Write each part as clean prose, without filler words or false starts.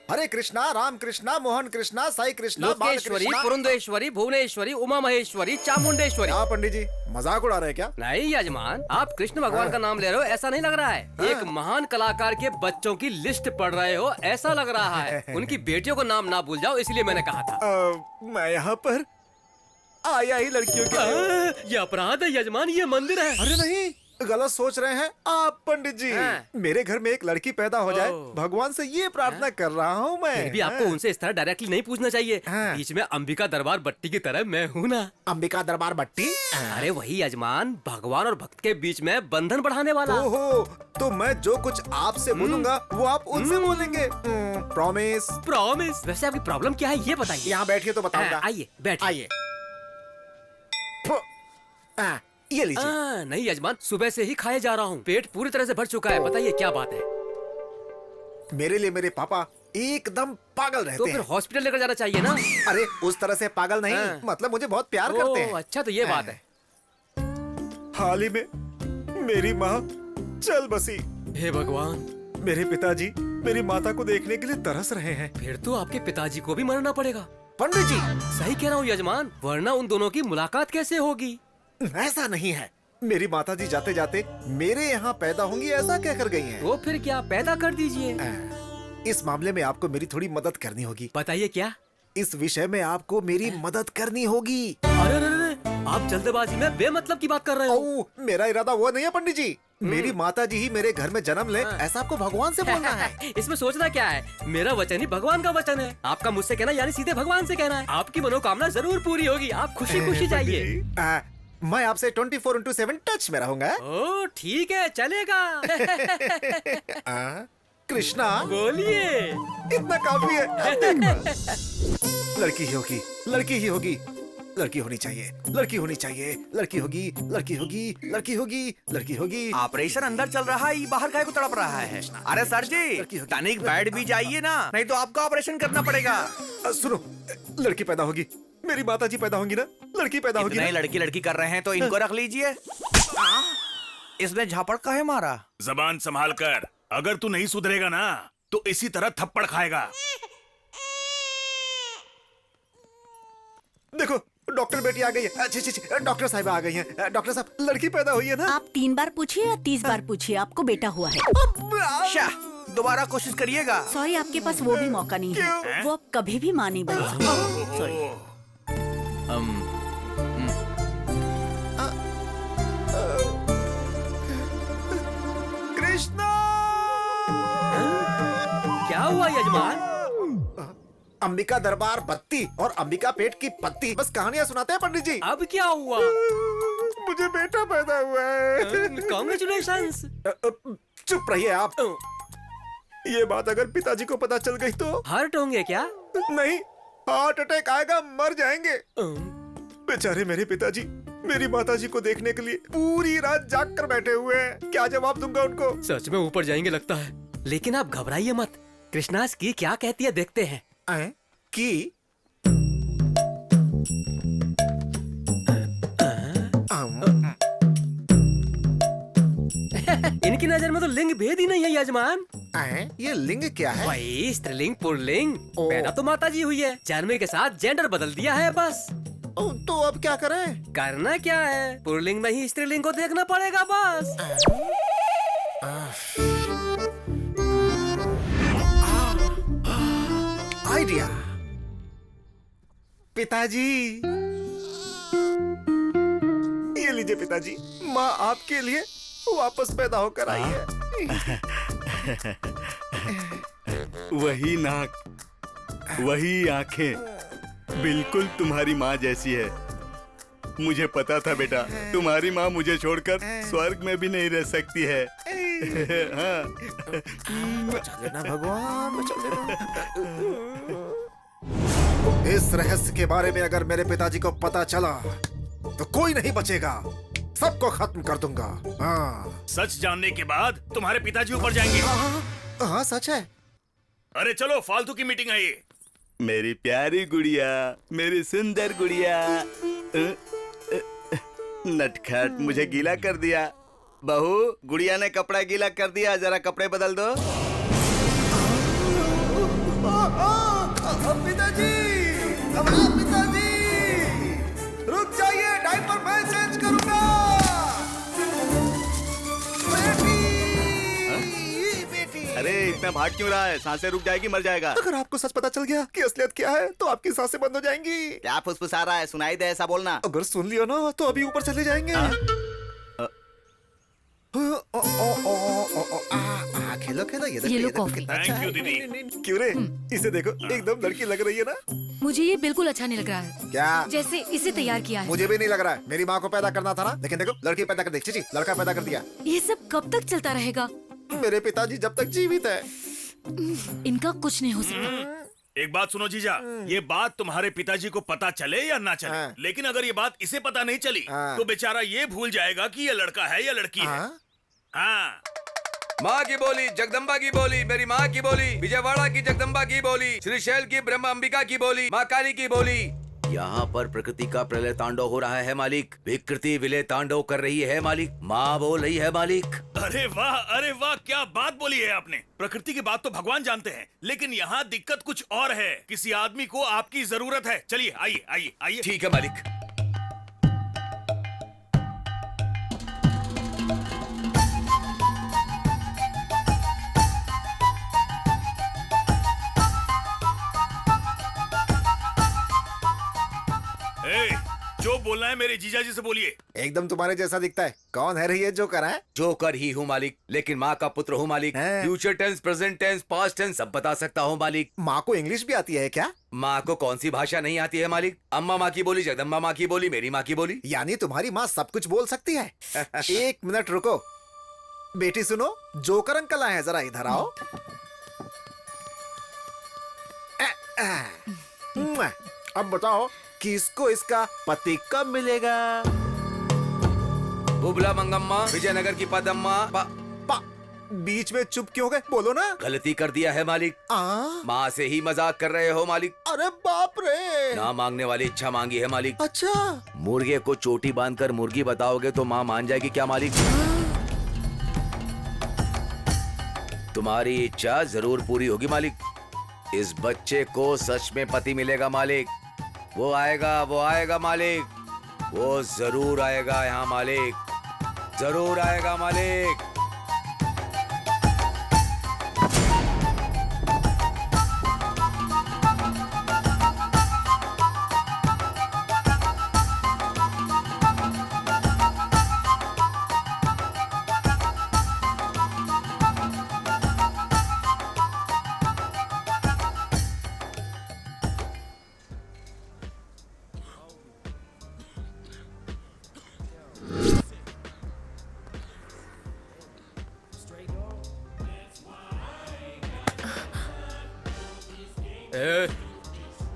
हरे कृष्णा, राम कृष्णा, मोहन कृष्णा, साई कृष्णा, लोकेश्वरी, पुरंदेश्वरी, भुवनेश्वरी, उमा महेश्वरी, चामुंडेश्वरी। क्या पंडित जी मजाक उड़ा रहे हैं क्या? नहीं यजमान, आप कृष्ण भगवान का नाम ले रहे हो ऐसा नहीं लग रहा है। एक महान कलाकार के बच्चों की लिस्ट पढ़ रहे हो ऐसा लग रहा है। उनकी बेटियों को नाम ना भूल जाओ इसलिए मैंने कहा था। मैं यहाँ पर आया ही लड़कियों के। ये अपराध है यजमान, ये मंदिर है। अरे नहीं, गलत सोच रहे हैं आप पंडित जी। मेरे घर में एक लड़की पैदा हो जाए, भगवान से ये प्रार्थना कर रहा हूँ मैं। फिर भी आपको उनसे इस तरह डायरेक्टली नहीं पूछना चाहिए। बीच में अंबिका दरबार बट्टी की तरह मैं हूँ ना। अंबिका दरबार बट्टी? अरे वही यजमान, भगवान और भक्त के बीच में बंधन बढ़ाने वाला। ओहो, तो मैं जो कुछ आपसे बोलूंगा वो आप उनसे बोलेंगे। प्रॉमिस? प्रॉमिस। वैसे आपकी प्रॉब्लम क्या है ये बताइए। यहाँ बैठिए तो बताऊंगा। आइए बैठिए। आइए। ये लीजिए। नहीं यजमान, सुबह से ही खाए जा रहा हूँ, पेट पूरी तरह से भर चुका है। बताइए क्या बात है। मेरे लिए मेरे पापा एकदम पागल रहते तो फिर हॉस्पिटल लेकर जाना चाहिए ना। अरे उस तरह से पागल नहीं, मतलब मुझे बहुत प्यार करते हैं। अच्छा तो ये बात है। हाल ही में मेरी माँ चल बसी। हे भगवान। मेरे पिताजी मेरी माता को देखने के लिए तरस रहे हैं। फिर तो आपके पिताजी को भी मरना पड़ेगा। पंडित जी सही कह रहा हूँ यजमान, वरना उन दोनों की मुलाकात कैसे होगी। ऐसा नहीं है, मेरी माताजी जाते जाते मेरे यहाँ पैदा होंगी ऐसा कह कर गई हैं। तो फिर क्या, पैदा कर दीजिए। इस मामले में आपको मेरी थोड़ी मदद करनी होगी। बताइए क्या। इस विषय में आपको मेरी मदद करनी होगी। अरे अरे, आप जल्दबाजी में बेमतलब की बात कर रहे हो। मेरा इरादा वो नहीं है पंडित जी। मेरी माताजी ही मेरे घर में जन्म ले ऐसा आपको भगवान से बोलना है। इसमें सोचना क्या है, मेरा वचन ही भगवान का वचन है। आपका मुझसे कहना यानी सीधे भगवान से कहना है। आपकी मनोकामना जरूर पूरी होगी, आप खुशी खुशी जाइए। मैं आपसे 24/7 टच में रहूंगा। ओ ठीक है, चलेगा। कृष्णा बोलिए। इतना काफी है। लड़की ही होगी, लड़की ही होगी, लड़की होनी चाहिए, लड़की होनी चाहिए, लड़की होगी, लड़की होगी, लड़की होगी, लड़की होगी। ऑपरेशन अंदर चल रहा है, बाहर काहे को तड़प रहा है। अरे सर जी, तनिक बैठ भी जाइए ना, नहीं तो आपका ऑपरेशन करना पड़ेगा। सुनो, लड़की पैदा होगी, मेरी माताजी पैदा होंगी ना, लड़की पैदा होगी। नहीं, लड़की लड़की कर रहे हैं तो इनको रख लीजिए। इसने झापड़ काहे मारा? जबान संभाल कर, अगर तू नहीं सुधरेगा ना तो इसी तरह थप्पड़ खाएगा। देखो डॉक्टर बेटी आ गई है। अच्छी डॉक्टर साहब आ गई हैं। डॉक्टर साहब, लड़की पैदा हुई है ना? आप 3 बार पूछिए या 30 बार पूछिए, आपको बेटा हुआ है। शाह, दोबारा कोशिश करिएगा। सॉरी, आपके पास वो भी मौका नहीं है। वो अब कभी भी मां नहीं बन सकती। सॉरी। कृष्णा! क्या हुआ यजमान? अंबिका दरबार बत्ती और अंबिका पेट की पत्ती, बस कहानियां सुनाते हैं पंडित जी। अब क्या हुआ? मुझे बेटा पैदा हुआ है। कांग्रेचुलेशंस। चुप रहिए आप। ये बात अगर पिताजी को पता चल गई तो? हर्ट होंगे क्या? नहीं, हार्ट अटैक आएगा, मर जाएंगे। बेचारे मेरे पिताजी मेरी माताजी को देखने के लिए पूरी रात जाग कर बैठे हुए हैं। क्या जवाब दूंगा उनको? सच में ऊपर जाएंगे लगता है। लेकिन आप घबराइए मत, कृष्णास की क्या कहती है देखते हैं। की? इनकी नजर में तो लिंग भेद ही नहीं है यजमान। ये लिंग क्या है? वही स्त्रीलिंग पुल्लिंग। पैदा तो माताजी हुई है, जन्म के साथ जेंडर बदल दिया है बस। तो अब क्या करें? करना क्या है, पुल्लिंग में ही स्त्रीलिंग को देखना पड़ेगा बस। आइडिया। पिताजी, ये लीजिए पिताजी, माँ आपके लिए वापस पैदा होकर आई है। वही नाक, वही आंखें, बिल्कुल तुम्हारी माँ जैसी है। मुझे पता था बेटा, तुम्हारी माँ मुझे छोड़कर स्वर्ग में भी नहीं रह सकती है। हाँ। बचा लेना भगवान, बचा लेना। इस रहस्य के बारे में अगर मेरे पिताजी को पता चला तो कोई नहीं बचेगा, सबको खत्म कर दूंगा। हाँ। सच जानने के बाद तुम्हारे पिताजी ऊपर जाएंगे। हाँ सच है। अरे चलो, फालतू की मीटिंग है ये। मेरी प्यारी गुड़िया, मेरी सुंदर गुड़िया। नटखट, मुझे गीला कर दिया। बहू, गुड़िया ने कपड़ा गीला कर दिया, जरा कपड़े बदल दो। पिताजी, पिताजी, रुक जाइए, डायपर मैं चेंज करूंगा। बेटी, अरे इतना भाग क्यों रहा है? सांसें रुक जाएगी, मर जाएगा। अगर आपको सच पता चल गया कि असलियत क्या है तो आपकी सांसें बंद हो जाएंगी। क्या फुसफुसा रहा है? सुनाई दे ऐसा बोलना। अगर सुन लिया ना तो अभी ऊपर चले जाएंगे। खेलो खेलो, ये देखो, ये लो ये देखो कॉफी। कितना अच्छा Thank you, है। दीदी। नहीं, क्यों रे? इसे देखो, एकदम लड़की लग रही है ना। मुझे ये बिल्कुल अच्छा नहीं लग रहा है, क्या? जैसे इसे तैयार किया है। मुझे भी नहीं लग रहा है। मेरी माँ को पैदा करना था ना, लेकिन देखो लड़की पैदा कर दी। चीची, लड़का पैदा कर दिया। ये सब कब तक चलता रहेगा? मेरे पिताजी जब तक जीवित है। इनका कुछ नहीं हो सकता। एक बात सुनो जीजा, ये बात तुम्हारे पिताजी को पता चले या ना चले, हाँ। लेकिन अगर ये बात इसे पता नहीं चली हाँ। तो बेचारा ये भूल जाएगा कि ये लड़का है या लड़की है। हाँ? हाँ। माँ की बोली, जगदम्बा की बोली, मेरी माँ की बोली, विजयवाड़ा की जगदम्बा की बोली, श्रीशैल की ब्रह्म अंबिका की बोली, माँ काली की बोली। यहाँ पर प्रकृति का प्रलय तांडव हो रहा है मालिक। विकृति विलय तांडव कर रही है मालिक। माँ बोल रही है मालिक। अरे वाह, क्या बात बोली है आपने। प्रकृति की बात तो भगवान जानते हैं, लेकिन यहाँ दिक्कत कुछ और है। किसी आदमी को आपकी जरूरत है। चलिए, आइए आइए आइए। ठीक है मालिक। ए, जो बोलना है मेरे जीजा जी से बोलिए। एकदम तुम्हारे जैसा दिखता है। कौन है रे ये जो करा है? जोकर ही हूँ मालिक, लेकिन माँ का पुत्र हूँ मालिक। हैं? Future tense, present tense, past tense सब बता सकता हूँ मालिक। माँ को इंग्लिश भी आती है क्या? माँ को कौन सी भाषा नहीं आती है मालिक? अम्मा माँ की बोली, जगदम्बा माँ की बोली, मेरी माँ की बोली। यानी तुम्हारी माँ सब कुछ बोल सकती है। एक मिनट रुको बेटी, सुनो, जोकर अंकल आए हैं, जरा इधर आओ। अब बताओ किसको इसका पति कब मिलेगा? बुबला मंगम्मा, विजयनगर की पदम्मा। बीच में चुप क्यों गए? बोलो ना। गलती कर दिया है मालिक। माँ से ही मजाक कर रहे हो मालिक। अरे बाप रे। ना मांगने वाली इच्छा मांगी है मालिक। अच्छा, मुर्गे को चोटी बांधकर मुर्गी बताओगे तो माँ मान जाएगी क्या मालिक? तुम्हारी इच्छा जरूर पूरी होगी मालिक। इस बच्चे को सच में पति मिलेगा मालिक। वो आएगा मालिक। वो जरूर आएगा यहाँ मालिक, जरूर आएगा मालिक।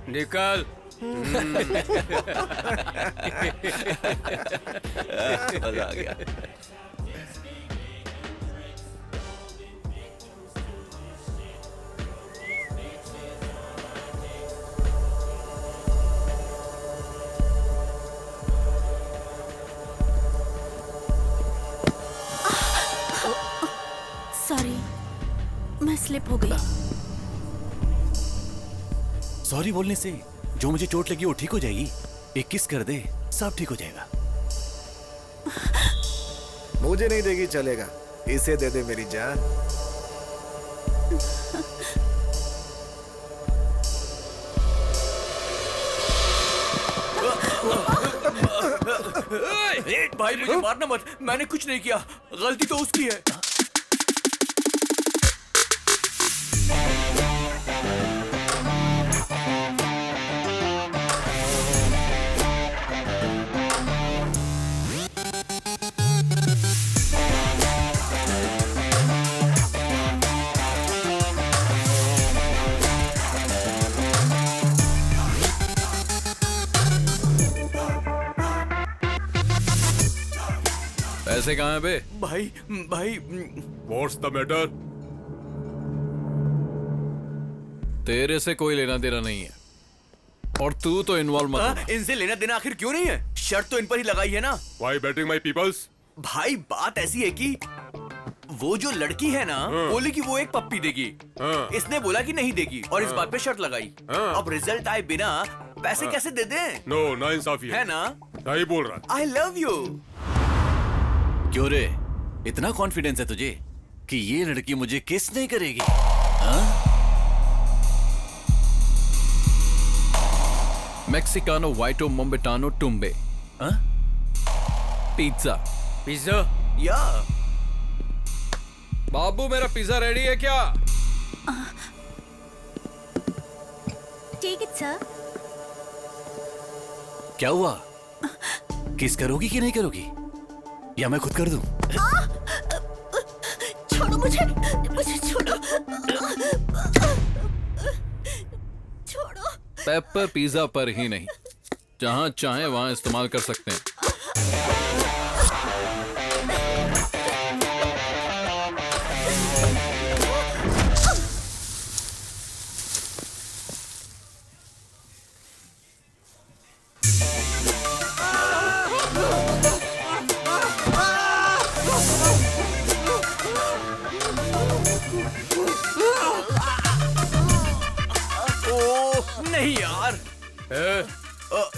निकल। मजा आ गया। सॉरी, मैं स्लिप हो गई। सॉरी बोलने से जो मुझे चोट लगी वो ठीक हो जाएगी। एक किस कर दे, सब ठीक हो जाएगा। मुझे नहीं देगी चलेगा, इसे दे दे मेरी जान। भाई मुझे मारना मत, मैंने कुछ नहीं किया, गलती तो उसकी है। पैसे कहाँ हैं बे? भाई भाई What's the matter? तेरे से कोई लेना देना नहीं है और तू तो इन्वॉल्व मत होना। इनसे लेना देना आखिर क्यों नहीं है? शर्त तो इन पर ही लगाई है ना। Why betting my peoples? भाई बात ऐसी है कि वो जो लड़की है ना, बोली कि वो एक पप्पी देगी। इसने बोला कि नहीं देगी और इस बात पे शर्त लगाई। अब रिजल्ट आए बिना पैसे कैसे दे दें? नो, नाइंसाफी है ना? सही बोल रहा। I love you. क्यों रे, इतना कॉन्फिडेंस है तुझे कि ये लड़की मुझे किस नहीं करेगी? हाँ? मेक्सिकानो वाइटो मोम्बेटानो टुम्बे, पिज्जा। पिज्जा? या बाबू, मेरा पिज्जा रेडी है क्या? Take it sir. क्या हुआ? किस करोगी कि नहीं करोगी, या मैं खुद कर दूं? छोड़ो मुझे, मुझे छोड़ो, छोड़ो। पेपर पिज्जा पर ही नहीं, जहां चाहे वहां इस्तेमाल कर सकते हैं। नहीं यार,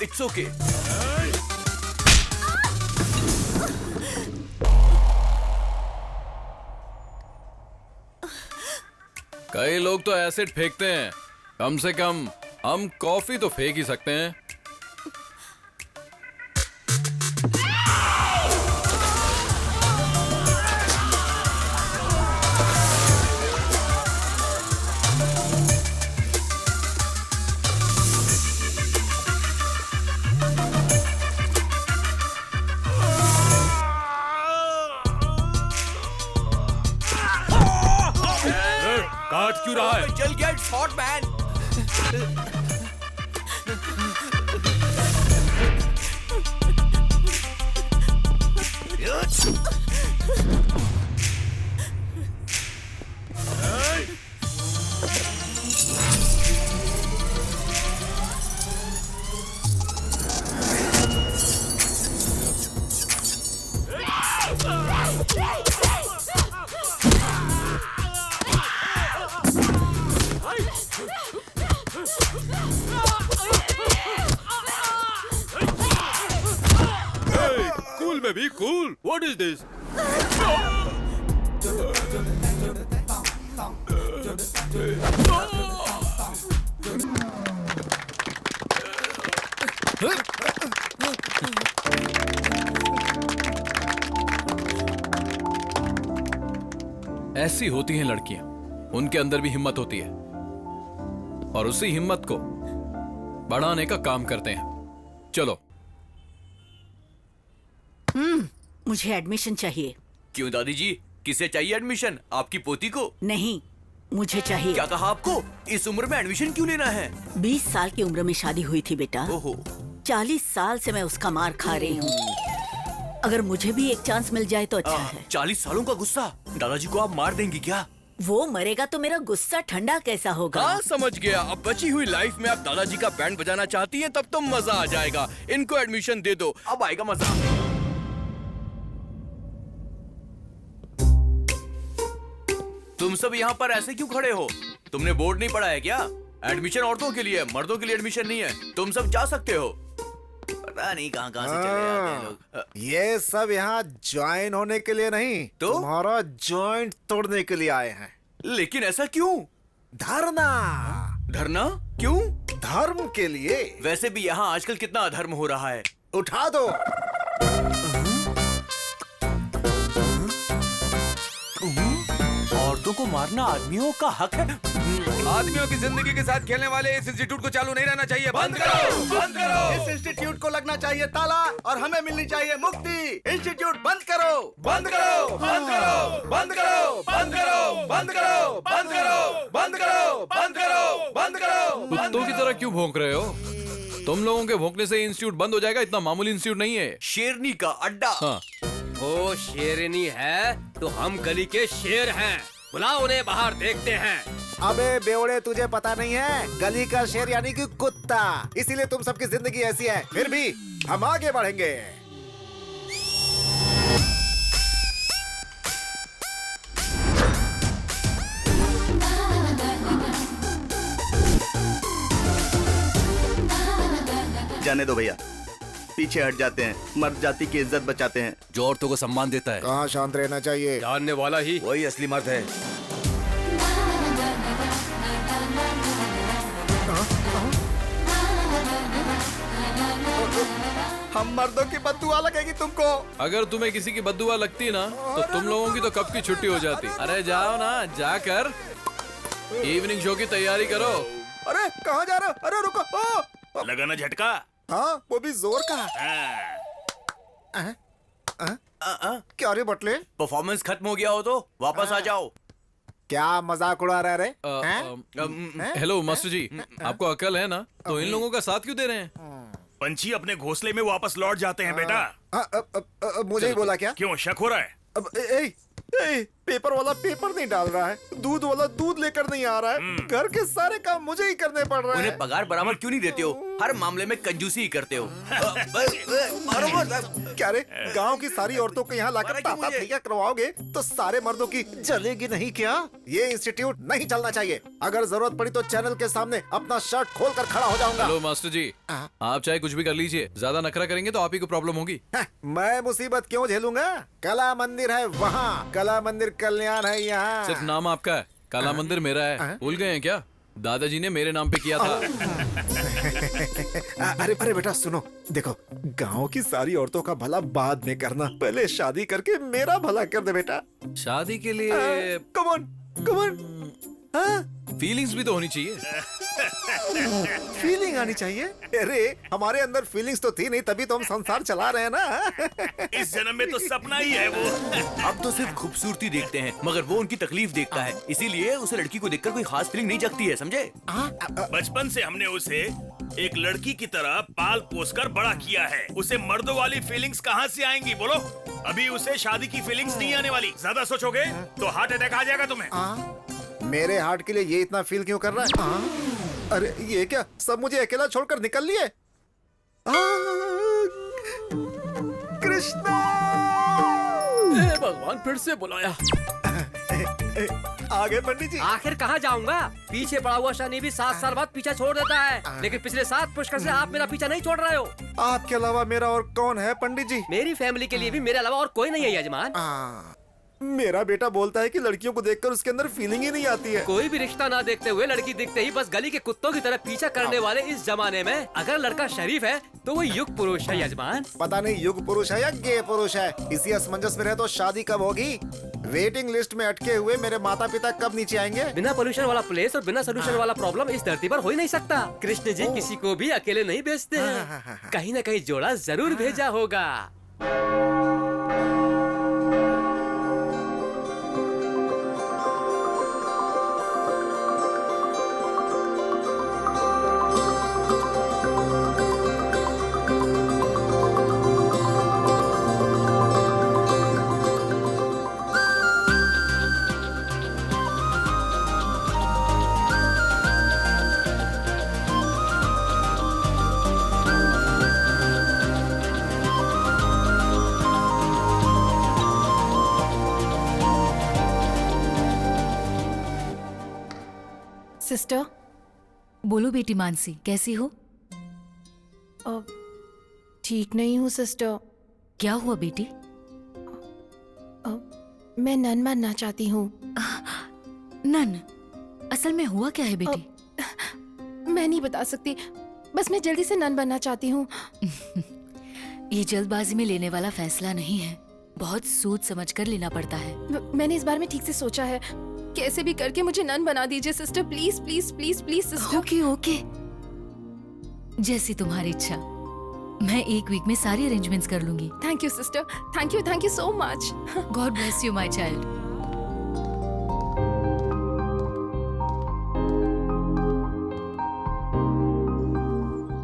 इट्स ओके। कई लोग तो एसिड फेंकते हैं, कम से कम हम कॉफी तो फेंक ही सकते हैं। काट क्यों रहा है? चल गया, it's hot man. Cool baby, cool. What is this? ऐसी होती हैं लड़कियां, उनके अंदर भी हिम्मत होती है और उसी हिम्मत को बढ़ाने का काम करते हैं। चलो। मुझे एडमिशन चाहिए। क्यों दादी जी, किसे चाहिए एडमिशन? आपकी पोती को? नहीं, मुझे चाहिए। क्या कहा आपको? इस उम्र में एडमिशन क्यों लेना है? 20 साल की उम्र में शादी हुई थी बेटा। ओहो। 40 साल से मैं उसका मार खा रही हूँ। अगर मुझे भी एक चांस मिल जाए तो अच्छा है। 40 सालों का गुस्सा? दादाजी को आप मार देंगी क्या? वो मरेगा तो मेरा गुस्सा ठंडा कैसा होगा? हाँ, समझ गया। अब बची हुई लाइफ में आप दादाजी का बैंड बजाना चाहती हैं, तब तो मजा आ जाएगा। इनको एडमिशन दे दो, अब आएगा मजा। तुम सब यहाँ पर ऐसे क्यों खड़े हो? तुमने बोर्ड नहीं पढ़ा है क्या? एडमिशन औरतों के लिए, मर्दों के लिए एडमिशन नहीं है। तुम सब जा सकते हो। पता नहीं कहाँ कहाँ से चले आते हैं लोग। ये सब यहाँ ज्वाइन होने के लिए नहीं, तो तुम्हारा जॉइंट तोड़ने के लिए आए हैं। लेकिन ऐसा क्यों? धरना। धरना क्यों? धर्म के लिए। वैसे भी यहाँ आजकल कितना अधर्म हो रहा है। उठा दो। औरतों को मारना आदमियों का हक है। आदमियों की जिंदगी के साथ खेलने वाले इस इंस्टीट्यूट को चालू नहीं रहना चाहिए। बंद करो, बंद करो। इस इंस्टीट्यूट को लगना चाहिए ताला और हमें मिलनी चाहिए मुक्ति। इंस्टीट्यूट बंद करो, बंद करो, बंद करो, बंद करो, बंद करो, बंद करो, बंद करो, बंद करो, बंद करो, बंद करो। कुत्तों की तरह क्यों भौंक रहे हो? तुम लोगों के भौंकने से इंस्टीट्यूट बंद हो जाएगा? इतना मामूली इंस्टीट्यूट नहीं है। शेरनी का अड्डा। हाँ। वो शेरनी है तो हम गली के शेर हैं। बुलाओ उन्हें बाहर, देखते हैं। अबे बेवड़े, तुझे पता नहीं है, गली का शेर यानी कि कुत्ता। इसीलिए तुम सबकी जिंदगी ऐसी है। फिर भी हम आगे बढ़ेंगे। जाने दो भैया, पीछे हट जाते हैं, मर्द जाति की इज्जत बचाते हैं। जो औरतों को सम्मान देता है कहाँ शांत रहना चाहिए। जानने वाला ही वही असली मर्द है। हम मर्दों की बद्दुआ लगेगी तुमको। अगर तुम्हें किसी की बद्दुआ लगती ना तो तुम लोगों की तो कब की छुट्टी हो जाती। अरे जाओ ना, जाकर इवनिंग शो की तैयारी करो। अरे कहाँ जा रहे हो? अरे रुको। लगा ना झटका? हाँ, वो भी जोर का। क्या रे बटले, परफॉर्मेंस खत्म हो गया हो तो वापस आ जाओ। क्या मजाक उड़ा रहे रे? हेलो मास्टर जी, आपको अकल है ना, तो इन लोगों का साथ क्यों दे रहे हैं? पंछी अपने घोंसले में वापस लौट जाते हैं बेटा। मुझे ही बोला क्या? क्यों शक हो रहा है? पेपर वाला पेपर नहीं डाल रहा है, दूध वाला दूध लेकर नहीं आ रहा है, घर के सारे काम मुझे ही करने पड़ रहे हैं। उन्हें पगार बराबर क्यों नहीं देते हो? हर मामले में कंजूसी ही करते हो। क्या रे, गांव की सारी औरतों को यहाँ लाकर ताता थैया करवाओगे तो सारे मर्दों की जलेगी नहीं क्या? ये इंस्टीट्यूट नहीं चलना चाहिए। अगर जरूरत पड़ी तो चैनल के सामने अपना शर्ट खोल कर खड़ा हो जाऊंगा। हेलो मास्टर जी, आप चाहे कुछ भी कर लीजिए, ज्यादा नखरा करेंगे तो आप ही को प्रॉब्लम होगी। मैं मुसीबत क्यों झेलूंगा? कला मंदिर है वहाँ, कला मंदिर कल्याण है यहाँ। सिर्फ नाम आपका है, काला मंदिर मेरा है। भूल गए हैं क्या? दादाजी ने मेरे नाम पे किया था। अरे बेटा सुनो, देखो गांव की सारी औरतों का भला बाद में करना, पहले शादी करके मेरा भला कर दे बेटा। शादी के लिए कमन फीलिंग्स भी तो होनी चाहिए। फीलिंग आनी चाहिए? अरे हमारे अंदर फीलिंग्स तो थी नहीं, तभी तो हम संसार चला रहे हैं ना। इस जन्म में तो सपना ही है वो। अब तो सिर्फ खूबसूरती देखते हैं, मगर वो उनकी तकलीफ देखता है, इसीलिए उसे लड़की को देखकर कोई खास फीलिंग नहीं जगती है, समझे? बचपन से हमने उसे एक लड़की की तरह पाल पोस कर बड़ा किया है। उसे मर्दों वाली फीलिंग्स कहाँ से आएंगी बोलो? अभी उसे शादी की फीलिंग्स नहीं आने वाली। ज्यादा सोचोगे तो हार्ट अटैक आ जाएगा तुम्हें। मेरे हार्ट के लिए ये इतना फील क्यों कर रहा है? अरे ये क्या, सब मुझे अकेला छोड़कर निकल लिए? कृष्णा! भगवान फिर से बुलाया। आगे पंडित जी। आखिर कहाँ जाऊंगा? पीछे पड़ा हुआ शनि भी 7 साल बाद पीछा छोड़ देता है, लेकिन पिछले 7 पुष्कर से आप मेरा पीछा नहीं छोड़ रहे हो। आपके अलावा मेरा और कौन है पंडित जी? मेरी फैमिली के लिए भी मेरे अलावा और कोई नहीं है यजमान। मेरा बेटा बोलता है कि लड़कियों को देखकर उसके अंदर फीलिंग ही नहीं आती है। कोई भी रिश्ता ना देखते हुए लड़की दिखते ही बस गली के कुत्तों की तरह पीछा करने वाले इस जमाने में अगर लड़का शरीफ है तो वो युग पुरुष है यजमान। पता नहीं युग पुरुष है या गे पुरुष है। इसी असमंजस में रहे तो शादी कब होगी? वेटिंग लिस्ट में अटके हुए मेरे माता पिता कब नीचे आएंगे? बिना पोल्यूशन वाला प्लेस और बिना सोल्यूशन वाला प्रॉब्लम इस धरती पर हो ही नहीं सकता। कृष्ण जी किसी को भी अकेले नहीं भेजते हैं, कहीं न कहीं जोड़ा जरूर भेजा होगा। सिस्टर, बोलो बेटी मानसी, कैसी हो? ठीक नहीं हूँ सिस्टर। क्या हुआ बेटी? मैं नन बनना चाहती हूँ। नन? असल में हुआ क्या है बेटी? मैं नहीं बता सकती, बस मैं जल्दी से नन बनना चाहती हूँ। ये जल्दबाजी में लेने वाला फैसला नहीं है, बहुत सोच समझ कर लेना पड़ता है। मैंने इस बारे में ठीक से सोचा है, कैसे भी करके मुझे नन बना दीजिए sister, please please please please sister. Okay okay, जैसी तुम्हारी इच्छा। मैं 1 वीक में सारी अरेंजमेंट्स कर लूंगी। Thank you sister, thank you so much. God bless you my child.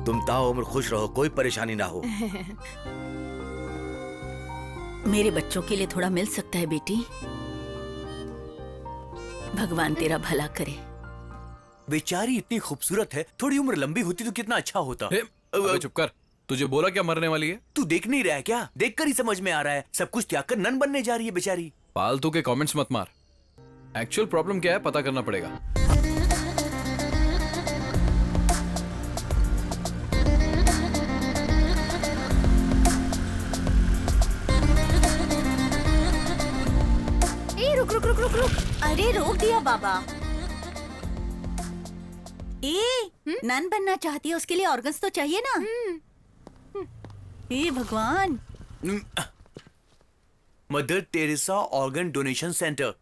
तुम ताउम्र खुश रहो, कोई परेशानी ना हो। मेरे बच्चों के लिए थोड़ा मिल सकता है बेटी? भगवान तेरा भला करे। बेचारी इतनी खूबसूरत है, थोड़ी उम्र लंबी होती तो कितना अच्छा होता। अबे चुप कर, तुझे बोला क्या मरने वाली है? तू देख नहीं रहा है क्या? देखकर ही समझ में आ रहा है, सब कुछ त्याग कर नन बनने जा रही है बेचारी। फालतू के कमेंट्स मत मार, एक्चुअल प्रॉब्लम क्या है पता करना पड़ेगा। रुक रुक रुक रुक रुक। अरे रोक दिया बाबा। नन बनना चाहती है, उसके लिए ऑर्गन्स तो चाहिए ना। हे भगवान। Mother Teresa organ donation centre.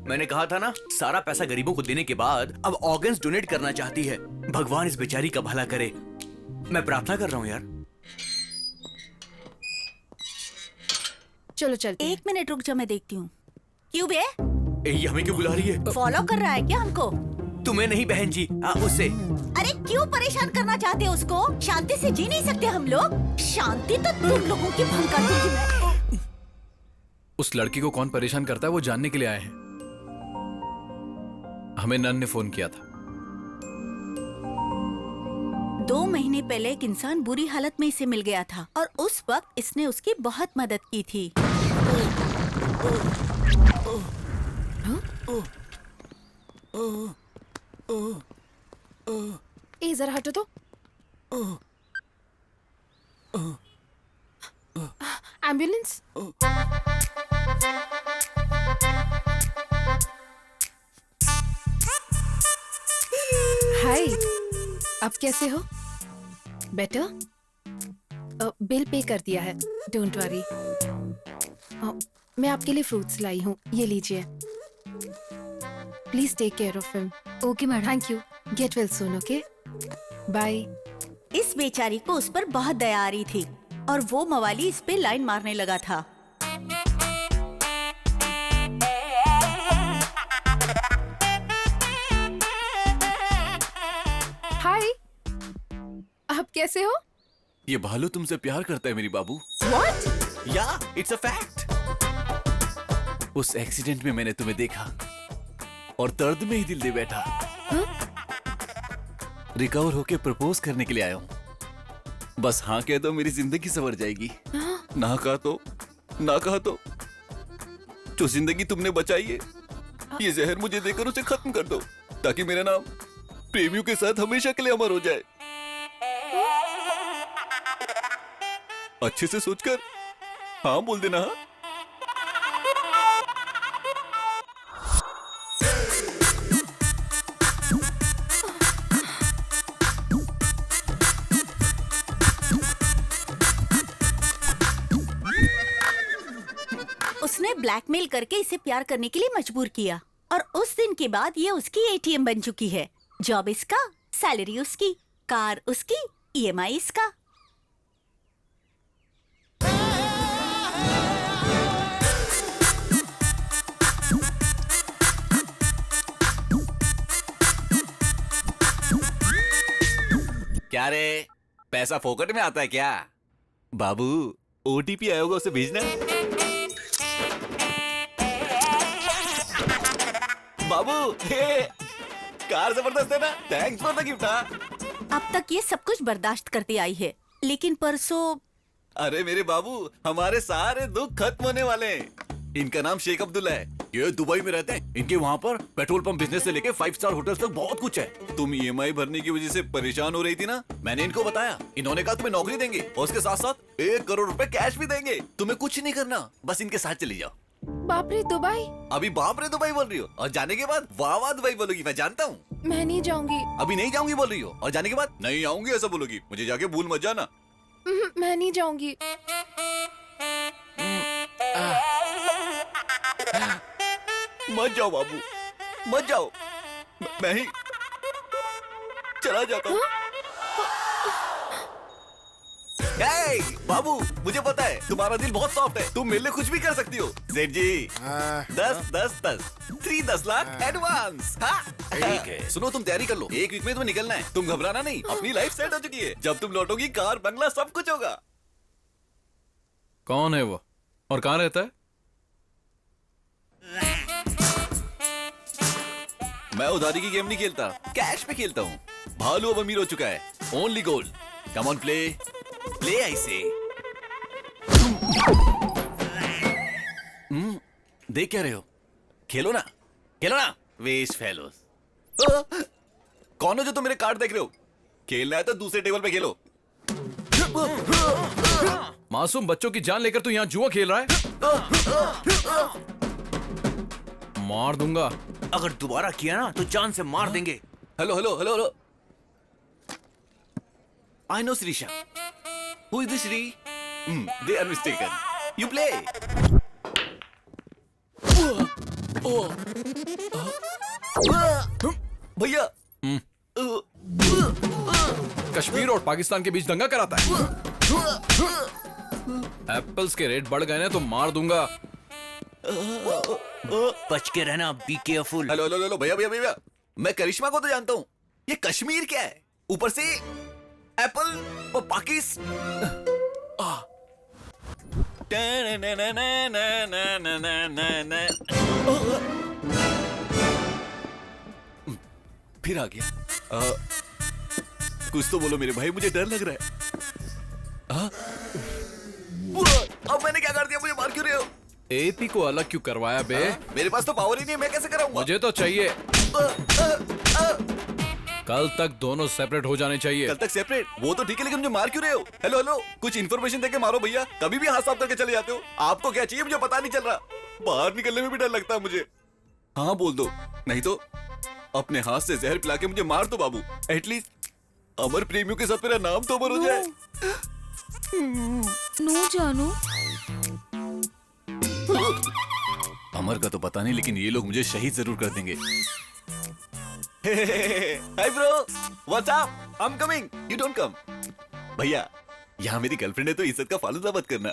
मैंने कहा था ना, सारा पैसा गरीबों को देने के बाद अब ऑर्गन्स डोनेट करना चाहती है। भगवान इस बेचारी का भला करे। मैं प्रार्थना कर रहा हूँ यार। चलो चलते हैं। 1 मिनट रुक जा, मैं देखती हूँ। क्यों बे? ये हमें क्यों बुला रही है? फॉलो कर रहा है क्या हमको? तुम्हें नहीं बहन जी, उसे। अरे क्यों परेशान करना चाहते हो उसको? शांति से जी नहीं सकते हम लोग? शांति तो तुम लोगों की भंग कर दूंगी मैं। उस लड़की को कौन परेशान करता है वो जानने के लिए आए हैं। हमें नन ने फोन किया था। 2 महीने पहले एक इंसान बुरी हालत में इसे मिल गया था और उस वक्त इसने उसकी बहुत मदद की थी। ए जरा हटो तो। एम्बुलेंस। हाय, अब कैसे हो? बेटर? बिल पे कर दिया है, डोंट वरी। मैं आपके लिए फ्रूट्स लाई हूँ, ये लीजिए। Please take care of him. Okay madam. Thank you. Get well soon, okay? Bye. इस बेचारी को उस पर बहुत दया आ रही थी और वो मवाली इस पे लाइन मारने लगा था। हाय, आप कैसे हो? ये भालू तुमसे प्यार करता है मेरी बाबू। What? या इट्स अ फैक्ट। उस एक्सीडेंट में मैंने तुम्हें देखा और दर्द में ही दिल दे बैठा। रिकवर होके प्रपोज करने के लिए आया हूँ। बस हाँ कह दो, मेरी जिंदगी संवर जाएगी। ना कहा तो जो जिंदगी तुमने बचाई है, ये जहर मुझे देकर उसे खत्म कर दो, ताकि मेरा नाम प्रेमियों के साथ हमेशा के लिए अमर हो जाए। अच्छे से सोचकर हाँ बोल देना। हाँ, उसने ब्लैकमेल करके इसे प्यार करने के लिए मजबूर किया और उस दिन के बाद ये उसकी एटीएम बन चुकी है। जॉब इसका, सैलरी उसकी, कार उसकी, ईएमआई इसका। क्या रे, पैसा फोकट में आता है क्या? बाबू, ओटीपी आया होगा, उसे भेजना। बाबू, हे, कार जबरदस्त है ना? Thanks for the gift. अब तक ये सब कुछ बर्दाश्त करती आई है, लेकिन परसों। अरे मेरे बाबू, हमारे सारे दुख खत्म होने वाले हैं। इनका नाम शेख अब्दुल्ला है, ये दुबई में रहते हैं। इनके वहाँ पर पेट्रोल पंप बिजनेस से लेके 5 स्टार होटल्स तक बहुत कुछ है। तुम ईएमआई भरने की वजह से परेशान हो रही थी ना, मैंने इनको बताया। इन्होंने कहा तुम्हें नौकरी देंगे और उसके साथ साथ 1 करोड़ रुपए कैश भी देंगे। तुम्हें कुछ नहीं करना, बस इनके साथ चली जाओ। बाप रे दुबई? अभी बाप रे दुबई बोल रही हो और जाने के बाद वाह वाह दुबई बोलोगी, मैं जानता हूँ। मैं नहीं जाऊंगी। अभी नहीं जाऊंगी बोल रही हो और जाने के बाद नहीं आऊंगी ऐसा बोलोगी। मुझे जाके भूल मत जाना। मैं नहीं जाऊंगी। मत जाओ बाबू, मत जाओ, मैं ही चला जाता हूँ। Hey, बाबू, मुझे पता है तुम्हारा दिल बहुत सॉफ्ट है, तुम मेरे लिए कुछ भी कर सकती हो। सेठ जी, 10 लाख एडवांस। ठीक है, सुनो तुम तैयारी कर लो, 1 वीक में तुम्हें निकलना है। तुम घबराना नहीं, अपनी लाइफ सेट हो चुकी है। जब तुम लौटोगी, कार बंगला सब कुछ होगा। कौन है वो और कहाँ रहता है? मैं उधारी की गेम नहीं खेलता, कैश पे खेलता हूँ। भालू अब अमीर हो चुका है, only gold. Come on play, play I से। देख क्या रहे हो? खेलो ना, खेलो ना, वेस्ट फेलोस। कौन हो जो तुम मेरे कार्ड देख रहे हो? खेलना है तो दूसरे टेबल पे खेलो। मासूम बच्चों की जान लेकर तू यहाँ जुआ खेल रहा है? मार दूंगा। अगर दोबारा किया ना तो जान से मार देंगे। Hello hello hello hello. I know Srisha. Who is this Shri? They are mistaken. You play. भैया कश्मीर और पाकिस्तान के बीच दंगा कराता है। एप्पल्स के रेट बढ़ गए ना तो मार दूंगा। बच के रहना, be careful. Hello hello hello भैया भैया भैया, मैं करिश्मा को तो जानता हूँ, ये कश्मीर क्या है? ऊपर से एप्पल और फिर आ गया। कुछ तो बोलो मेरे भाई, मुझे डर लग रहा है। अब मैंने क्या कर दिया? मुझे मार क्यों रहे हो? एपी को अलग क्यों करवाया बे? मेरे पास तो पावर ही नहीं है, मैं कैसे कराऊंगा? मुझे तो चाहिए। कल तक दोनों सेपरेट हो जाने चाहिए। कल तक सेपरेट? वो तो ठीक है, लेकिन मुझे मार क्यों रहे हो? हेलो हेलो, कुछ इन्फॉर्मेशन देके मारो भैया। कभी भी हाथ साफ करके चले जाते हो। आपको क्या चाहिए मुझे पता नहीं चल रहा। बाहर निकलने में भी डर लगता है मुझे। हाँ बोल दो, नहीं तो अपने हाथ से जहर पिला के मुझे मार दो बाबू। एटलीस्ट अमर प्रेमियों के साथ मेरा नाम तो अमर हो जाए। नो जानू। अमर का तो पता नहीं, लेकिन ये लोग मुझे शहीद जरूर कर देंगे। Hi bro, what's up? I am coming, you don't come. भैया, यहाँ मेरी गर्लफ्रेंड है तो इज्जत का फालूदा मत करना।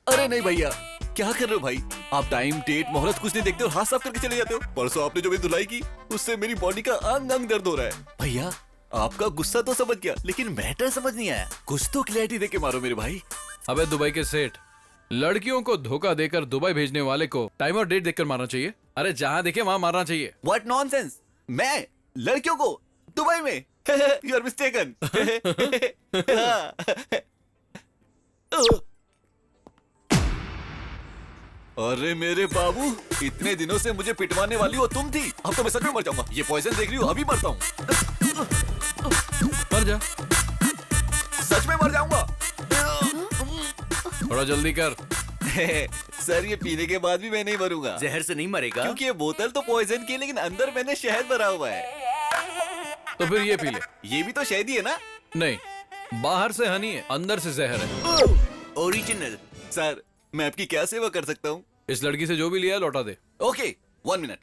अरे नहीं भैया, क्या कर रहे हो भाई? आप टाइम, डेट, मोहलत कुछ नहीं देखते हो, हाथ साफ करके चले जाते हो। परसों आपने जो मेरी धुलाई की, उससे मेरी बॉडी का अंग अंग दर्द हो रहा है। भैया, आपका गुस्सा तो समझ गया, लेकिन मैटर समझ नहीं आया। कुछ तो क्लैरिटी देके मारो मेरे भाई। अबे दुबई के सेठ, लड़कियों को धोखा देकर दुबई भेजने वाले को टाइम और डेट देखकर मारना चाहिए। अरे जहाँ देखे वहाँ मारना चाहिए। What nonsense? मैं लड़कियों को दुबई में? You are mistaken. अरे मेरे बाबू, इतने दिनों से मुझे पिटवाने वाली वो तुम थी। अब तो मैं सच में मर जाऊंगा। ये पॉइजन देख रही हूँ, अभी मरता हूँ। मर जा। सच में मर जाऊंगा। थोड़ा जल्दी कर। सर, ये पीने के बाद भी मैं नहीं मरूंगा। जहर से नहीं मरेगा? क्योंकि ये बोतल तो पॉइजन की है, लेकिन अंदर मैंने शहद भरा हुआ है। तो फिर ये पी ले। ये भी तो शहद ही है ना? नहीं, बाहर से हनी है, अंदर से जहर है। ओरिजिनल। सर, मैं आपकी क्या सेवा कर सकता हूँ? इस लड़की से जो भी लिया लौटा दे। Okay, 1 minute.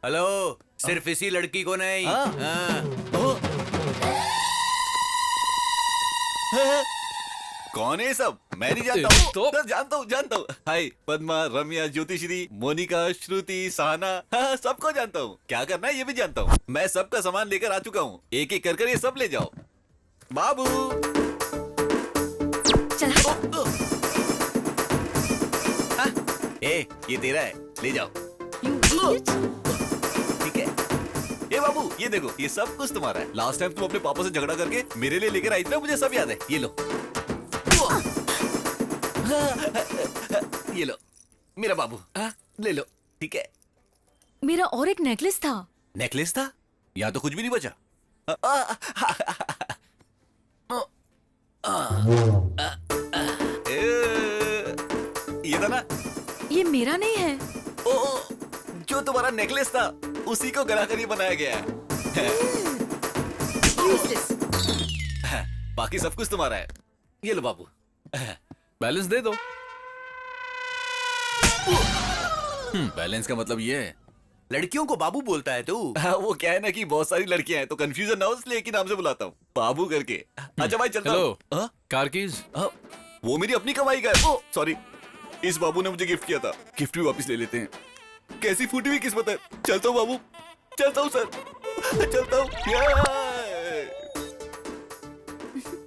हेलो, सिर्फ इसी लड़की को नहीं। कौन है सब? मैं नहीं जानता हूँ। तो जानता हूँ। हाय पद्मा, रम्या, ज्योतिश्री, मोनिका, श्रुति, सहाना, हाँ, सबको जानता हूँ। क्या करना है ये भी जानता हूँ। मैं सबका सामान लेकर आ चुका हूँ। एक एक कर ये सब ले जाओ। बाबू ये तेरा है, ले जाओ। ठीक है। ए बाबू, ये देखो, ये सब कुछ तुम्हारा है। लास्ट टाइम तुम अपने पापा से झगड़ा करके मेरे लिए लेकर आई थी ना, मुझे सब याद है। ये लो। ये लो मेरा बाबू, ले लो। ठीक है। मेरा और एक नेकलेस था। नेकलेस था? यहाँ तो कुछ भी नहीं बचा। ये था ना? ये मेरा नहीं है। जो तुम्हारा नेकलेस था, उसी को गला कर ये बनाया गया है। बाकी सब कुछ तुम्हारा है। ये लो बाबू। बैलेंस दे दो। बैलेंस का मतलब ये है? लड़कियों को बाबू बोलता है तू? वो क्या है ना कि बहुत सारी लड़कियां हैं, तो कंफ्यूजन ना हो इसलिए एक ही नाम से बुलाता हूँ, बाबू करके। अच्छा भाई, चलता हूँ। Hello, car keys? वो मेरी अपनी कमाई का है। सॉरी, इस बाबू ने मुझे गिफ्ट किया था। गिफ्ट भी वापस ले लेते हैं। कैसी फूटी हुई किस्मत है। चलता हूँ बाबू, चलता हूँ सर, चलता हूँ।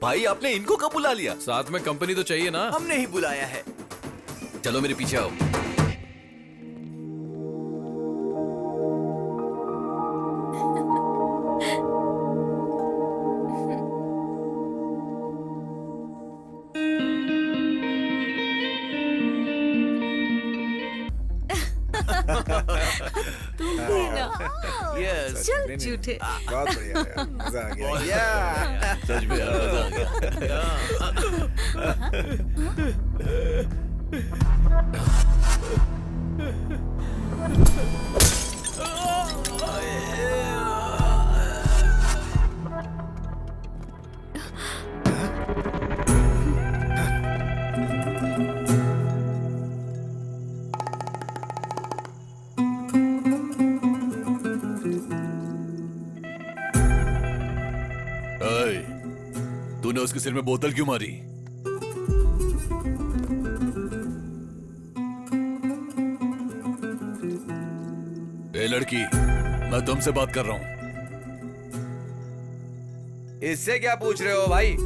भाई, आपने इनको कब बुला लिया? साथ में कंपनी तो चाहिए ना। हमने ही बुलाया है। चलो मेरे पीछे आओ। तुम भी ना। यस। चल झूठे। बहुत बढ़िया यार, मजा आ गया। सच में मजा आ गया। उसके सिर में बोतल क्यों मारी? ए लड़की, मैं तुमसे बात कर रहा हूं। इससे क्या पूछ रहे हो भाई?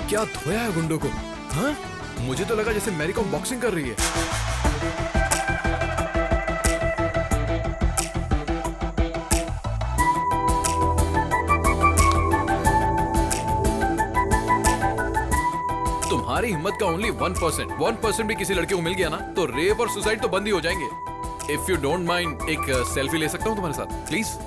क्या धोया है गुंडों को? हाँ? मुझे तो लगा जैसे मैरी कॉम बॉक्सिंग कर रही है। तुम्हारी हिम्मत का ओनली 1%। 1% भी किसी लड़के को मिल गया ना तो रेप और सुसाइड तो बंद ही हो जाएंगे। इफ यू डोंट माइंड, एक सेल्फी ले सकता हूँ तुम्हारे साथ प्लीज?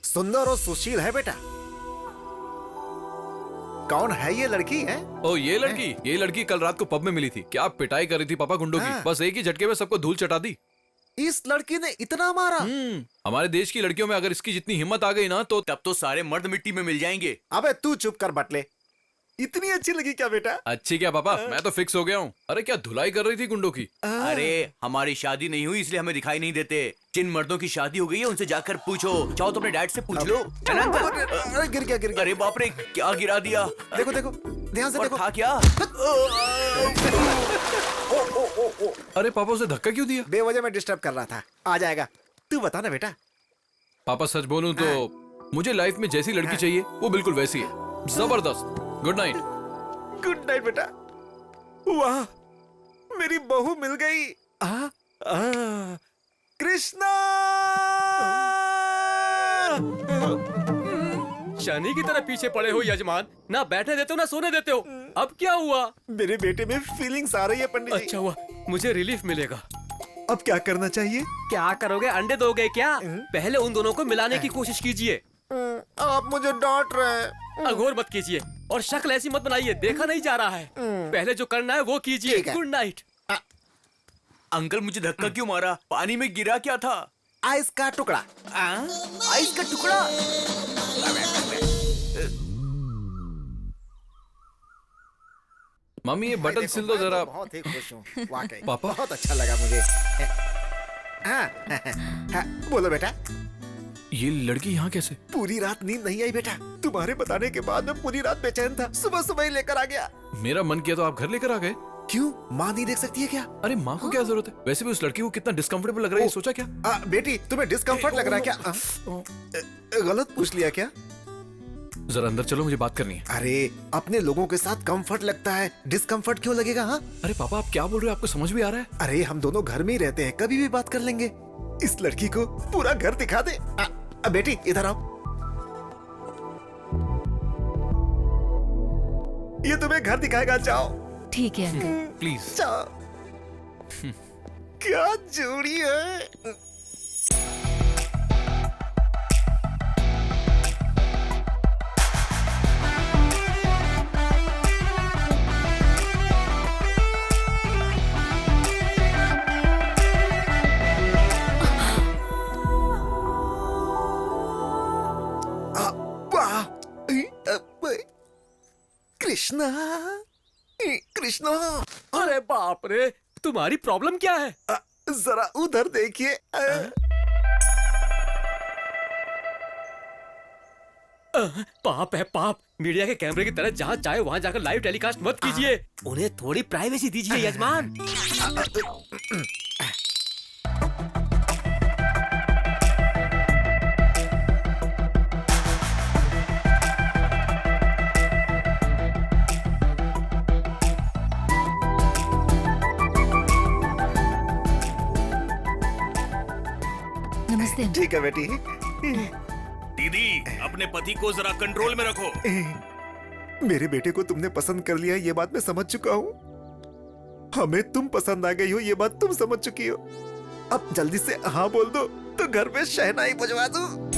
सुंदर और सुशील है बेटा। कौन है ये लड़की है? ओ ये लड़की, ये लड़की कल रात को पब में मिली थी। क्या पिटाई कर रही थी पापा गुंडों की। बस एक ही झटके में सबको धूल चटा दी। इस लड़की ने इतना मारा? हमारे देश की लड़कियों में अगर इसकी जितनी हिम्मत आ गई ना तो तब तो सारे मर्द मिट्टी में मिल जाएंगे। अबे तू चुप कर बटले। इतनी अच्छी लगी क्या बेटा? अच्छी क्या पापा, मैं तो फिक्स हो गया हूँ। अरे क्या धुलाई कर रही थी गुंडों की। अरे हमारी शादी नहीं हुई इसलिए हमें दिखाई नहीं देते। जिन मर्दों की शादी हो गई है उनसे जाकर पूछो। चाहो तो अपने डैड से पूछ लो। अरे गिर गया, गिर गया। अरे बाप रे, क्या गिरा दिया। देखो देखो ध्यान से देखो। था क्या? अरे पापा उसे धक्का क्यों दिया? बेवजह मैं डिस्टर्ब कर रहा था। आ जाएगा। तू बता ना बेटा। पापा सच बोलूं तो मुझे लाइफ में जैसी लड़की चाहिए वो बिल्कुल वैसी है। जबरदस्त। Good night. गुड नाइट बेटा। वाह, मेरी बहू मिल गई। कृष्णा! शनि की तरह पीछे पड़े हो यजमान। ना बैठने देते हो ना सोने देते हो। अब क्या हुआ? मेरे बेटे में फीलिंग्स आ रही है पंडित जी। अच्छा हुआ, मुझे रिलीफ मिलेगा। अब क्या करना चाहिए? क्या करोगे? अंडे दोगे क्या? पहले उन दोनों को मिलाने की कोशिश कीजिए। आप मुझे डांट रहे हैं। अघोर मत कीजिए और शक्ल ऐसी मत बनाइए, देखा नहीं जा रहा है। पहले जो करना है वो कीजिए। Good night. अंकल मुझे धक्का क्यों मारा? पानी में गिरा क्या था? आइस का टुकड़ा। आइस का टुकड़ा? मम्मी ये बटन सिल दो जरा। बहुत ही खुश हूँ वाकई। पापा बहुत अच्छा लगा मुझे। हाँ, बोलो बेटा। ये लड़की यहाँ कैसे? पूरी रात नींद नहीं आई बेटा। तुम्हारे बताने के बाद मैं पूरी रात बेचैन था। सुबह सुबह ही लेकर आ गया। मेरा मन किया तो आप घर लेकर आ गए। क्यों, माँ नहीं देख सकती है क्या? अरे माँ को क्या जरूरत है? वैसे भी उस लड़की को कितना डिस्कम्फर्टेबल लग रहा है, सोचा क्या? बेटी तुम्हें डिस्कम्फर्ट लग रहा है क्या? गलत पूछ लिया क्या? जरा अंदर चलो, मुझे बात करनी है। अरे अपने लोगों के साथ कंफर्ट लगता है, डिस्कम्फर्ट क्यों लगेगा? हाँ अरे पापा आप क्या बोल रहे हो, आपको समझ भी आ रहा है? अरे हम दोनों घर में ही रहते हैं, कभी भी बात कर लेंगे। इस लड़की को पूरा घर दिखा दे। बेटी इधर आओ, ये तुम्हें घर दिखाएगा, जाओ। ठीक है अंकल। प्लीज जाओ। क्या जोड़ी है। कृष्णा, कृष्णा। अरे बाप रे, तुम्हारी प्रॉब्लम क्या है? जरा उधर देखिए। पाप है पाप। मीडिया के कैमरे की तरह जहाँ चाहे वहाँ जाकर लाइव टेलीकास्ट मत कीजिए। उन्हें थोड़ी प्राइवेसी दीजिए यजमान। नमस्ते। ठीक है बेटी। दीदी अपने पति को जरा कंट्रोल में रखो। मेरे बेटे को तुमने पसंद कर लिया, ये बात मैं समझ चुका हूँ। हमें तुम पसंद आ गई हो, ये बात तुम समझ चुकी हो। अब जल्दी से हाँ बोल दो तो घर में शहनाई बजवा दूं।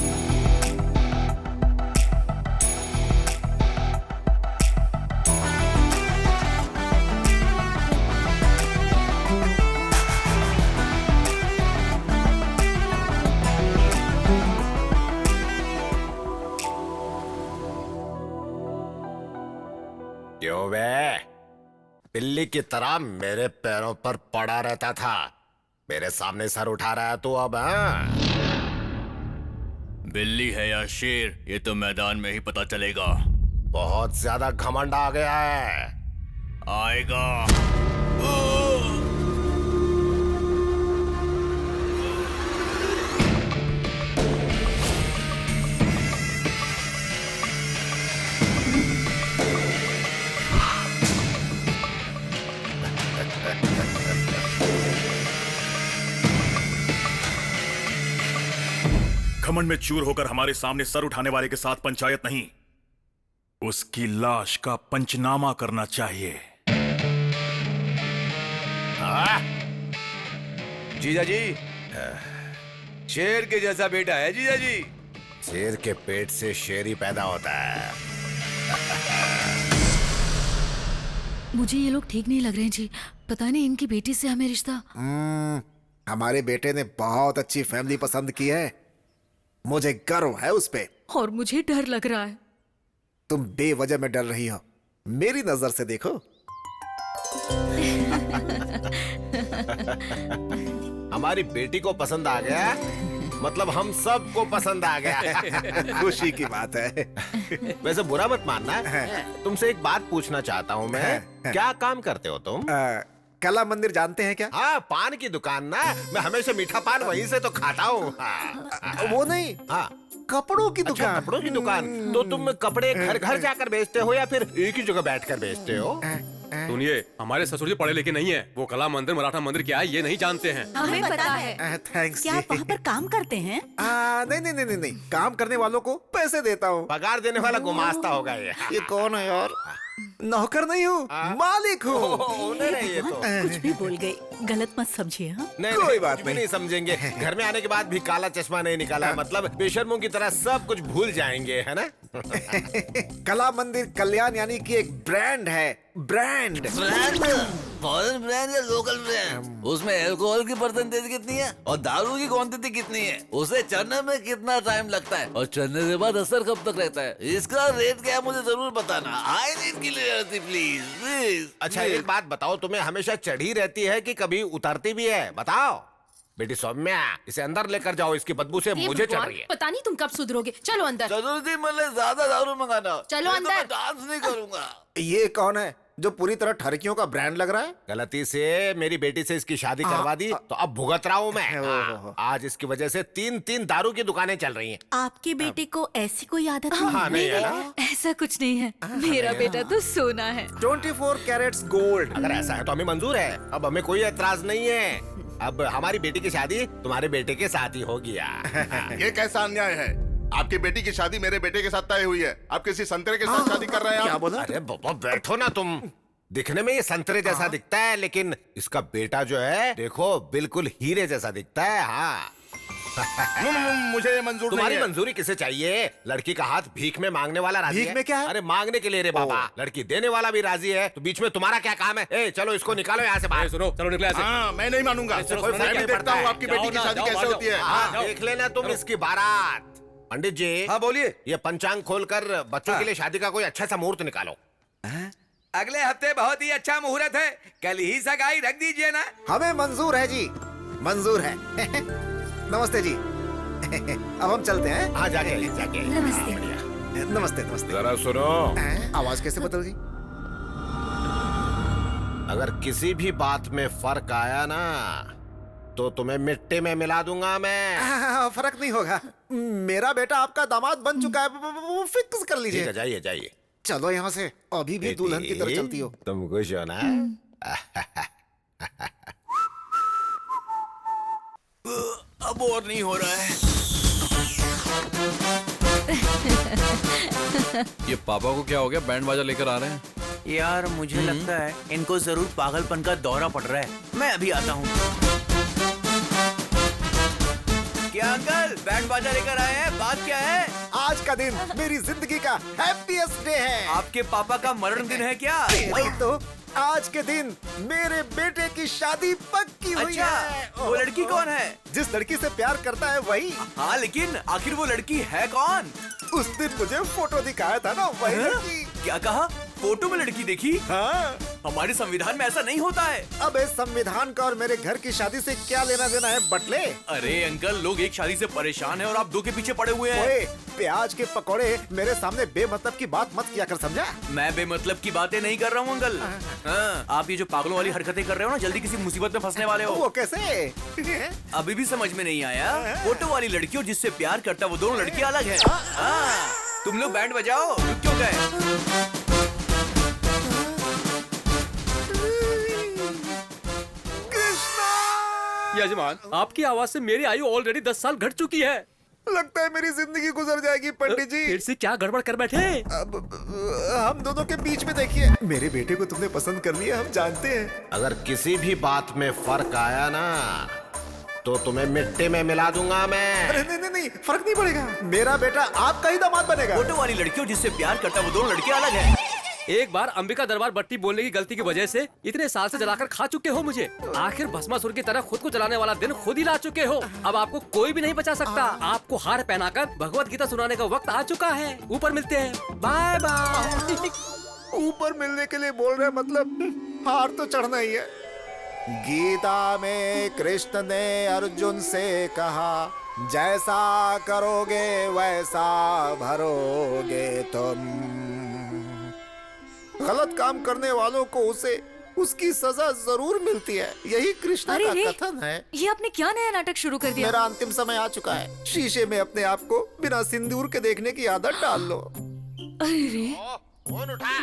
क्यों बे, बिल्ली की तरह मेरे पैरों पर पड़ा रहता था, मेरे सामने सर उठा रहा है तो अब? हाँ बिल्ली है या शेर ये तो मैदान में ही पता चलेगा। बहुत ज्यादा घमंड आ गया है। आएगा। घमंड में चूर होकर हमारे सामने सर उठाने वाले के साथ पंचायत नहीं, उसकी लाश का पंचनामा करना चाहिए। जीजा जी, शेर के जैसा बेटा है जीजा जी। शेर के पेट से शेर ही पैदा होता है। मुझे ये लोग ठीक नहीं लग रहे हैं जी। पता नहीं इनकी बेटी से हमें रिश्ता। हमारे बेटे ने बहुत अच्छी फैमिली पसंद की है, मुझे गर्व है उस पे। और मुझे डर लग रहा है। तुम बेवजह में डर रही हो, मेरी नजर से देखो। हमारी बेटी को पसंद आ गया, मतलब हम सबको पसंद आ गया। खुशी की बात है। वैसे बुरा मत मानना, तुमसे एक बात पूछना चाहता हूँ मैं। क्या काम करते हो तुम? कला मंदिर जानते हैं क्या? हाँ, पान की दुकान ना। मैं हमेशा मीठा पान वहीं से तो खाता हूँ। वो नहीं, हाँ कपड़ों की दुकान। अच्छा, कपड़ों की दुकान। तो तुम कपड़े घर घर जाकर बेचते हो या फिर एक ही जगह बैठकर बेचते हो? सुनिए, हमारे ससुर जी पढ़े लिखे नहीं है, वो कला मंदिर मराठा मंदिर क्या है ये नहीं जानते हैं। हमें पता है। थैंक्स। क्या आप वहाँ पर काम करते हैं? नहीं नहीं नहीं नहीं, काम करने वालों को पैसे देता हूँ। पगार देने वाला गुमास्ता होगा ये कौन है यार? नौकर नहीं हूँ, मालिक हूँ। कुछ भी बोल गए, गलत मत समझिए। हाँ? कोई बात नहीं समझेंगे। घर में आने के बाद भी काला चश्मा नहीं निकाला, मतलब बेशर्मों की तरह सब कुछ भूल जाएंगे, है ना? कला मंदिर कल्याण यानी कि एक ब्रांड है। ब्रांड फॉरेन ब्रांड या लोकल ब्रांड? उसमें अल्कोहल की परसेंटेज कितनी है और दारू की क्वांटिटी कितनी है, उसे चढ़ने में कितना टाइम लगता है और चढ़ने के बाद असर कब तक रहता है, इसका रेट क्या है मुझे जरूर बताना। I need clarity please please. अच्छा एक बात बताओ, तुम्हें हमेशा चढ़ी रहती है कि कभी उतरती भी है? बताओ बेटी सौम्या, इसे अंदर लेकर जाओ, इसकी बदबू से मुझे चढ़ रही है। पता नहीं तुम कब सुधरोगे। चलो अंदर। जरूर जी, मतलब ज्यादा दारू मंगाना। चलो अंदर। डांस नहीं करूंगा। ये कौन है? जो पूरी तरह ठरकियों का ब्रांड लग रहा है? गलती से मेरी बेटी से इसकी शादी करवा दी तो अब भुगत रहा हूँ मैं। आज इसकी वजह से 3-3 दारू की दुकानें चल रही हैं। आपके बेटे को ऐसी कोई आदत नहीं? हाँ, नहीं है ना? ऐसा कुछ नहीं है, मेरा बेटा तो सोना है। 24 कैरेट्स गोल्ड। अगर ऐसा है तो हमें मंजूर है, अब हमें कोई एतराज नहीं है। अब हमारी बेटी की शादी तुम्हारे बेटे के साथ ही हो गया। ये कैसा अन्याय है? आपकी बेटी की शादी मेरे बेटे के साथ तय हुई है, आप किसी संतरे के साथ शादी कर रहे हैं। क्या बोला? अरे बाबा बैठो ना तुम। दिखने में ये संतरे जैसा दिखता है, लेकिन इसका बेटा जो है देखो बिल्कुल हीरे जैसा दिखता है। हाँ मुझे ये मंजूर नहीं तुम्हारी है। मंजूरी किसे चाहिए? लड़की का हाथ भीख में मांगने वाला राजी भीख है। में क्या है? अरे मांगने के लिए रे बाबा, लड़की देने वाला भी राजी है, तो बीच में तुम्हारा क्या काम है? ए चलो इसको निकालो यहाँ से बाहर। सुनो, चलो निकले ऐसे। हाँ, मैं नहीं मानूंगा। कोई मैं फर्क भी नहीं देखता पड़ता हूँ है। आपकी बेटी की शादी कैसे होती है। हाँ, देख लेना तुम इसकी बारात। पंडित जी। हाँ बोलिए। ये पंचांग खोलकर बच्चों के लिए शादी का कोई अच्छा सा मुहूर्त निकालो। अगले हफ्ते बहुत ही अच्छा मुहूर्त है, कल ही सगाई रख दीजिए ना। हमें मंजूर है जी, मंजूर है। नमस्ते जी। अब हम चलते हैं। हाँ जाके नमस्ते। नमस्ते नमस्ते। जरा सुनो, आवाज कैसे बदल गई? अगर किसी भी बात में फर्क आया ना तो तुम्हें मिट्टी में मिला दूंगा मैं। फर्क नहीं होगा, मेरा बेटा आपका दामाद बन चुका है, वो फिक्स कर ठीक लीजिए। है, जाइए जाइए। चलो यहाँ से, अभी भी दुल्हन की तरह चलती हो। तुम खुश हो ना? अब और नहीं हो रहा है। ये पापा को क्या हो गया, बैंड बाजा लेकर आ रहे हैं? यार मुझे लगता है इनको जरूर पागलपन का दौरा पड़ रहा है। मैं अभी आता हूँ। क्या अंकल, बैंड बाजा लेकर आए हैं? बात क्या है? आज का दिन मेरी जिंदगी का हैप्पीएस्ट डे है। आपके पापा का मरण दिन है क्या? वही तो, आज के दिन मेरे बेटे की शादी पक्की हुई अच्छा, है। वो लड़की कौन है? जिस लड़की से प्यार करता है वही। हाँ, लेकिन आखिर वो लड़की है कौन? उस दिन मुझे फोटो दिखाया था ना, वही लड़की। क्या कहा? फोटो में लड़की देखी? हाँ। हमारे संविधान में ऐसा नहीं होता है। अब इस संविधान का और मेरे घर की शादी से क्या लेना देना है बटले? अरे अंकल, लोग एक शादी से परेशान हैं और आप दो के पीछे पड़े हुए हैं। ओए, प्याज के पकौड़े मेरे सामने बेमतलब की बात मत किया कर, समझा? मैं बेमतलब की बातें नहीं कर रहा हूँ अंकल। हाँ, आप ये जो पागलों वाली हरकतें कर रहे हो ना, जल्दी किसी मुसीबत में फंसने वाले हो। वो कैसे? अभी भी समझ में नहीं आया? फोटो वाली लड़की और जिससे प्यार करता वो दोनों लड़कियां अलग है। हाँ, तुम लोग बैंड बजाओ, रुक क्यों गए? यजमान, आपकी आवाज से मेरी आयु ऑलरेडी 10 साल घट चुकी है। लगता है मेरी जिंदगी गुजर जाएगी पंडित जी। फिर से क्या गड़बड़ कर बैठे? अब हम दोनों के बीच में देखिए, मेरे बेटे को तुमने पसंद कर लिया, हम जानते हैं। अगर किसी भी बात में फर्क आया ना तो तुम्हें मिट्टी में मिला दूंगा मैं। अरे नहीं नहीं नहीं, फर्क नहीं पड़ेगा, मेरा बेटा आपका ही दामाद बनेगा। फोटो वाली लड़की और जिससे प्यार करता वो दोनों लड़कियां अलग है। एक बार अंबिका दरबार बत्ती बोलने की गलती की वजह से इतने साल से जलाकर खा चुके हो मुझे। आखिर भस्मासुर की तरह खुद को जलाने वाला दिन खुद ही ला चुके हो। अब आपको कोई भी नहीं बचा सकता। आपको हार पहनाकर भगवत गीता सुनाने का वक्त आ चुका है। ऊपर मिलते हैं, बाय बाय। ऊपर मिलने के लिए बोल रहे, मतलब हार तो चढ़ना ही है। गीता में कृष्ण ने अर्जुन से कहा, जैसा करोगे वैसा भरोगे तुम। गलत काम करने वालों को उसे उसकी सजा जरूर मिलती है, यही कृष्ण का कथन है। ये आपने क्या नया नाटक शुरू कर दिया? मेरा अंतिम समय आ चुका है। शीशे में अपने आप को बिना सिंदूर के देखने की आदत डाल लो। अरे फोन उठा।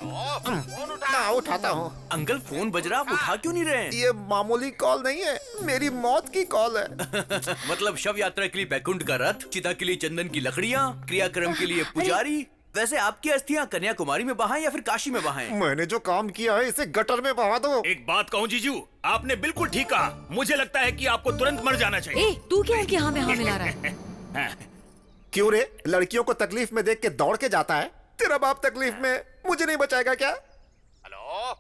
फोन उठा। ना उठाता हूँ। अंकल, फोन बज रहा, आप उठा क्यों नहीं रहे? ये मामूली कॉल नहीं है, मेरी मौत की कॉल है। मतलब शव यात्रा के लिए बैकुंठ का रथ, चिता के लिए चंदन की लकड़ियाँ, क्रियाक्रम के लिए पुजारी। वैसे आपकी अस्थियां कन्याकुमारी में बहाएं या फिर काशी में बहाएं? मैंने जो काम किया है इसे गटर में बहा दो। एक बात कहूँ जीजू, आपने बिल्कुल ठीक कहा। मुझे लगता है कि आपको तुरंत मर जाना चाहिए। ए, तू क्या उनके हाँ में हाँ मिला रहा है? क्यों रे, लड़कियों को तकलीफ में देख के दौड़ के जाता है? तेरा बाप तकलीफ में मुझे नहीं बचाएगा क्या? हेलो,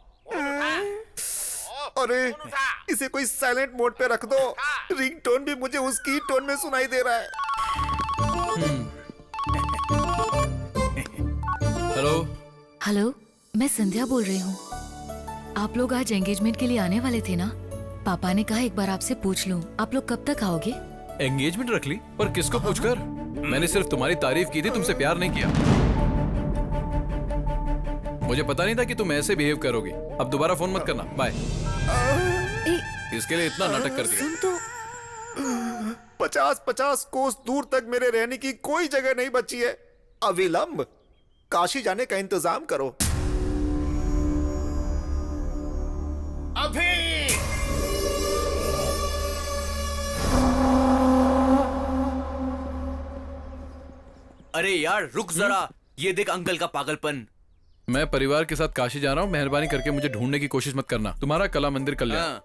अरे इसे कोई साइलेंट मोड पे रख दो, रिंगटोन भी मुझे उसकी टोन में सुनाई दे रहा है। हेलो हेलो, मैं संध्या बोल रही हूँ। आप लोग आज एंगेजमेंट के लिए आने वाले थे ना? पापा ने कहा एक बार आपसे पूछ लूं, आप लोग कब तक आओगे? एंगेजमेंट रख ली? पर किसको पूछकर? मैंने सिर्फ तुम्हारी तारीफ की थी, तुमसे प्यार नहीं किया। मुझे पता नहीं था कि तुम ऐसे बिहेव करोगी। अब दोबारा फोन मत करना, बाय। इसके लिए इतना नाटक कर दिया। सुन तो 50-50 कोस दूर तक मेरे रहने की कोई जगह नहीं बची है। अविलंब काशी जाने का इंतजाम करो। अभी अरे यार रुक जरा, ये देख अंकल का पागलपन। मैं परिवार के साथ काशी जा रहा हूँ, मेहरबानी करके मुझे ढूंढने की कोशिश मत करना। तुम्हारा कला मंदिर कल्याण।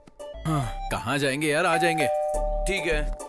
हाँ, कहाँ जाएंगे यार, आ जाएंगे। ठीक है।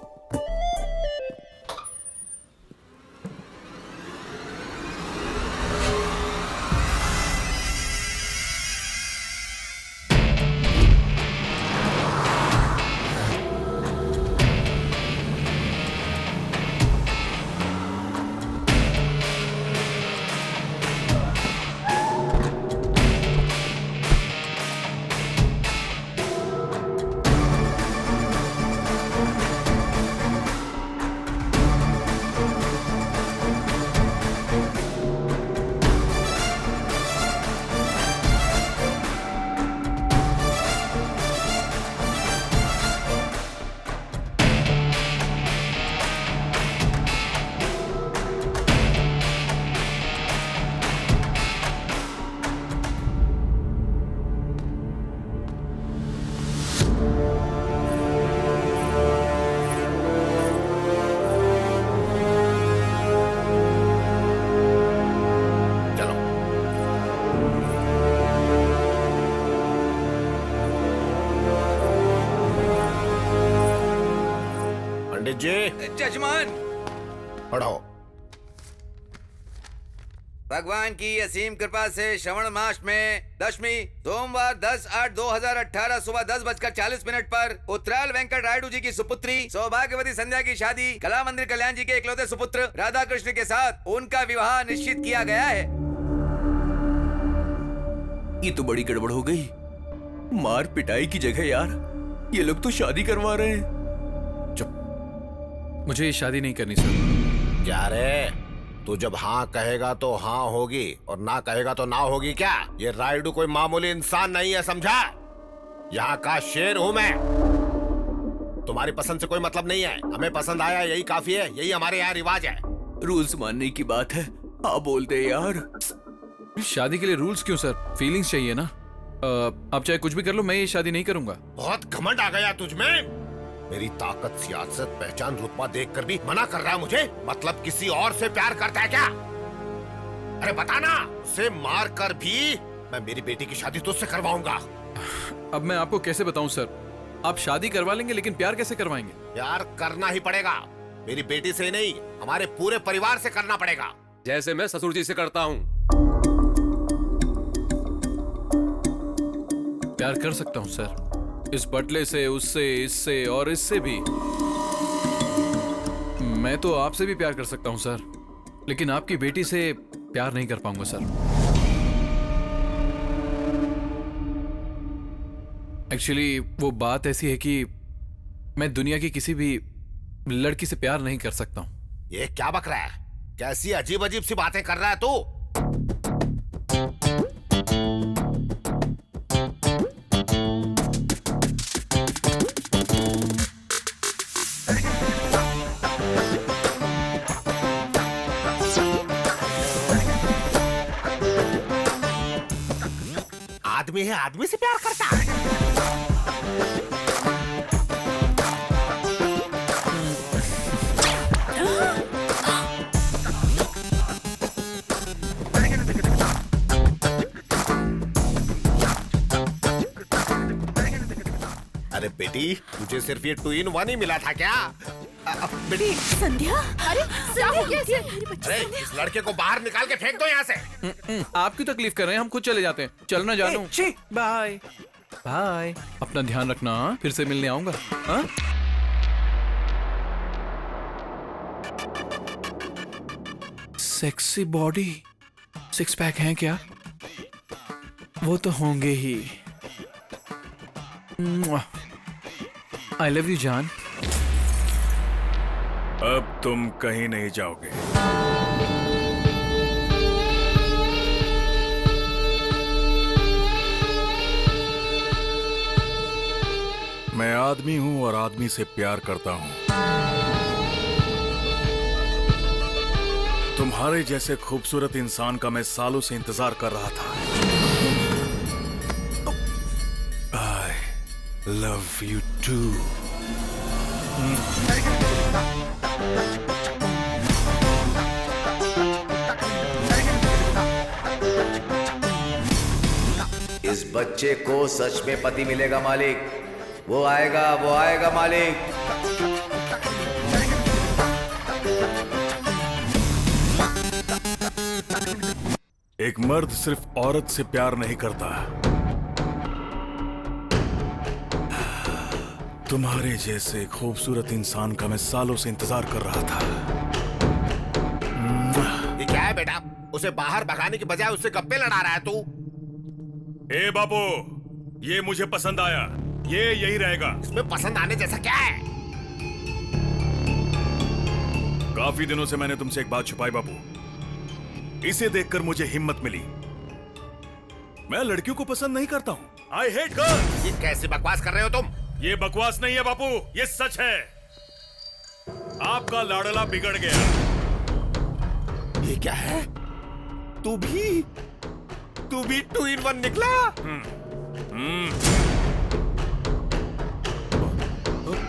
जजमान पढ़ो। भगवान की असीम कृपा से श्रवण मास में दशमी सोमवार 10/8/2018 सुबह 10:40 पर उत्तराल वेंकट रायडू जी की सुपुत्री सौभाग्यवती संध्या की शादी कला मंदिर कल्याण जी के इकलौते सुपुत्र राधा कृष्ण के साथ उनका विवाह निश्चित किया गया है। ये तो बड़ी गड़बड़ हो गई। मार पिटाई की जगह यार ये लोग तो शादी करवा रहे हैं। मुझे ये शादी नहीं करनी सर। क्या रे, तू जब हाँ कहेगा तो हाँ होगी और ना कहेगा तो ना होगी क्या? ये रायडू कोई मामूली इंसान नहीं है, समझा? यहाँ का शेर हूँ मैं। तुम्हारी पसंद से कोई मतलब नहीं है, हमें पसंद आया यही काफी है, यही हमारे यहाँ रिवाज है। रूल्स मानने की बात है, हाँ बोल दे यार। शादी के लिए रूल्स क्यों सर? फीलिंग्स चाहिए ना। आप चाहे कुछ भी कर लो, मैं ये शादी नहीं करूंगा। बहुत घमंड आ गया तुझमें। मेरी ताकत, सियासत, पहचान, रुतबा देखकर भी मना कर रहा है मुझे? मतलब किसी और से प्यार करता है क्या? अरे बताना, उसे मार कर भी मैं मेरी बेटी की शादी तुझसे करवाऊंगा। अब मैं आपको कैसे बताऊं सर? आप शादी करवा लेंगे लेकिन प्यार कैसे करवाएंगे? प्यार करना ही पड़ेगा। मेरी बेटी से नहीं, हमारे पूरे परिवार से करना पड़ेगा। जैसे मैं ससुर जी से करता हूँ। प्यार कर सकता हूँ सर, इस बटले से, उससे, इससे और इससे भी। मैं तो आपसे भी प्यार कर सकता हूं सर, लेकिन आपकी बेटी से प्यार नहीं कर पाऊंगा सर। एक्चुअली वो बात ऐसी है कि मैं दुनिया की किसी भी लड़की से प्यार नहीं कर सकता हूं। ये क्या बक रहा है? कैसी अजीब अजीब सी बातें कर रहा है तू? आदमी है, आदमी से प्यार करता है। अरे बेटी, तुझे सिर्फ ये 2 in 1 ही मिला था क्या? बेटी संध्या, अरे क्या हो गया इसे? अरे इस लड़के को बाहर निकाल के फेंक दो यहाँ से। आप क्यों तकलीफ कर रहे हैं? हम खुद चले जाते हैं। चलना जानू। Bye bye. अपना ध्यान रखना, हाँ? फिर से मिलने आऊंगा। हाँ? सेक्सी बॉडी, 6 पैक हैं क्या? वो तो होंगे ही। आई लव यू जान। अब तुम कहीं नहीं जाओगे। आदमी हूँ और आदमी से प्यार करता हूँ। तुम्हारे जैसे खूबसूरत इंसान का मैं सालों से इंतजार कर रहा था। I love you too. इस बच्चे को सच में पति मिलेगा मालिक। वो आएगा मालिक। एक मर्द सिर्फ औरत से प्यार नहीं करता। तुम्हारे जैसे खूबसूरत इंसान का मैं सालों से इंतजार कर रहा था। ये क्या है बेटा? उसे बाहर भगाने की बजाय उससे गप्पे लड़ा रहा है तू। ए बाबू, ये मुझे पसंद आया। ये यही रहेगा। इसमें पसंद आने जैसा क्या है? काफी दिनों से मैंने तुमसे एक बात छुपाई बाबू। इसे देखकर मुझे हिम्मत मिली। मैं लड़कियों को पसंद नहीं करता हूँ। I hate girls. ये कैसी बकवास कर रहे हो तुम? ये बकवास नहीं है बापू, ये सच है। आपका लाडला बिगड़ गया। ये क्या है? तू भी 2 in 1 निकला?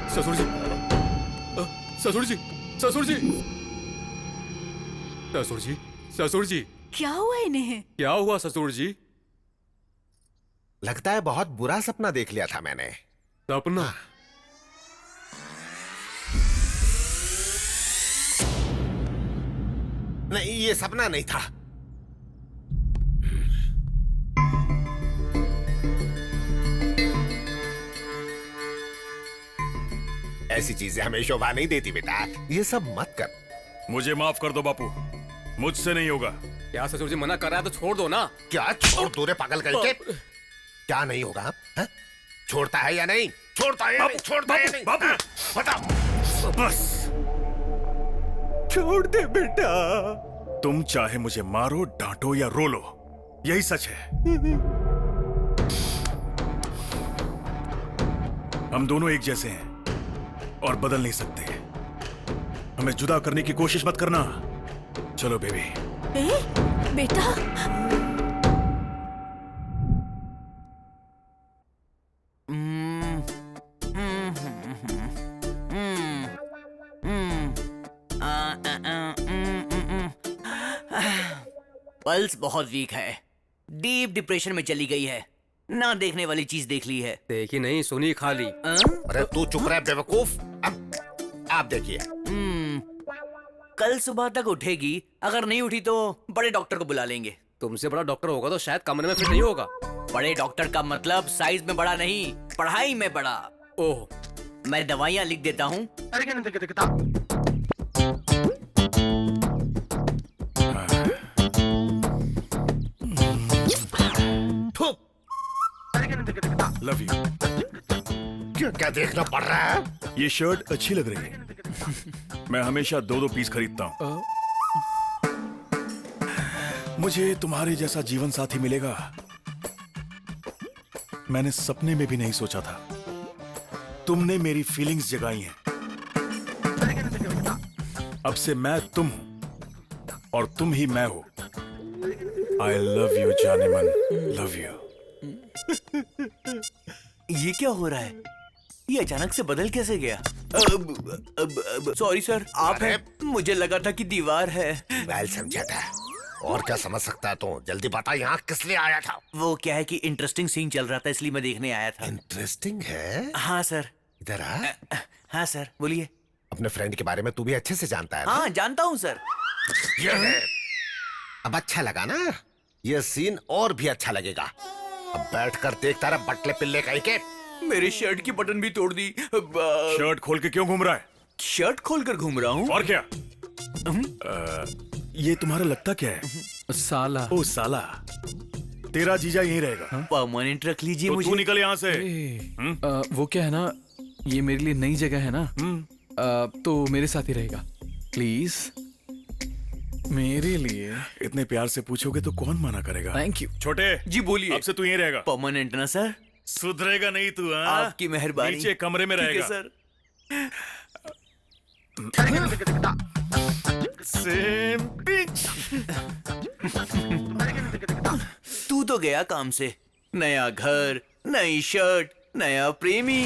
ससुर जी, ससुर जी, ससुर जी, ससुर जी, ससुर जी। क्या हुआ इन्हें? क्या हुआ ससुर जी? लगता है बहुत बुरा सपना देख लिया था मैंने। सपना? नहीं, ये सपना नहीं था। ऐसी चीजें हमें शोभा नहीं देती बेटा। ये सब मत कर। मुझे माफ कर दो बापू, मुझसे नहीं होगा। क्या ससुर जी मना कर रहा है तो छोड़ दो ना। क्या छोड़ दो रे पागल करके? क्या नहीं होगा? है? छोड़ता है या नहीं? छोड़ता है या नहीं? छोड़ता है या नहीं? बापू, बताओ। बस छोड़ दे बेटा। तुम चाहे मुझे मारो, डांटो या रो लो, यही सच है। हम दोनों एक जैसे हैं और बदल नहीं सकते। हमें जुदा करने की कोशिश मत करना। चलो बेबी। बेटा, पल्स बहुत वीक है। डीप डिप्रेशन में चली गई है। ना देखने वाली चीज देख ली है। देखी नहीं, सुनी खाली। अरे तू चुप रह बेवकूफ। आप देखिए। कल सुबह तक उठेगी। अगर नहीं उठी तो बड़े डॉक्टर को बुला लेंगे। तुमसे बड़ा डॉक्टर होगा तो शायद कमरे में फिट नहीं होगा। बड़े डॉक्टर का मतलब साइज में बड़ा नहीं, पढ़ाई में बड़ा। ओह, मैं दवाइयाँ लिख देता हूँ। Love you. क्या देखना पड़ रहा है? ये शर्ट अच्छी लग रही है। मैं हमेशा 2-2 पीस खरीदता हूँ। मुझे तुम्हारे जैसा जीवन साथी मिलेगा, मैंने सपने में भी नहीं सोचा था। तुमने मेरी फीलिंग्स जगाई हैं। अब से मैं तुम हूं और तुम ही मैं हो। आई लव यू जाने मन, लव यू। ये क्या हो रहा है? ये अचानक से बदल कैसे गया? सॉरी सर, आप हैं? मुझे लगा था कि दीवार है। वेल समझा था। और क्या समझ सकता है तू? जल्दी बता, यहाँ किस लिए आया था? वो क्या है कि इंटरेस्टिंग सीन चल रहा था, इसलिए मैं देखने आया था। इंटरेस्टिंग है? हाँ सर। इधर आ। हाँ सर, बोलिए। अपने फ्रेंड के बारे में तू भी अच्छे से जानता है ना? हाँ, जानता हूँ सर। ये है। अब अच्छा लगा ना? ये सीन और भी अच्छा लगेगा। अब बैठकर देखता रहा बटले पिल्ले कहीं के। मेरे शर्ट की बटन भी तोड़ दी। शर्ट खोल के क्यों घूम रहा है? शर्ट खोलकर घूम रहा हूँ। और क्या? ये तुम्हारा लगता क्या है? साला। ओ साला, तेरा जीजा यहीं रहेगा। परमानेंट रख लीजिए तो मुझे। तू निकल यहाँ से। वो क्या है ना, ये मेरे लिए नई जगह है ना, तो मेरे साथ ही रहेगा प्लीज। मेरे लिए इतने प्यार से पूछोगे तो कौन मना करेगा? Thank you. छोटे जी बोलिए। अब से तू यहीं रहेगा। परमानेंट ना सर? सुधरेगा नहीं तू? हाँ, आपकी मेहरबानी। नीचे कमरे में ठीक है, रहेगा सर। Same pitch. तू तो गया काम से। नया घर, नई शर्ट, नया प्रेमी।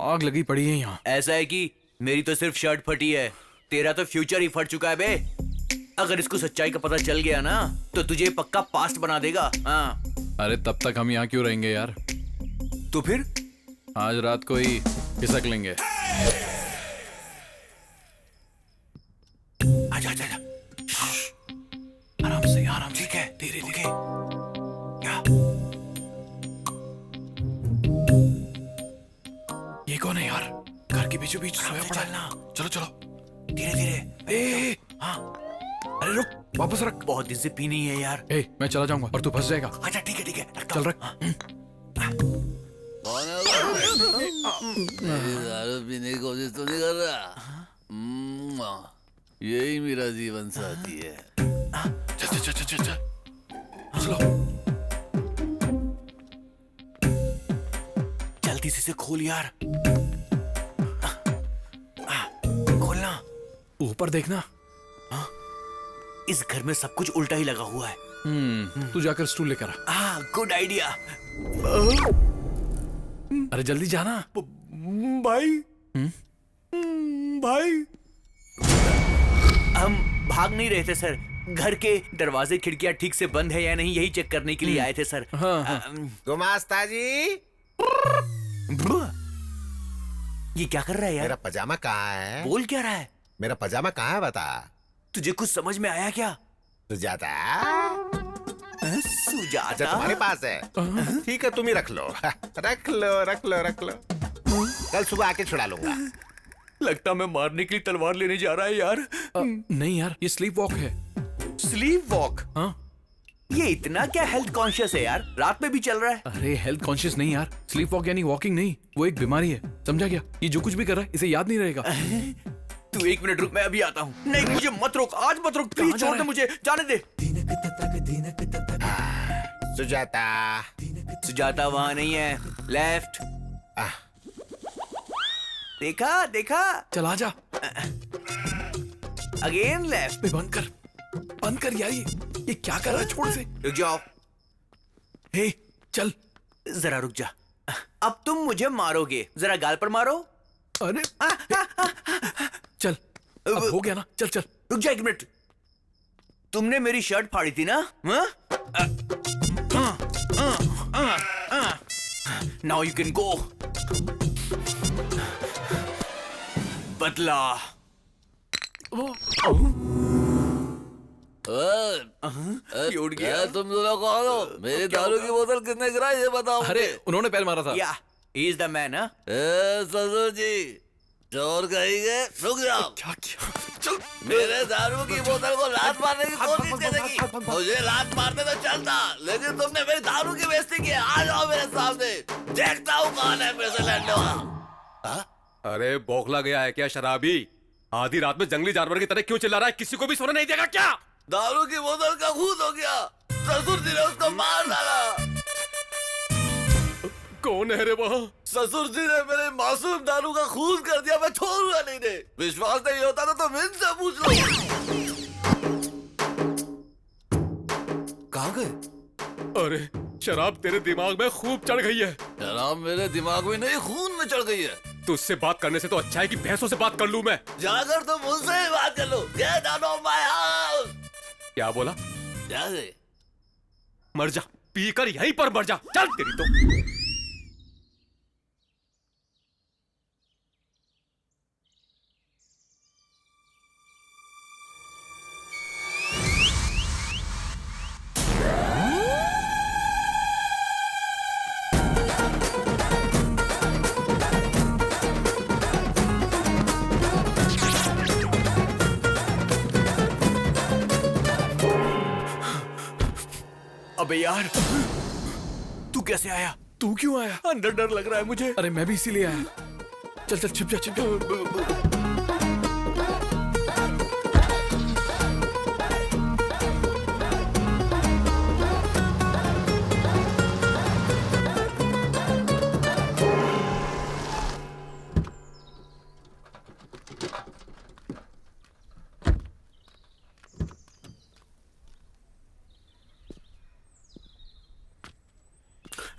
आग लगी पड़ी है यहाँ। ऐसा है कि मेरी तो सिर्फ शर्ट फटी है, तेरा तो फ्यूचर ही फट चुका है बे। अगर इसको सच्चाई का पता चल गया ना तो तुझे पक्का पास्ट बना देगा। हाँ। अरे तब तक हम यहाँ क्यों रहेंगे यार? तो फिर आज रात को ही खिसक लेंगे। आजा आजा आजा। आराम से आराम से। ठीक है, धीरे धीरे। क्या? ये कौन है यार? घर के बीचों बीच सोया पड़ा है। चलो चलो धीरे धीरे। हाँ। अरे रुक, वापस रख। बहुत दिन से पी नहीं है यार। मैं चला जाऊंगा और तू फंस जाएगा। अच्छा ठीक है ठीक है, चल रख। मेरी दारू पीने की कोशिश तो नहीं कर रहा? यही मेरा जीवन साथी है। चल चल चल चल चल। चलो। जल्दी से खोल यार। खोलना। ऊपर देखना। इस घर में सब कुछ उल्टा ही लगा हुआ है। तू जाकर स्टूल लेकर आ। Good idea. अरे जल्दी जाना। भाई। भाई। हम भाग नहीं रहे थे सर, घर के दरवाजे खिड़कियां ठीक से बंद है या नहीं यही चेक करने के लिए आए थे सर। गुमास्ता जी, ये क्या कर रहा है यार? मेरा पजामा कहाँ है? बोल क्या रहा है? मेरा पजामा कहाँ है बता। तुझे कुछ समझ में आया क्या? सुजाता। सुजाता? अच्छा तुम्हारे पास है? ठीक है, तुम ही रख लो। रख लो रख लो रख लो, कल सुबह आके छुड़ा लूंगा। लगता मैं मारने के लिए तलवार लेने जा रहा है यार। नहीं यार, ये स्लीप वॉक है। Sleep walk? हाँ। ये इतना क्या हेल्थ कॉन्शियस है यार? रात में भी चल रहा है। अरे हेल्थ कॉन्शियस नहीं यार, स्लीप वॉक यानी वॉकिंग नहीं, वो एक बीमारी है, समझा क्या? ये जो कुछ भी कर रहा है इसे याद नहीं रहेगा। तू एक मिनट रुक, मैं अभी आता हूँ। नहीं मुझे मत रोक, आज मत रोक, प्लीज छोड़ दे मुझे, जाने दे। सुजाता। सुजाता वहाँ नहीं है, लेफ्ट। देखा देखा? चला जा। Again left. बंद कर यार, ये क्या कर रहा है? छोड़ से। रुक जाओ। हे चल। जरा रुक जा। अब तुम मुझे मारोगे, जरा गाल पर मारो। अरे चल, अब हो गया ना, चल चल। रुक जा एक मिनट। तुमने मेरी शर्ट फाड़ी थी ना? Now you can go. बदला। उठ गया। तुम दोनों कौन हो? मेरी दारू की बोतल किसने गिराई ये बताओ। अरे उन्होंने पैर मारा था। या ही इज द मैन। ससुर जी, चोर कहेंगे। रुक जाओ। क्या क्या? चल। मेरे दारू की बोतल को लात मारने की कोशिश करेगी। मुझे लात मारते तो चलता, लेकिन तुमने मेरी दारू की बेइज्जती की। आ जाओ मेरे सामने, देखता हूँ कौन है पैसे लड़ने वाला। अरे बौखला गया है क्या शराबी? आधी रात में जंगली जानवर की तरह क्यों चिल्ला रहा है? किसी को भी सोने नहीं देगा क्या? दारू की बोतल का खून हो गया, ससुर जी ने उसको मार डाला। कौन है रे वहाँ? ससुर जी ने मेरे मासूम दारू का खून कर दिया, मैं छोड़ूंगा नहीं दे। विश्वास नहीं होता तो तुम इनसे पूछ लो। कहाँ गए? अरे शराब तेरे दिमाग में खूब चढ़ गई है। शराब मेरे दिमाग में नहीं, खून में चढ़ गई है। तुझसे बात करने से तो अच्छा है कि भैंसों से बात कर लूं मैं। जाकर तुम मुझसे ही बात कर लो। Get out of my house। क्या बोला? जा दे। मर जा, पीकर यहीं पर मर जा। चल तेरी तो। अबे यार, तू कैसे आया? तू क्यों आया? अंदर डर लग रहा है मुझे। अरे मैं भी इसीलिए आया। चल चल छिप जा छिप जा।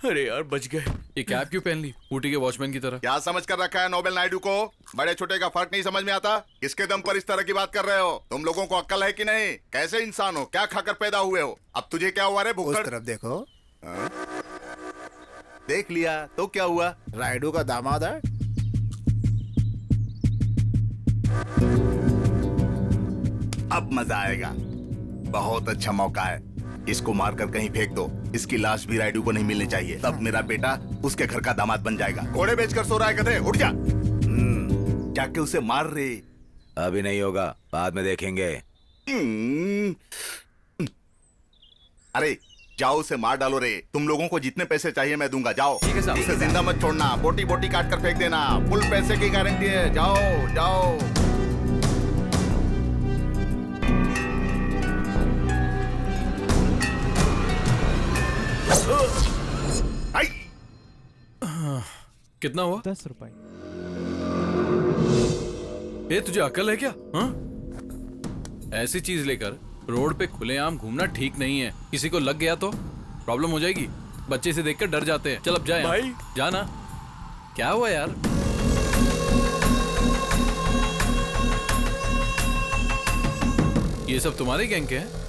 अरे यार बच गए। ये कैप क्यों पहन ली ऊटी के वॉचमैन की तरह? क्या समझ कर रखा है नोबेल नायडू को? बड़े छोटे का फर्क नहीं समझ में आता? किसके दम पर इस तरह की बात कर रहे हो? तुम लोगों को अक्ल है कि नहीं? कैसे इंसान हो? क्या खाकर पैदा हुए हो? अब तुझे क्या हुआ रे भुक्कड़? उस तरफ देखो। देख लिया तो क्या हुआ? रायडू का दामाद है। अब मजा आएगा। बहुत अच्छा मौका है। इसको मारकर कहीं फेंक दो। इसकी लाश भी रायडू को नहीं मिलनी चाहिए। तब मेरा बेटा उसके घर का दामाद बन जाएगा। घोड़े बेचकर सो रहा है गधे, उठ जा। जाके उसे मार रे। अभी नहीं होगा, बाद में देखेंगे। अरे जाओ उसे मार डालो रे। तुम लोगों को जितने पैसे चाहिए मैं दूंगा, जाओ। ठीक है साहब। उसे जिंदा मत छोड़ना, बोटी बोटी काट कर फेंक देना। फुल पैसे की गारंटी है। जाओ जाओ। कितना हुआ? 10 रुपए। ये तुझे अकल है क्या? हाँ? ऐसी चीज लेकर रोड पे खुलेआम घूमना ठीक नहीं है। किसी को लग गया तो प्रॉब्लम हो जाएगी। बच्चे से देखकर डर जाते हैं। चल अब जाए भाई। जाना। क्या हुआ यार? ये सब तुम्हारे गैंग के हैं?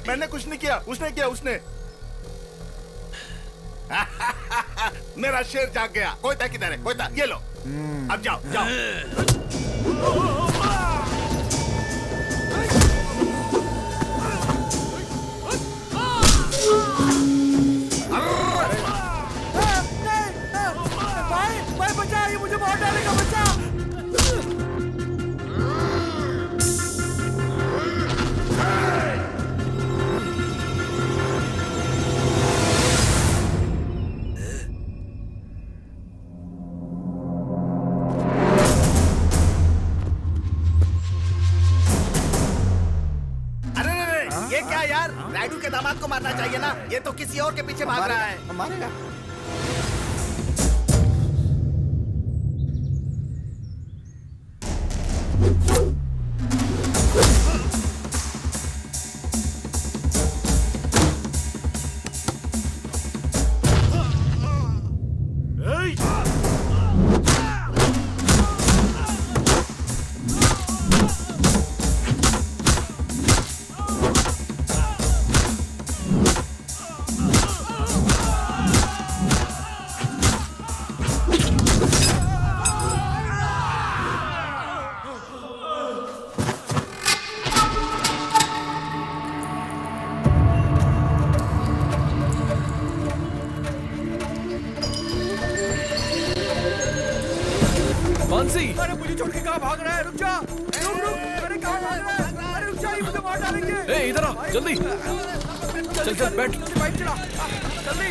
मैंने कुछ नहीं किया, उसने किया उसने। मेरा शेर जाग गया। कोयता किधर है? कोयता ये लो। अब जाओ जाओ। भाई बचा, ये मुझे मार डालेगा, बचा। ये क्या यार? रायडू के दामाद को मारना चाहिए ना। ये तो किसी और के पीछे भाग रहा है। मारेगा। मानसी! अरे मुझे छोड़ के कहाँ भाग रहा है? रुक जा। रुक रुक। अरे कहाँ भाग रहा है? अरे रुक जा, ये मुझे मार डालेंगे। ए, इधर आ, जल्दी। चल चल बैठ। जल्दी बाइक चला। जल्दी।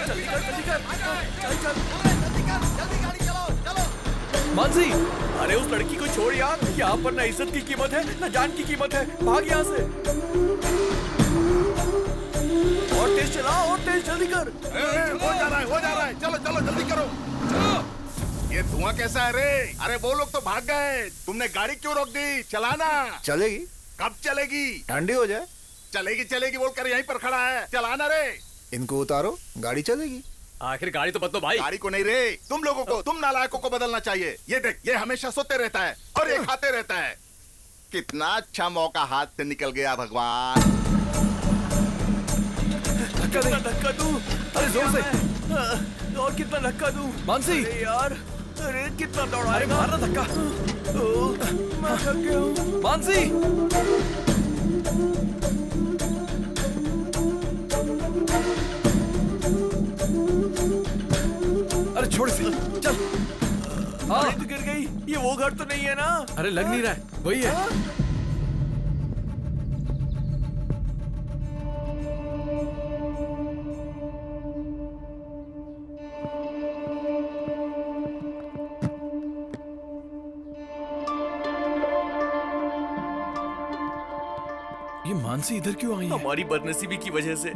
जल्दी कर, जल्दी कर। चल चल। जल्दी कर, जल्दी गाड़ी चलाओ, चलो। मानसी! अरे उस लड़की को छोड़ यार। यहाँ पर ना इज्जत की कीमत है, ना जान की कीमत है। भाग यहाँ से। और तेज चला, और तेज, जल्दी कर। हो जा रहा है, हो जा रहा है। चलो चलो जल्दी करो। ये धुआं कैसा है रे? अरे वो लोग तो भाग गए। तुमने गाड़ी क्यों रोक दी? चलाना। चलेगी। कब चलेगी? ठंडी हो जाए। चलेगी चलेगी बोलकर यहीं पर खड़ा है। चलाना रे। इनको उतारो, गाड़ी चलेगी। आखिर गाड़ी तो बदलो भाई। गाड़ी को नहीं रे, तुम लोगों को, तुम नालायकों को बदलना चाहिए। ये देख, ये हमेशा सोते रहता है और ये खाते रहता है। कितना अच्छा मौका हाथ से निकल गया भगवान। धक्का दे, धक्का दूं। अरे जोर से। और कितना धक्का दूं? मानसी! अरे यार, अरे कितना दौड़ा। अरे मारना धक्का। मैं थक गया हूँ। मानसी! अरे छोड़ इसे, चल। हाँ तो गिर गई। ये वो घर तो नहीं है ना? अरे लग नहीं रहा है, वही है। ये मानसी इधर क्यों आई है? हमारी बदनसीबी की वजह से।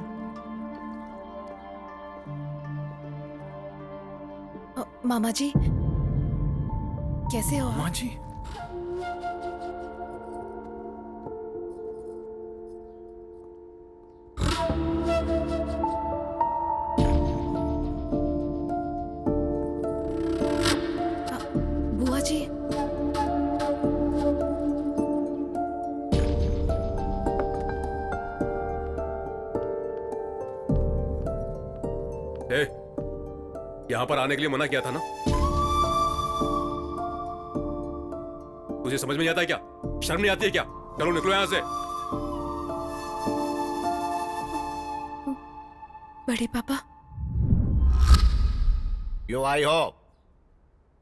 मामा जी कैसे हो? माँ जी बुआ जी यहाँ पर आने के लिए मना किया था ना? तुझे समझ में नहीं आता है क्या? शर्म नहीं आती है क्या? चलो निकलो यहाँ से। बड़े पापा क्यों आई हो?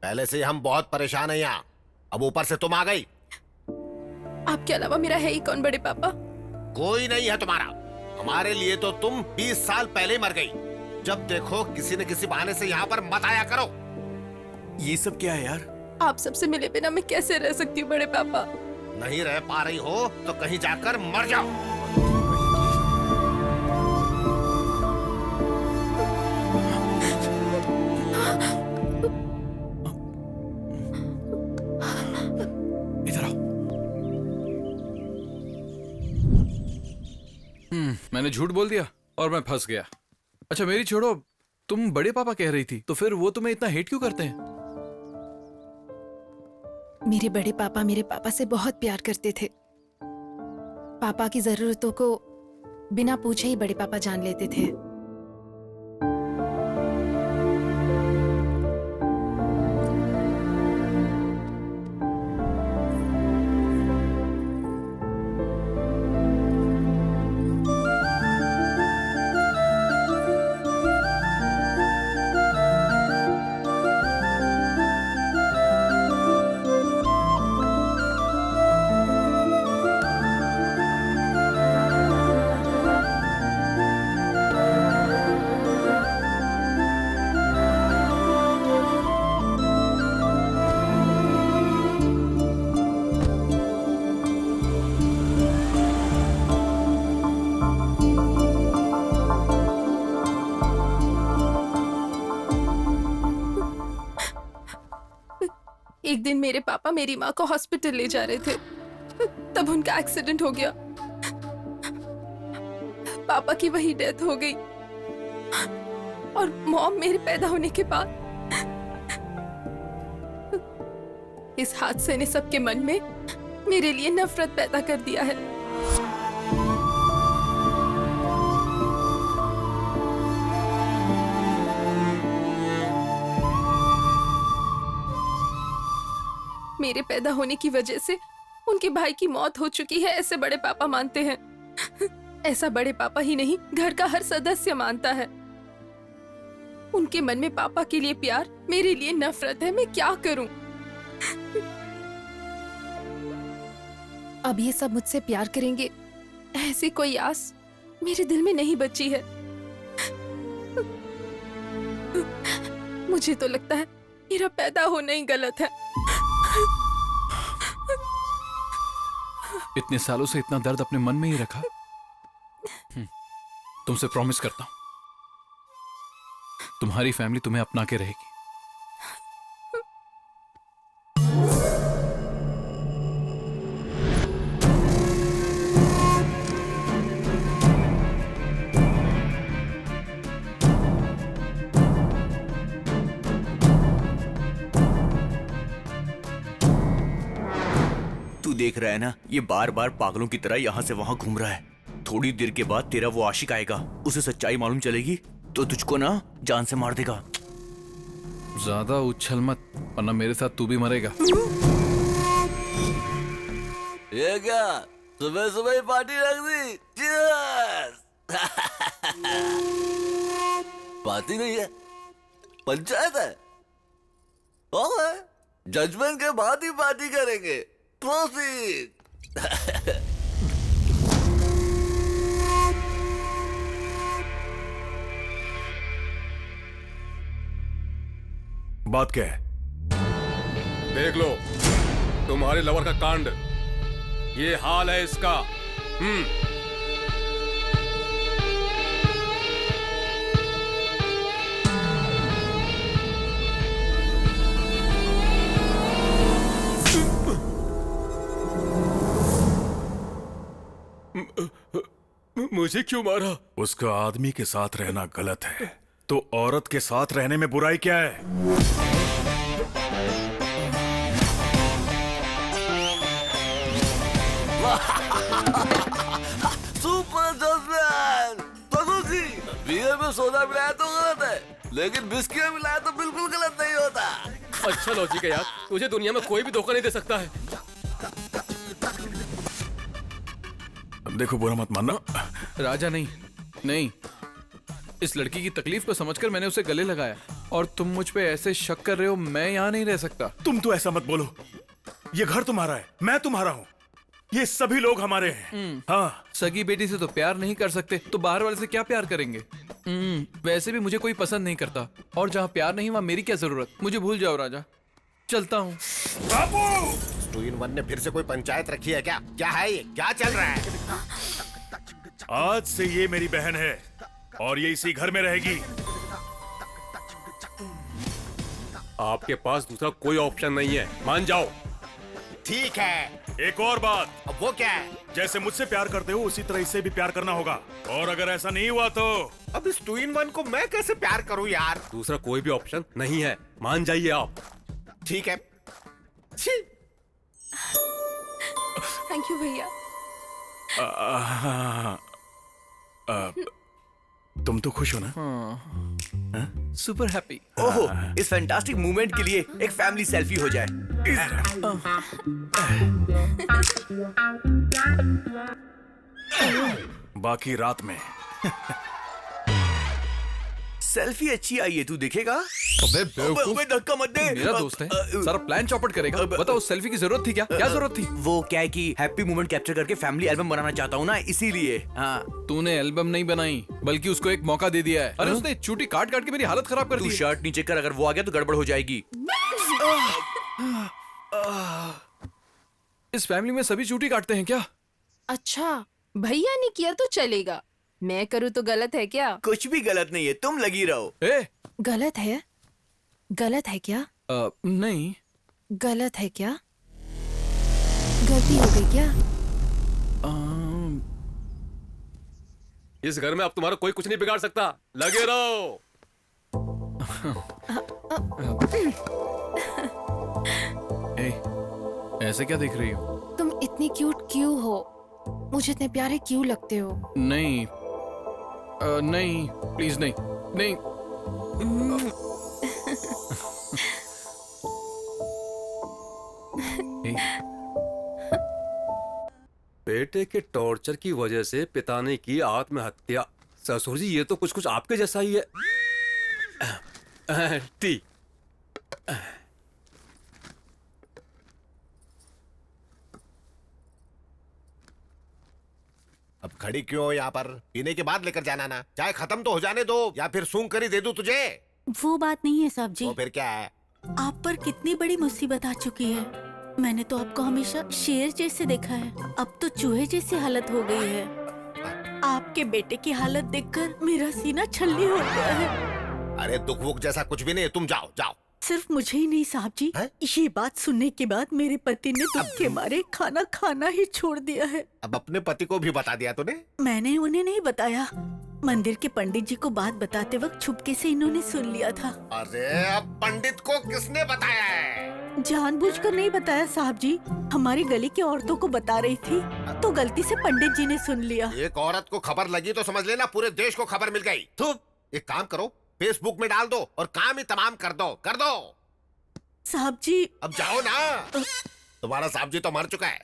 पहले से ही हम बहुत परेशान हैं यहाँ, अब ऊपर से तुम आ गई। आपके अलावा मेरा है ही कौन बड़े पापा? कोई नहीं है तुम्हारा। हमारे लिए तो तुम 20 साल पहले ही मर गई। जब देखो किसी न किसी बहाने से यहाँ पर मत आया करो। ये सब क्या है यार? आप सबसे मिले बिना मैं कैसे रह सकती हूँ बड़े पापा? नहीं रह पा रही हो तो कहीं जाकर मर जाओ। इधर आओ। मैंने झूठ बोल दिया और मैं फंस गया। अच्छा मेरी छोड़ो, तुम बड़े पापा कह रही थी, तो फिर वो तुम्हें इतना हेट क्यों करते हैं? मेरे बड़े पापा मेरे पापा से बहुत प्यार करते थे। पापा की जरूरतों को बिना पूछे ही बड़े पापा जान लेते थे। एक दिन मेरे पापा मेरी माँ को हॉस्पिटल ले जा रहे थे, तब उनका एक्सीडेंट हो गया। पापा की वही डेथ हो गई और मॉम मेरे पैदा होने के बाद। इस हादसे ने सबके मन में मेरे लिए नफरत पैदा कर दिया है। मेरे पैदा होने की वजह से उनके भाई की मौत हो चुकी है, ऐसे बड़े पापा मानते हैं। ऐसा बड़े पापा ही नहीं, घर का हर सदस्य मानता है। उनके मन में पापा के लिए प्यार, मेरे लिए नफरत है। मैं क्या करूं? अब ये सब मुझसे प्यार करेंगे, ऐसी कोई आस मेरे दिल में नहीं बची है। मुझे तो लगता है मेरा पैदा होना ही गलत है। इतने सालों से इतना दर्द अपने मन में ही रखा। तुमसे प्रॉमिस करता हूं, तुम्हारी फैमिली तुम्हें अपना के रहेगी। देख रहा है ना, ये बार बार पागलों की तरह यहाँ से वहाँ घूम रहा है। थोड़ी देर के बाद तेरा वो आशिक आएगा, उसे सच्चाई मालूम चलेगी तो तुझको ना जान से मार देगा। ज्यादा उछल मत, वरना मेरे साथ तू भी मरेगा। ये क्या सुबह सुबह ही पार्टी रख दी? Cheers! पार्टी नहीं है, पंचायत है। जजमेंट के बाद ही पार्टी करेंगे। प्रोसीड। बात क्या है? देख लो तुम्हारे लवर का कांड, ये हाल है इसका। मुझे क्यों मारा? उसका आदमी के साथ रहना गलत है, तो औरत के साथ रहने में बुराई क्या है? Super judgement. Tanu ji, beer में सोडा मिलाया तो गलत है, लेकिन बिस्किट में मिलाया तो बिल्कुल गलत नहीं होता। अच्छा लॉजिक है यार, तुझे दुनिया में कोई भी धोखा नहीं दे सकता है। देखो बुरा मत मानना। राजा नहीं, इस लड़की की तकलीफ को समझकर मैंने उसे गले लगाया, और तुम मुझ पे ऐसे शक कर रहे हो। मैं यहाँ नहीं रह सकता। तुम तो ऐसा मत बोलो, ये घर तुम्हारा है, मैं तुम्हारा हूँ, ये सभी लोग हमारे हैं। हाँ, सगी बेटी से तो प्यार नहीं कर सकते, तो बाहर वाले से क्या प्यार करेंगे? वैसे भी मुझे कोई पसंद नहीं करता, और जहाँ प्यार नहीं वहाँ मेरी क्या जरूरत। मुझे भूल जाओ राजा, चलता हूँ। बाबू, 2 in 1 ने फिर से कोई पंचायत रखी है क्या? क्या है ये? क्या चल रहा है? आज से ये मेरी बहन है और ये इसी घर में रहेगी। आपके पास दूसरा कोई ऑप्शन नहीं है, मान जाओ। ठीक है। एक और बात। अब वो क्या है? जैसे मुझसे प्यार करते हो उसी तरह इससे भी प्यार करना होगा, और अगर ऐसा नहीं हुआ तो अब इस 2 in 1 को मैं कैसे प्यार करूं यार? दूसरा कोई भी ऑप्शन नहीं है, मान जाइए आप। ठीक है। थैंक यू भैया। तुम तो खुश हो ना? Super happy. ओहो, इस फैंटास्टिक मूवमेंट के लिए एक फैमिली सेल्फी हो जाए। बाकी रात में। सेल्फी अच्छी आई है, तू देखेगा? अबे बेवकूफ, धक्का मत दे। मेरा दोस्त है, सारा प्लान चौपट करेगा। बताओ सेल्फी की जरूरत थी क्या? क्या जरूरत थी? वो क्या है कि हैप्पी मोमेंट कैप्चर करके फैमिली एल्बम बनाना चाहता हूँ ना, इसीलिए। हाँ, तूने एल्बम नहीं बनाई, बल्कि उसको एक मौका दे दिया है। अरे उसने चूटी काट काट के मेरी हालत खराब कर दी। तू शर्ट नीचे कर, अगर वो आ गया तो गड़बड़ हो जाएगी। इस फैमिली में सभी चूटी काटते हैं क्या? अच्छा, भैया ने किया तो चलेगा, मैं करूँ तो गलत है क्या? कुछ भी गलत नहीं है, तुम लगी रहो। गलत है? गलत है क्या? नहीं। गलत है क्या? गलती हो गई क्या? इस घर में अब तुम्हारा कोई कुछ नहीं बिगाड़ सकता, लगे रहो। ऐसे क्या देख रही हो? तुम इतनी क्यूट क्यों हो? मुझे इतने प्यारे क्यों लगते हो? नहीं, नहीं, प्लीज नहीं, नहीं। बेटे के टॉर्चर की वजह से पिता ने की आत्महत्या। ससुर जी, ये तो कुछ कुछ आपके जैसा ही है। टी। अब खड़ी क्यों हो यहाँ पर? पीने के बाद लेकर जाना ना। चाय खत्म तो हो जाने दो, या फिर सूंघ कर ही दे दूं तुझे? वो बात नहीं है साहब जी। तो फिर क्या है? आप पर कितनी बड़ी मुसीबत आ चुकी है। मैंने तो आपको हमेशा शेर जैसे देखा है, अब तो चूहे जैसी हालत हो गई है। आपके बेटे की हालत देखकर मेरा सीना छल्ली हो गया है। अरे दुख वुख जैसा कुछ भी नहीं, तुम जाओ जाओ। सिर्फ मुझे ही नहीं साहब जी, ये बात सुनने के बाद मेरे पति ने दुख के मारे खाना खाना ही छोड़ दिया है। अब अपने पति को भी बता दिया तूने? मैंने उन्हें नहीं बताया, मंदिर के पंडित जी को बात बताते वक्त छुपके से इन्होंने सुन लिया था। अरे अब पंडित को किसने बताया है? जानबूझकर नहीं बताया साहब जी, हमारी गली की औरतों को बता रही थी तो गलती से पंडित जी ने सुन लिया। एक औरत को खबर लगी तो समझ लेना पूरे देश को खबर मिल गई। एक काम करो, फेसबुक में डाल दो और काम ही तमाम कर दो, कर दो। साहब जी अब जाओ ना। तुम्हारा साहब जी तो मर चुका है।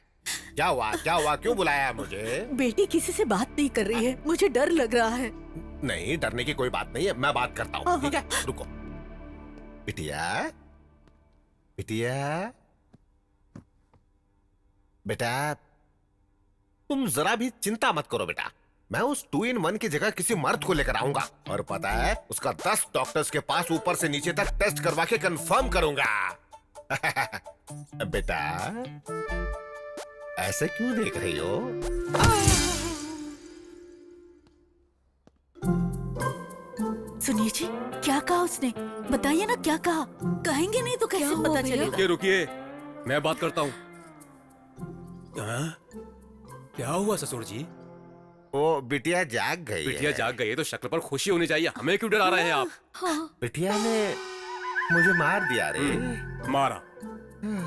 क्या हुआ, क्या हुआ, क्यों बुलाया है मुझे? बेटी किसी से बात नहीं कर रही है, मुझे डर लग रहा है। नहीं, डरने की कोई बात नहीं है, मैं बात करता हूँ। ठीक है, रुको। बिटिया, बिटिया, बेटा तुम जरा भी चिंता मत करो बेटा। मैं उस 2-in-1 की जगह किसी मर्द को लेकर आऊंगा और पता है उसका 10 डॉक्टर्स के पास ऊपर से नीचे तक टेस्ट करवा के कंफर्म करूंगा। बेटा ऐसे क्यों देख रही हो? सुनिए जी, क्या कहा उसने? बताइए ना क्या कहा। कहेंगे नहीं तो कैसे पता चलेगा? रुकिए रुकिए, मैं बात करता हूँ। क्या हुआ ससुर जी? वो बिटिया जाग गई। बिटिया जाग गई है तो शक्ल पर खुशी होनी चाहिए, हमें क्यों डरा रहे हैं आप? हाँ। बिटिया ने मुझे मार दिया रे। मारा?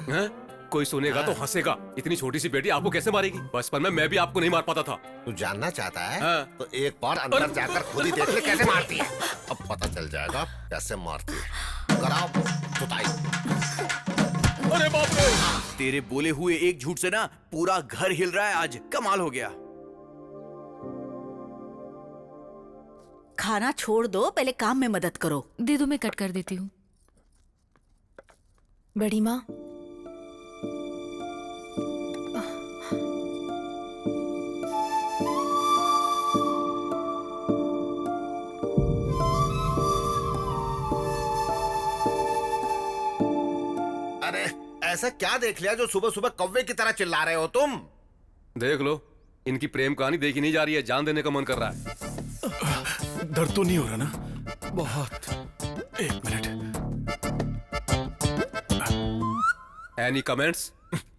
हैं? कोई सुनेगा तो हंसेगा। इतनी छोटी सी बेटी आपको कैसे मारेगी? बचपन में मैं भी आपको नहीं मार पाता था। तू जानना चाहता है? हाँ। तो एक बार अंदर जाकर खुद ही देख ले कैसे मारती है। अब पता चल जाएगा कैसे मारती है। कराओ सुताई। अरे बाप रे! तेरे बोले हुए एक झूठ से ना पूरा घर हिल रहा है आज। कमाल हो गया। खाना छोड़ दो, पहले काम में मदद करो। दे दो, मैं कट कर देती हूँ। बड़ी माँ, अरे ऐसा क्या देख लिया जो सुबह सुबह कौवे की तरह चिल्ला रहे हो तुम? देख लो, इनकी प्रेम कहानी देखी नहीं जा रही है, जान देने का मन कर रहा है। दर्द तो नहीं हो रहा ना? बहुत। एक मिनट। Any comments?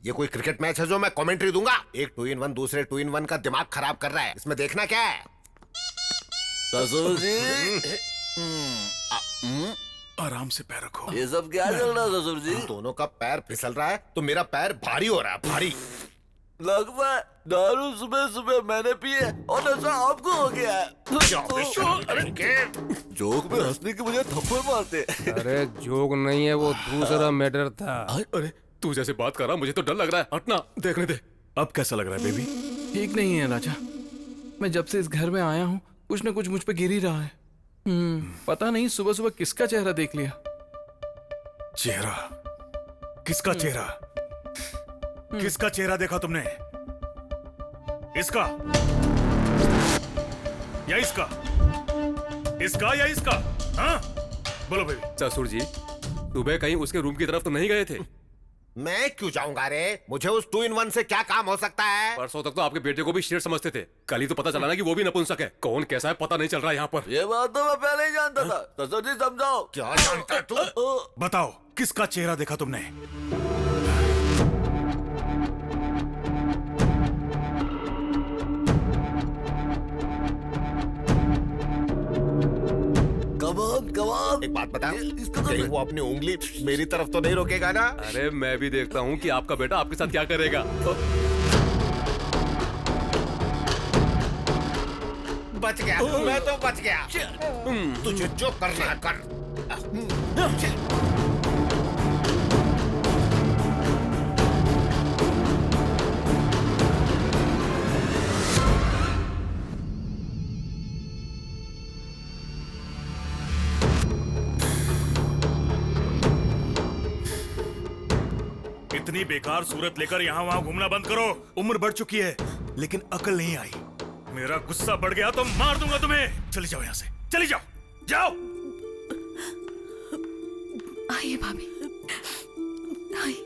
ये कोई क्रिकेट मैच है जो मैं कमेंट्री दूंगा? एक 2-in-1 दूसरे 2-in-1 का दिमाग खराब कर रहा है। इसमें देखना क्या है? ससुर जी, आराम से पैर रखो। ये सब क्या चल रहा है ससुर जी? दोनों का पैर फिसल रहा है तो मेरा पैर भारी हो रहा है, भारी। लगता है दारू सुबह सुबह मैंने पी है और नशा आपको हो गया है। जोक में हंसने की मुझे थप्पड़ मारते। अरे जोक नहीं है, वो दूसरा मैटर था। अरे तू जैसे बात कर रहा, मुझे तो डर लग रहा है। हटना, देखने दे। अब कैसा लग रहा है बेबी? ठीक नहीं है राजा। मैं जब से इस घर में आया हूँ कुछ न कुछ मुझ पे गिर ही रहा है। पता नहीं सुबह सुबह किसका चेहरा देख लिया। चेहरा? किसका चेहरा? किसका चेहरा देखा तुमने? इसका या इसका? इसका या इसका? हाँ बोलो बेबी। ससुर जी, सुबह कहीं उसके रूम की तरफ तो नहीं गए थे? मैं क्यों जाऊंगा रे? मुझे उस 2-in-1 से क्या काम हो सकता है? परसों तक तो आपके बेटे को भी शेर समझते थे, कल ही तो पता चला ना कि वो भी नपुंसक है। कौन कैसा है पता नहीं चल रहा यहाँ पर। ये बात तो मैं पहले ही जानता था। ससुर जी समझाओ। क्या जानता है तू? बताओ किसका चेहरा देखा तुमने? कमाल। एक बात बता, कहीं वो अपनी उंगली मेरी तरफ तो नहीं रोकेगा ना? अरे मैं भी देखता हूँ कि आपका बेटा आपके साथ क्या करेगा। बच गया, मैं तो बच गया। तुझे जो करना है कर। इतनी बेकार सूरत लेकर यहाँ वहाँ घूमना बंद करो। उम्र बढ़ चुकी है लेकिन अकल नहीं आई। मेरा गुस्सा बढ़ गया तो मार दूंगा तुम्हें। चली जाओ यहाँ से, चली जाओ, जाओ। आइए भाभी, आइए।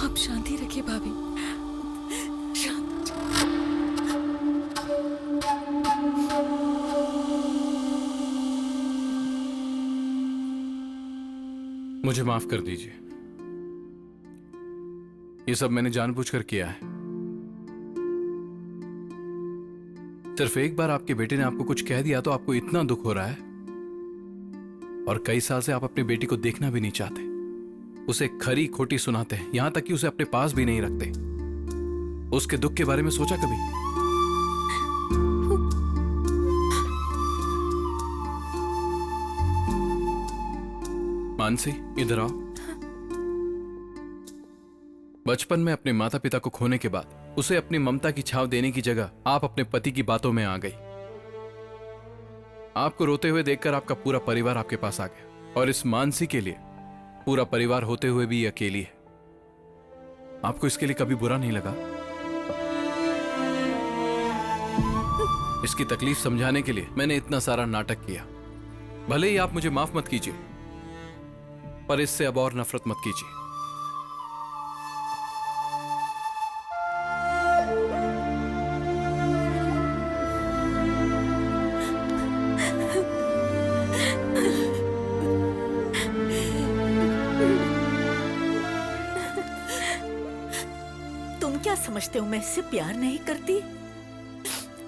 आप शांति रखिए भाभी, शांत। मुझे माफ कर दीजिए, ये सब मैंने जानबूझकर किया है। सिर्फ एक बार आपके बेटे ने आपको कुछ कह दिया तो आपको इतना दुख हो रहा है, और कई साल से आप अपनी बेटी को देखना भी नहीं चाहते। उसे खरी खोटी सुनाते हैं, यहां तक कि उसे अपने पास भी नहीं रखते। उसके दुख के बारे में सोचा कभी? मानसी, इधर आओ। बचपन में अपने माता पिता को खोने के बाद उसे अपनी ममता की छाव देने की जगह आप अपने पति की बातों में आ गई। आपको रोते हुए देखकर आपका पूरा परिवार आपके पास आ गया, और इस मानसी के लिए पूरा परिवार होते हुए भी ये अकेली है। आपको इसके लिए कभी बुरा नहीं लगा? इसकी तकलीफ समझाने के लिए मैंने इतना सारा नाटक किया। भले ही आप मुझे माफ मत कीजिए, पर इससे अब और नफरत मत कीजिए। तुम क्या समझते हो मैं इससे प्यार नहीं करती?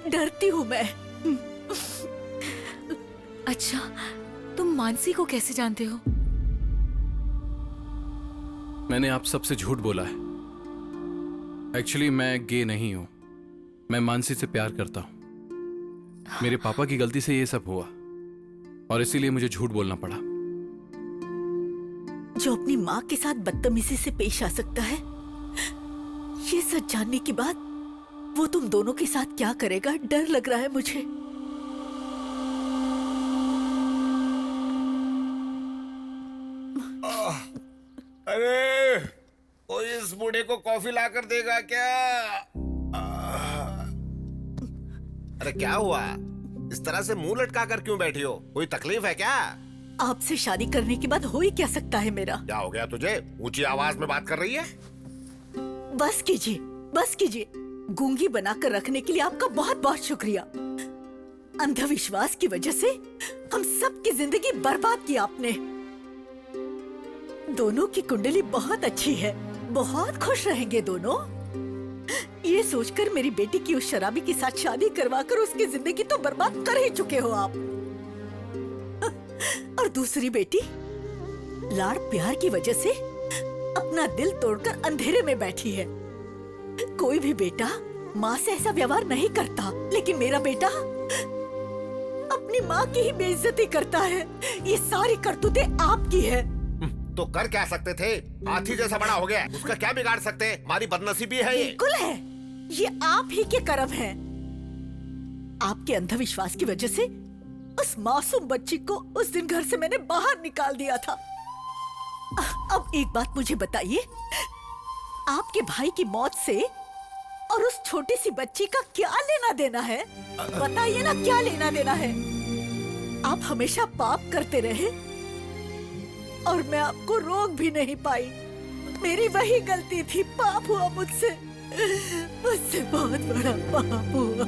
डरती हूँ मैं। अच्छा, तुम मानसी को कैसे जानते हो? मैंने आप सबसे झूठ बोला है। एक्चुअली मैं गे नहीं हूं। मैं मानसी से प्यार करता हूं। मेरे पापा की गलती से ये सब हुआ और इसीलिए मुझे झूठ बोलना पड़ा। जो अपनी माँ के साथ बदतमीजी से पेश आ सकता है, ये सच जानने के बाद वो तुम दोनों के साथ क्या करेगा, डर लग रहा है मुझे। अरे कोई इस बूढ़े को कॉफी लाकर देगा क्या? अरे क्या हुआ? इस तरह से मुंह लटका कर क्यों बैठी हो? कोई तकलीफ है क्या? आपसे शादी करने के बाद हो ही क्या सकता है मेरा? क्या हो गया तुझे? ऊंची आवाज में बात कर रही है? बस कीजिए, बस कीजिए। गूंगी बनाकर रखने के लिए आपका बहुत बहुत शुक्रिया। अंधविश्वास की वजह से हम सबकी जिंदगी बर्बाद की आपने। दोनों की कुंडली बहुत अच्छी है, बहुत खुश रहेंगे दोनों। ये सोचकर मेरी बेटी की उस शराबी के साथ शादी करवाकर उसकी जिंदगी तो बर्बाद कर ही चुके हो आप। और दूसरी बेटी लाड़ प्यार की वजह से अपना दिल तोड़कर अंधेरे में बैठी है। कोई भी बेटा माँ से ऐसा व्यवहार नहीं करता, लेकिन मेरा बेटा अपनी माँ की ही बेइज्जती करता है। ये सारी करतूतें आपकी है। तो कर क्या सकते थे? हाथी जैसा बड़ा हो गया, उसका क्या बिगाड़ सकते? हमारी बदनसीबी है ये। बिल्कुल है, ये आप ही के कर्म है। आपके अंधविश्वास की वजह से उस मासूम बच्ची को उस दिन घर से मैंने बाहर निकाल दिया था। अब एक बात मुझे बताइए, आपके भाई की मौत से और उस छोटी सी बच्ची का क्या लेना देना है? बताइए ना, क्या लेना देना है? आप हमेशा पाप करते रहे और मैं आपको रोक भी नहीं पाई। मेरी वही गलती थी, पाप हुआ मुझसे, मुझसे बहुत बड़ा पाप हुआ।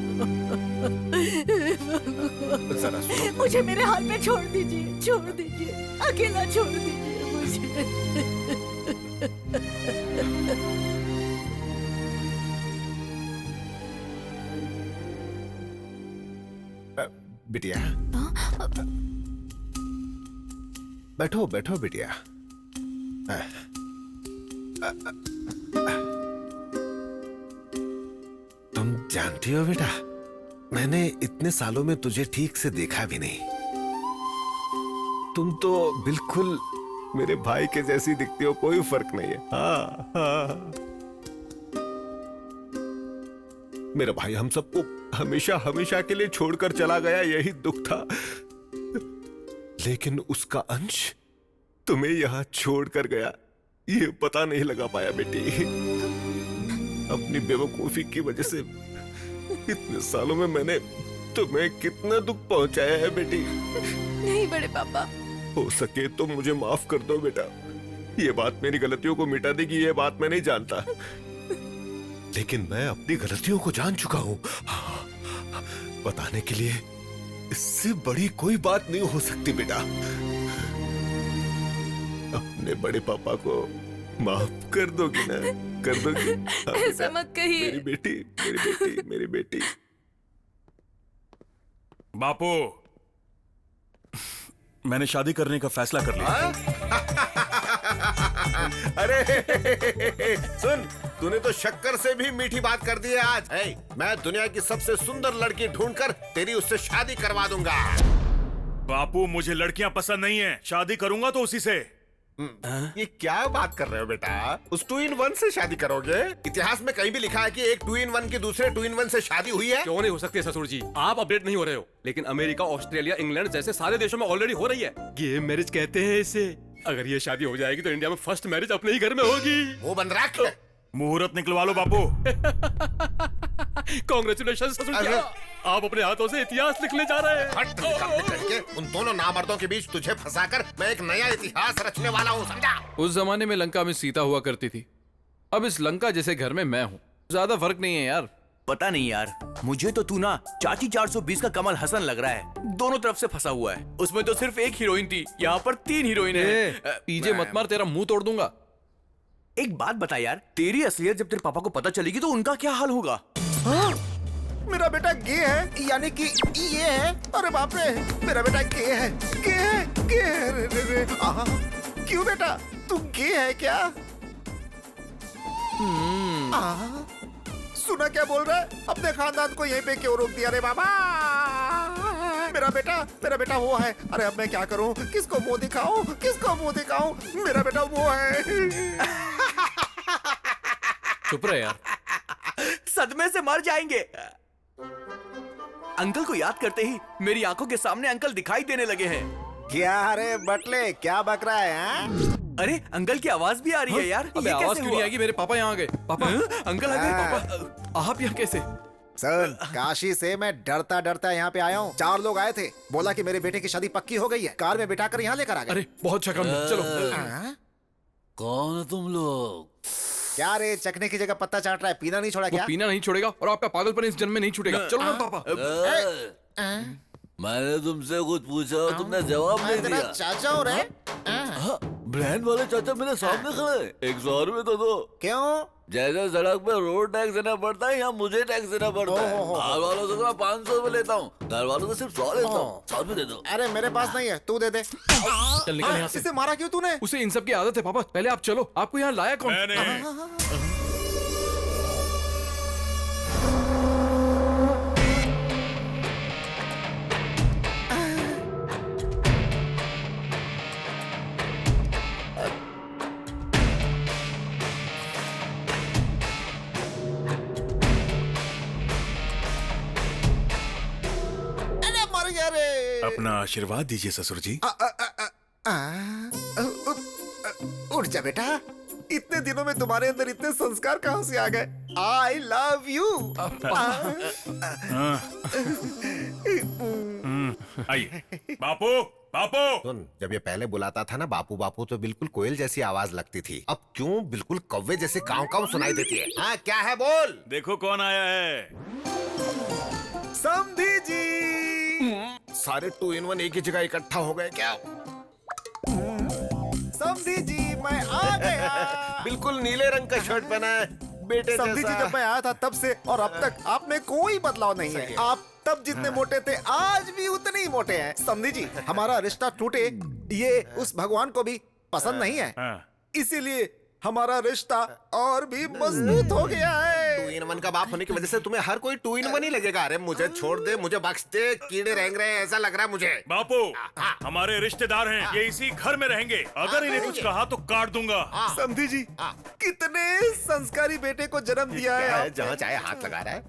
मुझे मेरे हाल में छोड़ दीजिए, छोड़ दीजिए, अकेला छोड़ दीजिए मुझे। बिटिया, बैठो बैठो बिटिया। तुम जानती हो बेटा, मैंने इतने सालों में तुझे ठीक से देखा भी नहीं। तुम तो बिल्कुल मेरे भाई के जैसी दिखती हो, कोई फर्क नहीं है। हाँ, हाँ। मेरा भाई हम सबको हमेशा हमेशा के लिए छोड़कर चला गया, यही दुख था। लेकिन उसका अंश तुम्हें यहाँ छोड़कर गया, ये पता नहीं लगा पाया बेटी। अपनी बेवकूफी की वजह से इतने सालों में मैंने तुम्हें कितना दुख पहुंचाया है बेटी। नहीं बड़े पापा, हो सके तो मुझे माफ कर दो बेटा। ये बात मेरी गलतियों को मिटा देगी, ये बात मैं नहीं जानता, लेकिन मैं अपनी गलतियों को जान चुका हूँ। बताने के लिए इससे बड़ी कोई बात नहीं हो सकती बेटा। अपने बड़े पापा को माफ कर दोगी ना? कर दोगी? ऐसा मत कहिए। मेरी बेटी, मेरी बेटी, मेरी बेटी। बापू, मैंने शादी करने का फैसला कर लिया। अरे सुन, तूने तो शक्कर से भी मीठी बात कर दी है आज। मैं दुनिया की सबसे सुंदर लड़की ढूंढकर तेरी उससे शादी करवा दूंगा। बापू, मुझे लड़कियां पसंद नहीं है, शादी करूंगा तो उसी से। ये क्या बात कर रहे हो बेटा? उस 2-in-1 से शादी करोगे? इतिहास में कहीं भी लिखा है कि एक 2-in-1 की दूसरे 2-in-1 से शादी हुई है? क्यों नहीं हो सकती ससुर जी? आप अपडेट नहीं हो रहे हो, लेकिन अमेरिका, ऑस्ट्रेलिया, इंग्लैंड जैसे सारे देशों में ऑलरेडी हो रही है। गेम मैरिज कहते हैं इसे। अगर ये शादी हो जाएगी तो इंडिया में फर्स्ट मैरिज अपने ही घर में होगी। वो बंद रख। मुहूर्त निकलवा लो बापू। कांग्रेचुलेशन ससुर जी, आप अपने हाथों से इतिहास लिखने जा रहे हैं। हट निकालने करके उन दोनों नामर्दों के बीच तुझे फंसाकर मैं एक नया इतिहास रचने वाला हूँ, समझा? उस जमाने में लंका में सीता हुआ करती थी, अब इस लंका जैसे घर में मैं हूँ। ज्यादा फर्क नहीं है यार। पता नहीं यार, मुझे तो तू ना चाची 420 का कमल हसन लग रहा है। दोनों तरफ से फंसा हुआ है। उसमें तो सिर्फ एक हीरोइन थी, यहाँ पर 3 हीरोइन है। पीजे मत मार, तेरा मुंह तोड़ दूंगा। एक बात बता यार, तेरी असलियत जब तेरे पापा को पता चलेगी तो उनका क्या हाल होगा? मेरा बेटा गे है, यानी कि ये है। अरे बाप रे, मेरा बेटा गे है, गे है, गे है। रे। क्यों बेटा, तू गे है क्या? सुना क्या बोल रहा है? अपने खानदान को यहीं पे क्यों रोक दिया रे बाबा? मेरा बेटा वो है। अरे अब मैं क्या करूं? किसको मुंह दिखाऊं? किसको मुंह दिखाऊं? मेरा बेटा वो है। चुप रहे यार। सदमे से मर जाएंगे। अंकल को याद करते ही मेरी आंखों के सामने अंकल दिखाई देने लगे हैं। क्या रे बटले, क्या बक रहा है? अरे अंकल की आवाज भी आ रही है यार। अबे आवाज क्यों नहीं आएगी? मेरे पापा यहाँ आ गए। पापा, अंकल आ गए। पापा, आप यहाँ कैसे? सर, काशी से मैं डरता डरता यहाँ पे आया हूँ। 4 लोग आए थे, बोला कि मेरे बेटे की शादी पक्की हो गई है। कार में बिठाकर यहाँ लेकर आ गए। अरे बहुत अच्छा काम है, चलो। कौन है तुम लोग? क्या रे, चखने की जगह पत्ता चाट रहा है? पीना नहीं छोड़ा वो क्या? पीना नहीं छोड़ेगा और आपका पागलपन इस जन्म में नहीं छूटेगा। चलो ना पापा। मैंने तुमसे कुछ पूछा और तुमने जवाब नहीं दिया। चाचा हो रहे? ब्रांड वाले चाचा मेरे सामने खड़े। 100 रुपए तो दो। क्यों? जैसे सड़क पे रोड टैक्स देना पड़ता है, यहाँ मुझे टैक्स देना पड़ता है। बाहर वालों से 500 रुपए लेता हूँ, घर वालों से सिर्फ 100 लेता हूँ। 100 रुपए दे दो। अरे मेरे पास नहीं है, तू दे दे। चल निकल यहाँ से। इसे मारा क्यों तूने? उसे इन सब की आदत है पापा। पहले आप चलो, आपको यहाँ लाया कौन? अपना आशीर्वाद दीजिए ससुर जी। उठ जा बेटा, इतने दिनों में तुम्हारे अंदर इतने संस्कार कहाँ से आ गए? I love you. आइए। बापू, बापू। सुन, जब ये पहले बुलाता था ना बापू बापू, तो बिल्कुल कोयल जैसी आवाज लगती थी। अब क्यों बिल्कुल कौवे जैसे काव काव सुनाई देती है? हाँ, क्या है बोल? देखो कौन आया है। समधी जी। सारे 2 in 1 एक ही जगह इकट्ठा हो गए क्या? समधी जी, मैं आ गया। बिल्कुल नीले रंग का शर्ट पहना है, बेटे समधी जी, जब मैं आया था तब से और अब तक आप में कोई बदलाव नहीं है। आप तब जितने मोटे थे, आज भी उतने ही मोटे हैं। समधी जी, हमारा रिश्ता टूटे ये उस भगवान को भी पसंद नहीं है, इसीलिए हमारा रिश्ता और भी मजबूत हो गया है। 2 in 1 का बाप होने की वजह से तुम्हें हर कोई 2 in 1 ही लगेगा। अरे मुझे छोड़ दे, मुझे बख्श दे, कीड़े रेंग रहे हैं ऐसा लग रहा है मुझे। बापू, हमारे रिश्तेदार हैं, ये इसी घर में रहेंगे। अगर इन्हें कुछ कहा तो काट दूंगा। समधी जी, कितने संस्कारी बेटे को जन्म दिया है आपने। जहाँ चाहे हाथ लगा रहा है।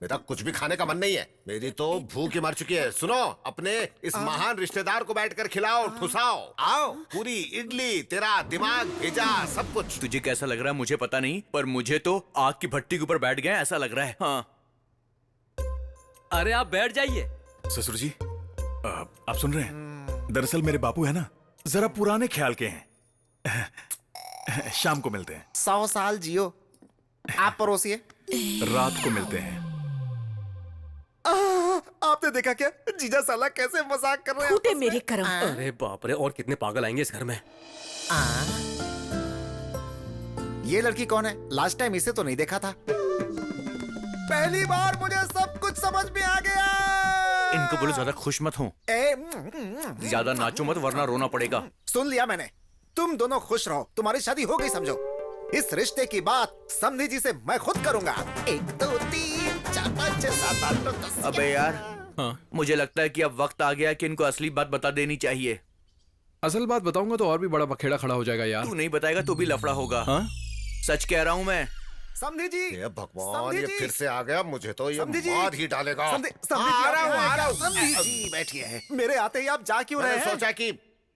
बेटा, कुछ भी खाने का मन नहीं है, मेरी तो भूख ही मर चुकी है। सुनो, अपने इस महान रिश्तेदार को बैठकर खिलाओ, ठुसाओ। आओ, पूरी इडली, तेरा दिमाग भेजा, सब कुछ। तुझे कैसा लग रहा है मुझे पता नहीं, पर मुझे तो आग की भट्टी के ऊपर बैठ गए ऐसा लग रहा है। हाँ। अरे आप बैठ जाइए। ससुर जी, आप सुन रहे हैं? दरअसल मेरे बापू है ना, जरा पुराने ख्याल के हैं। शाम को मिलते हैं। 100 साल जियो। आप परोसिए। रात को मिलते हैं। आपने देखा क्या जीजा साला कैसे मजाक कर रहे हैं? फूटे मेरे कर्म। अरे बाप रे, और कितने पागल आएंगे इस घर में। ये लड़की कौन है? लास्ट टाइम इसे तो नहीं देखा था। पहली बार मुझे सब कुछ समझ में आ गया। इनको बोलो ज्यादा खुश मत हो, ज्यादा नाचो मत वरना रोना पड़ेगा। सुन लिया मैंने, तुम दोनों खुश रहो, तुम्हारी शादी हो गई समझो। इस रिश्ते की बात समधी जी से मैं खुद करूंगा। 1 2 3 4 5 6 7 8 9 10। अबे यार, मुझे लगता है कि अब वक्त आ गया कि इनको असली बात बता देनी चाहिए। असल बात बताऊंगा तो और भी बड़ा बखेड़ा खड़ा हो जाएगा यार। तू नहीं बताएगा तो भी लफड़ा होगा। सच कह रहा हूँ मैं। समधी जी, ये भगवान, ये फिर से आ गया, मुझे तो ये समधी जी, मार ही डालेगा। समधी जी, आ रहा हूँ। समधी जी बैठिए। मेरे आते ही आप जा क्यों रहे हैं? मैंने सोचा कि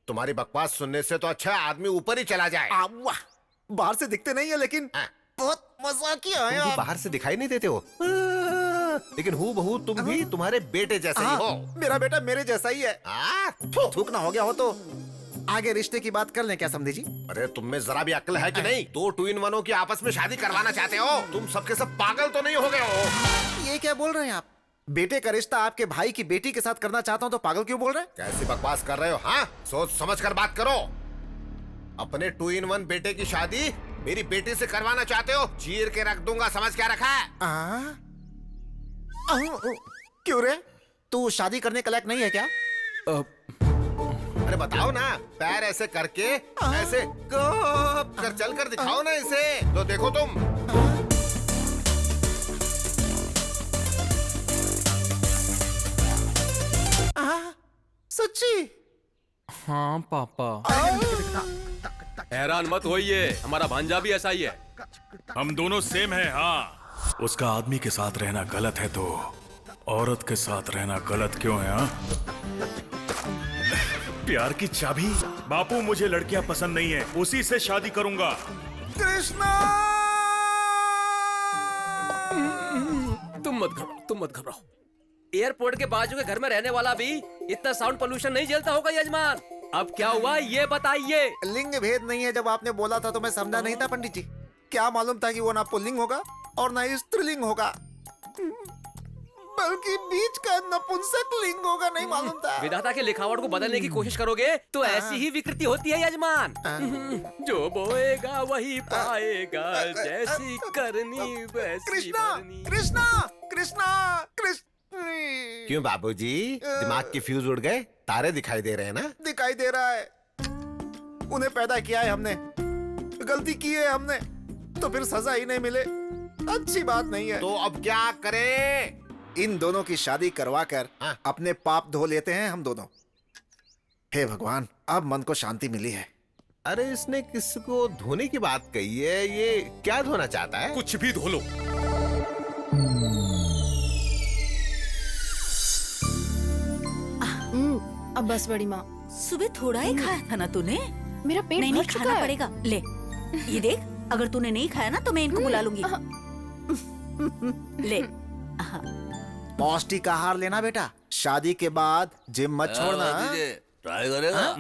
तुम्हारी बकवास सुनने से तो अच्छा आदमी ऊपर ही चला जाए। वाह, बाहर से दिखते नहीं है लेकिन बहुत मजाकिया है आप। बाहर से दिखाई नहीं देते हो, लेकिन हूबहू तुम भी तुम्हारे बेटे जैसे ही हो। मेरा बेटा मेरे जैसा ही है। थूक ना हो गया हो तो आगे रिश्ते की बात कर लें क्या समझे जी? अरे तुम में जरा भी अक्ल है कि नहीं? 2 टू इन वनों की आपस में शादी करवाना चाहते हो? तुम सबके सब पागल तो नहीं हो गए हो? ये क्या बोल रहे हैं आप? बेटे का रिश्ता आपके भाई की बेटी के साथ करना चाहता हूँ तो पागल क्यों बोल रहे हैं? कैसी बकवास कर रहे हो? हाँ, सोच समझ कर बात करो। अपने 2 इन 1 बेटे की शादी मेरी बेटी से करवाना चाहते हो? चीर के रख दूंगा, समझ क्या रखा है? क्यों रे, तू शादी करने के लायक नहीं है क्या? अरे बताओ ना, पैर ऐसे करके ऐसे कर चल कर दिखाओ ना इसे, तो देखो तुम। सच्ची? हाँ पापा। हैरान मत होइए, हमारा भांजा भी ऐसा ही है। हम दोनों सेम हैं। हाँ, उसका आदमी के साथ रहना गलत है तो औरत के साथ रहना गलत क्यों है? हाँ? प्यार की चाबी? बापू, मुझे लड़कियां पसंद नहीं है, उसी से शादी करूंगा। कृष्णा! तुम मत घबराओ। एयरपोर्ट के बाजू के घर में रहने वाला भी इतना साउंड पोल्यूशन नहीं झेलता होगा यजमान। अब क्या हुआ ये बताइए। लिंग भेद नहीं है, जब आपने बोला था तो मैं समझा नहीं था पंडित जी। क्या मालूम था कि वो ना पुल्लिंग होगा और ना ही स्त्रीलिंग होगा, बल्कि बीच का नपुंसक लिंग होगा, नहीं मालूम था। विधाता के लिखावट को बदलने की कोशिश करोगे तो ऐसी ही विकृति होती है यजमान। जो बोएगा वही पाएगा, जैसी करनी वैसी कृष्णा, कृष्णा, कृष्णा, कृष्ण। क्यों बाबूजी, दिमाग के फ्यूज उड़ गए? तारे दिखाई दे रहे हैं ना? दिखाई दे रहा है। उन्हें पैदा किया है हमने, गलती की है हमने, तो फिर सजा ही नहीं मिले, अच्छी बात नहीं है। तो अब क्या करें? इन दोनों की शादी करवा कर अपने पाप धो लेते हैं हम दोनों। हे भगवान, अब मन को शांति मिली है। अरे इसने किसको धोने की बात कही है? ये क्या धोना चाहता है? कुछ भी धो लो। अब बस बड़ी माँ। सुबह थोड़ा ही खाया था ना तूने? मेरा पेट नहीं, भर नहीं चुका खाना है। पड़ेगा। ले ये देख, अगर तूने नहीं खाया ना तो मैं इनको बुला लूंगी। ले पौष्टिक आहार लेना बेटा, शादी के बाद जिम मत छोड़ना। ट्राई करेगा?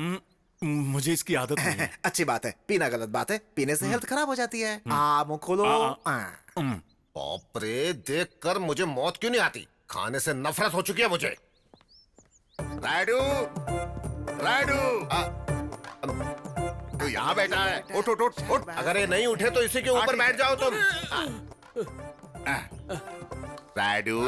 मुझे इसकी आदत नहीं है। अच्छी बात है, पीना गलत बात है, पीने से हेल्थ खराब हो जाती है। मुंह खोलो। बाप रे, देख कर मुझे मौत क्यों नहीं आती? खाने से नफरत हो चुकी है मुझे। राइडू, राइडू, तू यहाँ बैठा है? उठ उठ उठ उठ। अगर ये नहीं उठे तो इसी के ऊपर बैठ जाओ तुम। राइडू,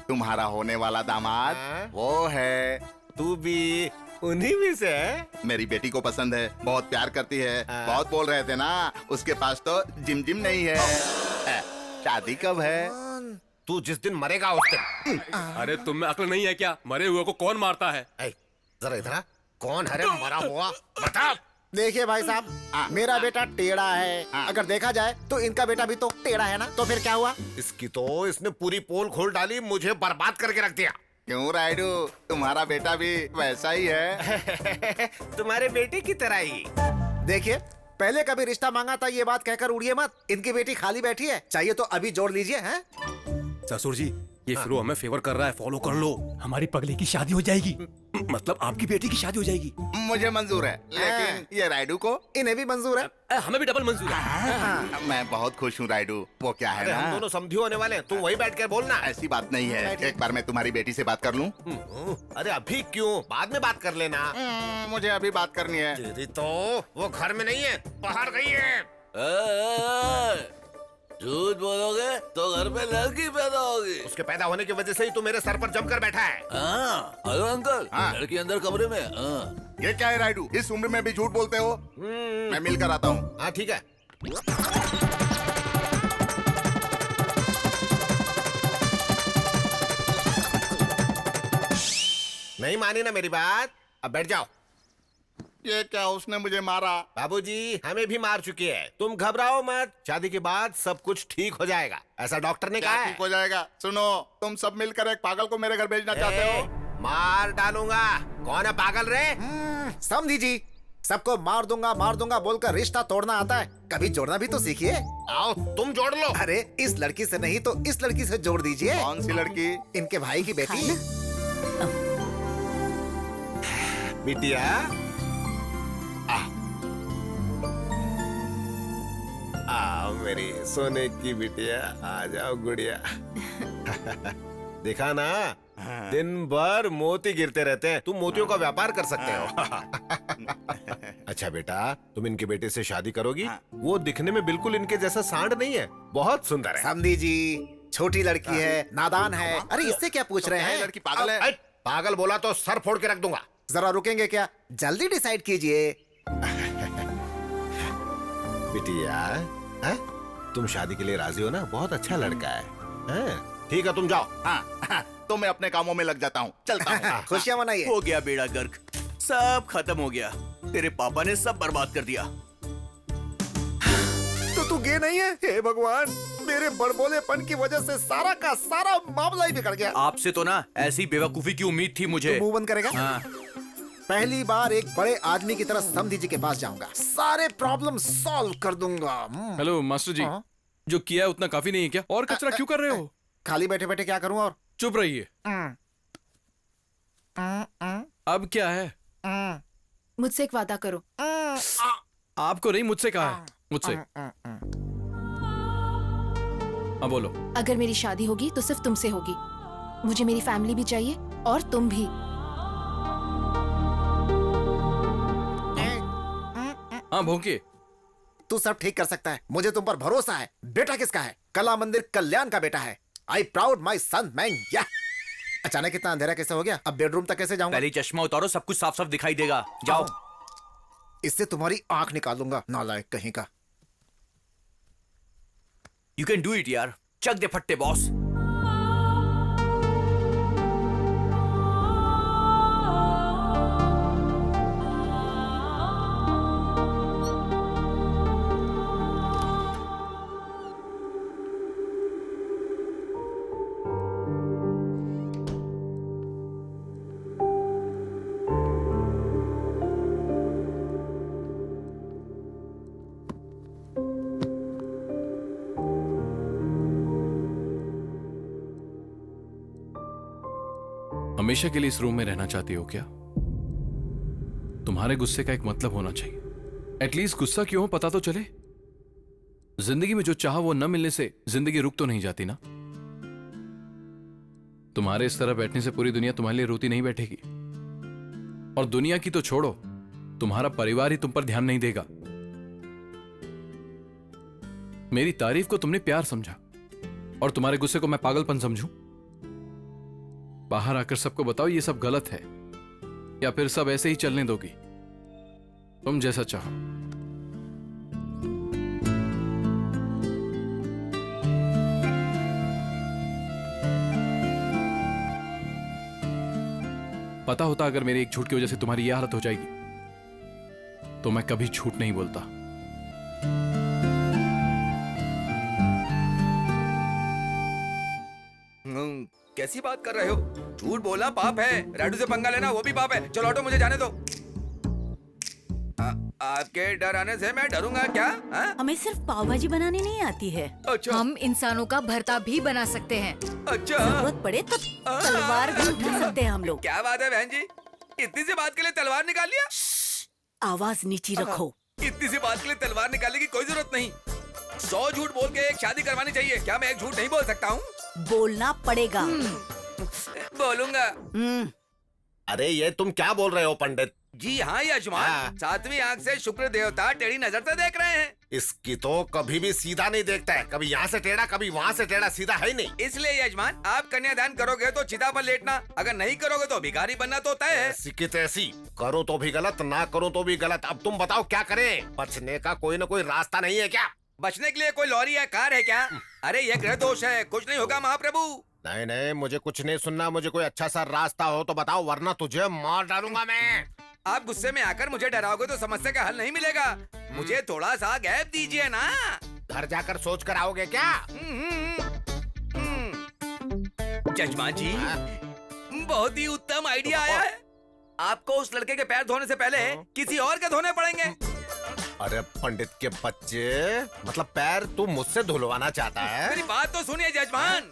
तुम्हारा होने वाला दामाद वो है। तू भी उन्हीं में से है? मेरी बेटी को पसंद है, बहुत प्यार करती है। बहुत बोल रहे थे ना, उसके पास तो जिम जिम नहीं है। शादी कब है? तू जिस दिन मरेगा उस दिन। अरे तुम में अक्ल नहीं है क्या? मरे हुए को कौन मारता है? जरा इधर आ। कौन है रे मरा हुआ? बता। देखिए भाई साहब, मेरा बेटा टेढ़ा है। अगर देखा जाए तो इनका बेटा भी तो टेढ़ा है ना, तो फिर क्या हुआ? इसकी तो इसने पूरी पोल खोल डाली, मुझे बर्बाद करके रख दिया। क्यों राइडू, तुम्हारा बेटा भी वैसा ही है। तुम्हारे बेटे की तरह ही। देखिए, पहले कभी रिश्ता मांगा था ये बात कहकर उड़िए मत। इनकी बेटी खाली बैठी है, चाहिए तो अभी जोड़ लीजिए। हैं? ससुर जी, ये फिर हमें फेवर कर रहा है, फॉलो कर लो। हमारी पगली की शादी हो जाएगी, मतलब आपकी बेटी की शादी हो जाएगी। मुझे मंजूर है, लेकिन ये राइडू को? इन्हें भी मंजूर है। हमें भी डबल मंजूर है। मैं बहुत खुश हूँ राइडू। वो क्या है ना, हम दोनों समझी होने वाले हैं, तू वही बैठ कर बोलना। ऐसी बात नहीं है। एक बार मैं तुम्हारी बेटी से बात कर लूँ? अरे अभी क्यों, बाद में बात कर लेना। मुझे अभी बात करनी है। तेरी तो वो घर में नहीं है, बाहर गई है। झूठ बोलोगे तो घर में लड़की पैदा होगी। उसके पैदा होने की वजह से ही तो मेरे सर पर जमकर बैठा है। हेलो अंकल, लड़की अंदर कमरे में। ये क्या है राइडू, इस उम्र में भी झूठ बोलते हो? मैं मिलकर आता हूँ। हाँ ठीक है। नहीं मानी ना मेरी बात, अब बैठ जाओ। ये क्या, उसने मुझे मारा? बाबूजी, हमें भी मार चुकी है। तुम घबराओ मत, शादी के बाद सब कुछ ठीक हो जाएगा, ऐसा डॉक्टर ने कहा है। ठीक हो जाएगा? सुनो, तुम सब मिलकर एक पागल को मेरे घर भेजना चाहते हो? मार डालूंगा। कौन है पागल रे? समझी जी, सबको मार दूंगा बोलकर रिश्ता तोड़ना आता है, कभी जोड़ना भी तो सीखिए। आओ तुम जोड़ लो। अरे इस लड़की से नहीं तो इस लड़की से जोड़ दीजिए। कौन सी लड़की? इनके भाई की बेटी। बिटिया आ मेरी सोने की बिटिया, आ जाओ गुड़िया। देखा ना, दिन भर मोती गिरते रहते हैं, तुम मोतियों का व्यापार कर सकते हो। अच्छा बेटा, तुम इनके बेटे से शादी करोगी? वो दिखने में बिल्कुल इनके जैसा सांड नहीं है, बहुत सुंदर है। समझी जी, छोटी लड़की है, नादान है। अरे इससे क्या पूछ रहे हैं? लड़की पागल है। पागल बोला तो सर फोड़ के रख दूंगा। जरा रुकेंगे क्या? जल्दी डिसाइड कीजिए। बिटिया, तुम शादी के लिए राजी हो ना? बहुत अच्छा लड़का है। ठीक है, तुम जाओ। हाँ, तो मैं अपने कामों में लग जाता हूँ, चलता हूँ। खुशियाँ मनाइए। हो गया बेड़ा गर्क, सब खत्म हो गया। तेरे पापा ने सब बर्बाद कर दिया। तो तू गे नहीं है? हे भगवान, मेरे बड़बोलेपन की वजह से सारा का सारा मामला ही बिगड़ गया। आपसे तो ना ऐसी बेवकूफी की उम्मीद थी मुझे। तो मुंह बंद करेगा? हाँ। पहली बार एक बड़े आदमी की तरह समधी जी के पास जाऊंगा, सारे प्रॉब्लम सॉल्व कर दूंगा। हेलो मास्टर जी, जो किया है उतना काफी नहीं है क्या? और कचरा क्यों कर रहे हो? खाली बैठे बैठे क्या करूं? और चुप रहिए। अब क्या है? मुझसे एक वादा करो। आपको नहीं, मुझसे कहा है। मुझसे। अब बोलो। अगर मेरी शादी होगी तो सिर्फ तुमसे होगी। मुझे मेरी फैमिली भी चाहिए और तुम भी। हाँ भोंके, तू सब ठीक कर सकता है, मुझे तुम पर भरोसा है। बेटा किसका है? कला मंदिर कल्याण का बेटा है। I proud my son man. अचानक इतना अंधेरा कैसे हो गया? अब बेडरूम तक कैसे जाऊंगा? पहले चश्मा उतारो, सब कुछ साफ साफ दिखाई देगा। जाओ। इससे तुम्हारी आंख निकाल दूंगा, नालायक कहीं का। यू कैन डू इट यार, चक दे फट्टे बॉस। हमेशा के लिए इस रूम में रहना चाहती हो क्या? तुम्हारे गुस्से का एक मतलब होना चाहिए। एटलीस्ट गुस्सा क्यों हो पता तो चले। जिंदगी में जो चाह वो न मिलने से जिंदगी रुक तो नहीं जाती ना। तुम्हारे इस तरह बैठने से पूरी दुनिया तुम्हारे लिए रोती नहीं बैठेगी। और दुनिया की तो छोड़ो, तुम्हारा परिवार ही तुम पर ध्यान नहीं देगा। मेरी तारीफ को तुमने प्यार समझा और तुम्हारे गुस्से को मैं पागलपन समझूं? बाहर आकर सबको बताओ ये सब गलत है, या फिर सब ऐसे ही चलने दोगी? तुम जैसा चाहो। पता होता अगर मेरे एक झूठ की वजह से तुम्हारी यह हालत हो जाएगी तो मैं कभी झूठ नहीं बोलता। कैसी बात कर रहे हो? झूठ बोला पाप है, राडू से पंगा लेना वो भी पाप है। चलो ऑटो, मुझे जाने दो। आपके डर आने से मैं डरूंगा क्या? हमें सिर्फ पाव भाजी बनानी नहीं आती है। अच्छा। हम इंसानों का भरता भी बना सकते हैं। अच्छा। जरूरत पड़े तो तलवार भी उठा सकते हैं हम लोग। क्या बात है बहन जी, इतनी सी बात के लिए तलवार निकाल लिया? आवाज नीची रखो। इतनी सी बात के लिए तलवार निकालने की कोई जरूरत नहीं। 100 झूठ बोल के एक शादी करवानी चाहिए। क्या मैं एक झूठ नहीं बोल सकता हूँ? बोलना पड़ेगा। बोलूंगा। अरे ये तुम क्या बोल रहे हो पंडित जी? हाँ यजमान, सातवीं आंख से शुक्र देवता टेढ़ी नजर से देख रहे हैं। इसकी तो कभी भी सीधा नहीं देखता है, कभी यहाँ से टेढ़ा कभी वहाँ से टेढ़ा, सीधा है ही नहीं। इसलिए यजमान, आप कन्यादान करोगे तो चिता पर लेटना, अगर नहीं करोगे तो भिखारी बनना तो तय है। ऐसी की तैसी, करो तो भी गलत, ना करो तो भी गलत। अब तुम बताओ क्या करें? बचने का कोई न कोई रास्ता नहीं है क्या? बचने के लिए कोई लॉरी या कार है क्या? अरे ये ग्रह दोष है, कुछ नहीं होगा महाप्रभु। नहीं नहीं, मुझे कुछ नहीं सुनना। मुझे कोई अच्छा सा रास्ता हो तो बताओ, वरना तुझे मार डालूंगा मैं। आप गुस्से में आकर मुझे डराओगे तो समस्या का हल नहीं मिलेगा। मुझे थोड़ा सा गैप दीजिए ना। घर जाकर सोच कर आओगे क्या? जजमान जी, बहुत ही उत्तम आइडिया आया है। आपको उस लड़के के पैर धोने से पहले किसी और के धोने पड़ेंगे। अरे पंडित के बच्चे, मतलब पैर तू मुझसे धुलवाना चाहता है? मेरी बात तो सुनिए जजमान।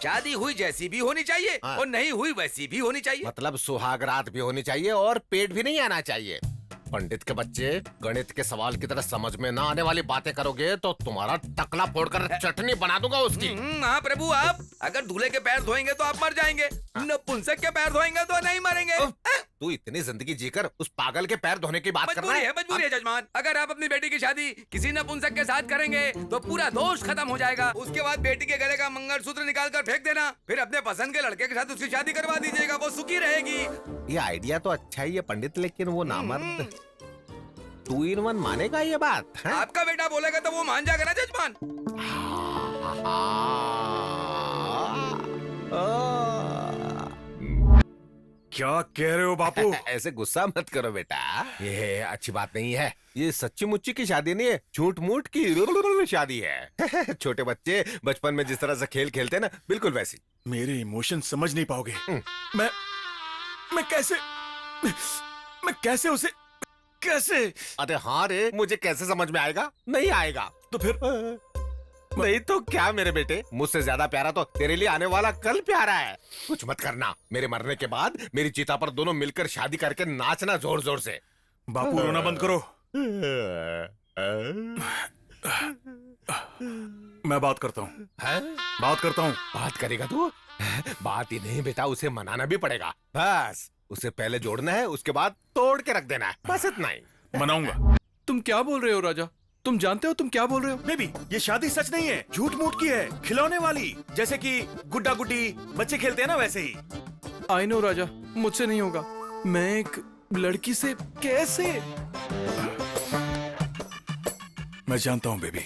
शादी हुई जैसी भी होनी चाहिए और नहीं हुई वैसी भी होनी चाहिए। मतलब सुहाग रात भी होनी चाहिए और पेट भी नहीं आना चाहिए। पंडित के बच्चे, गणित के सवाल की तरह समझ में ना आने वाली बातें करोगे तो तुम्हारा टकला फोड़कर चटनी बना दूंगा उसकी। हाँ प्रभु, आप अगर दूल्हे के पैर धोएंगे तो आप मर जाएंगे, नपुंसक के पैर धोएंगे तो नहीं मरेंगे। तू इतनी जिंदगी जीकर उस पागल के पैर धोने की बात कर रहा है? मजबूरी है जजमान। अगर आप अपनी बेटी की शादी किसी नपुंसक के साथ करेंगे तो पूरा दोष खत्म हो जाएगा। उसके बाद बेटी के गले का मंगलसूत्र निकाल कर फेंक देना, फिर अपने पसंद के लड़के के साथ उसकी शादी करवा दीजिएगा, वो सुखी रहेगी। ये आइडिया तो अच्छा ही है पंडित, लेकिन वो नामर्द 2 in 1 मानेगा ये बात है? आपका बेटा बोलेगा तो वो मान जाएगा ना जजमान। क्या कह रहे हो बापू? ऐसे गुस्सा मत करो बेटा, ये अच्छी बात नहीं है। ये सच्ची मुच्ची की शादी नहीं है, झूठ मूठ की शादी है। छोटे बच्चे बचपन में जिस तरह से खेल खेलते हैं ना, बिल्कुल वैसी। मेरे इमोशन समझ नहीं पाओगे। मैं कैसे उसे कैसे? अरे हाँ रे, मुझे कैसे समझ में आएगा? नहीं आएगा। तो फिर नहीं तो क्या मेरे बेटे, मुझसे ज्यादा प्यारा तो तेरे लिए आने वाला कल प्यारा है। कुछ मत करना, मेरे मरने के बाद मेरी चिता पर दोनों मिलकर शादी करके नाचना जोर जोर से। बापू रोना बंद करो। मैं बात करता हूँ। बात करता हूँ। बात करेगा तू? बात ही नहीं बेटा, उसे मनाना भी पड़ेगा। बस उसे पहले जोड़ना है, उसके बाद तोड़ के रख देना है, बस इतना ही। मनाऊंगा। तुम क्या बोल रहे हो राजा? तुम जानते हो तुम क्या बोल रहे हो? बेबी, ये शादी सच नहीं है, झूठ मूठ की है, खिलौने वाली, जैसे कि गुड्डा गुड्डी बच्चे खेलते हैं ना, वैसे ही। आई नो राजा, मुझसे नहीं होगा। मैं एक लड़की से कैसे? मैं जानता हूँ बेबी,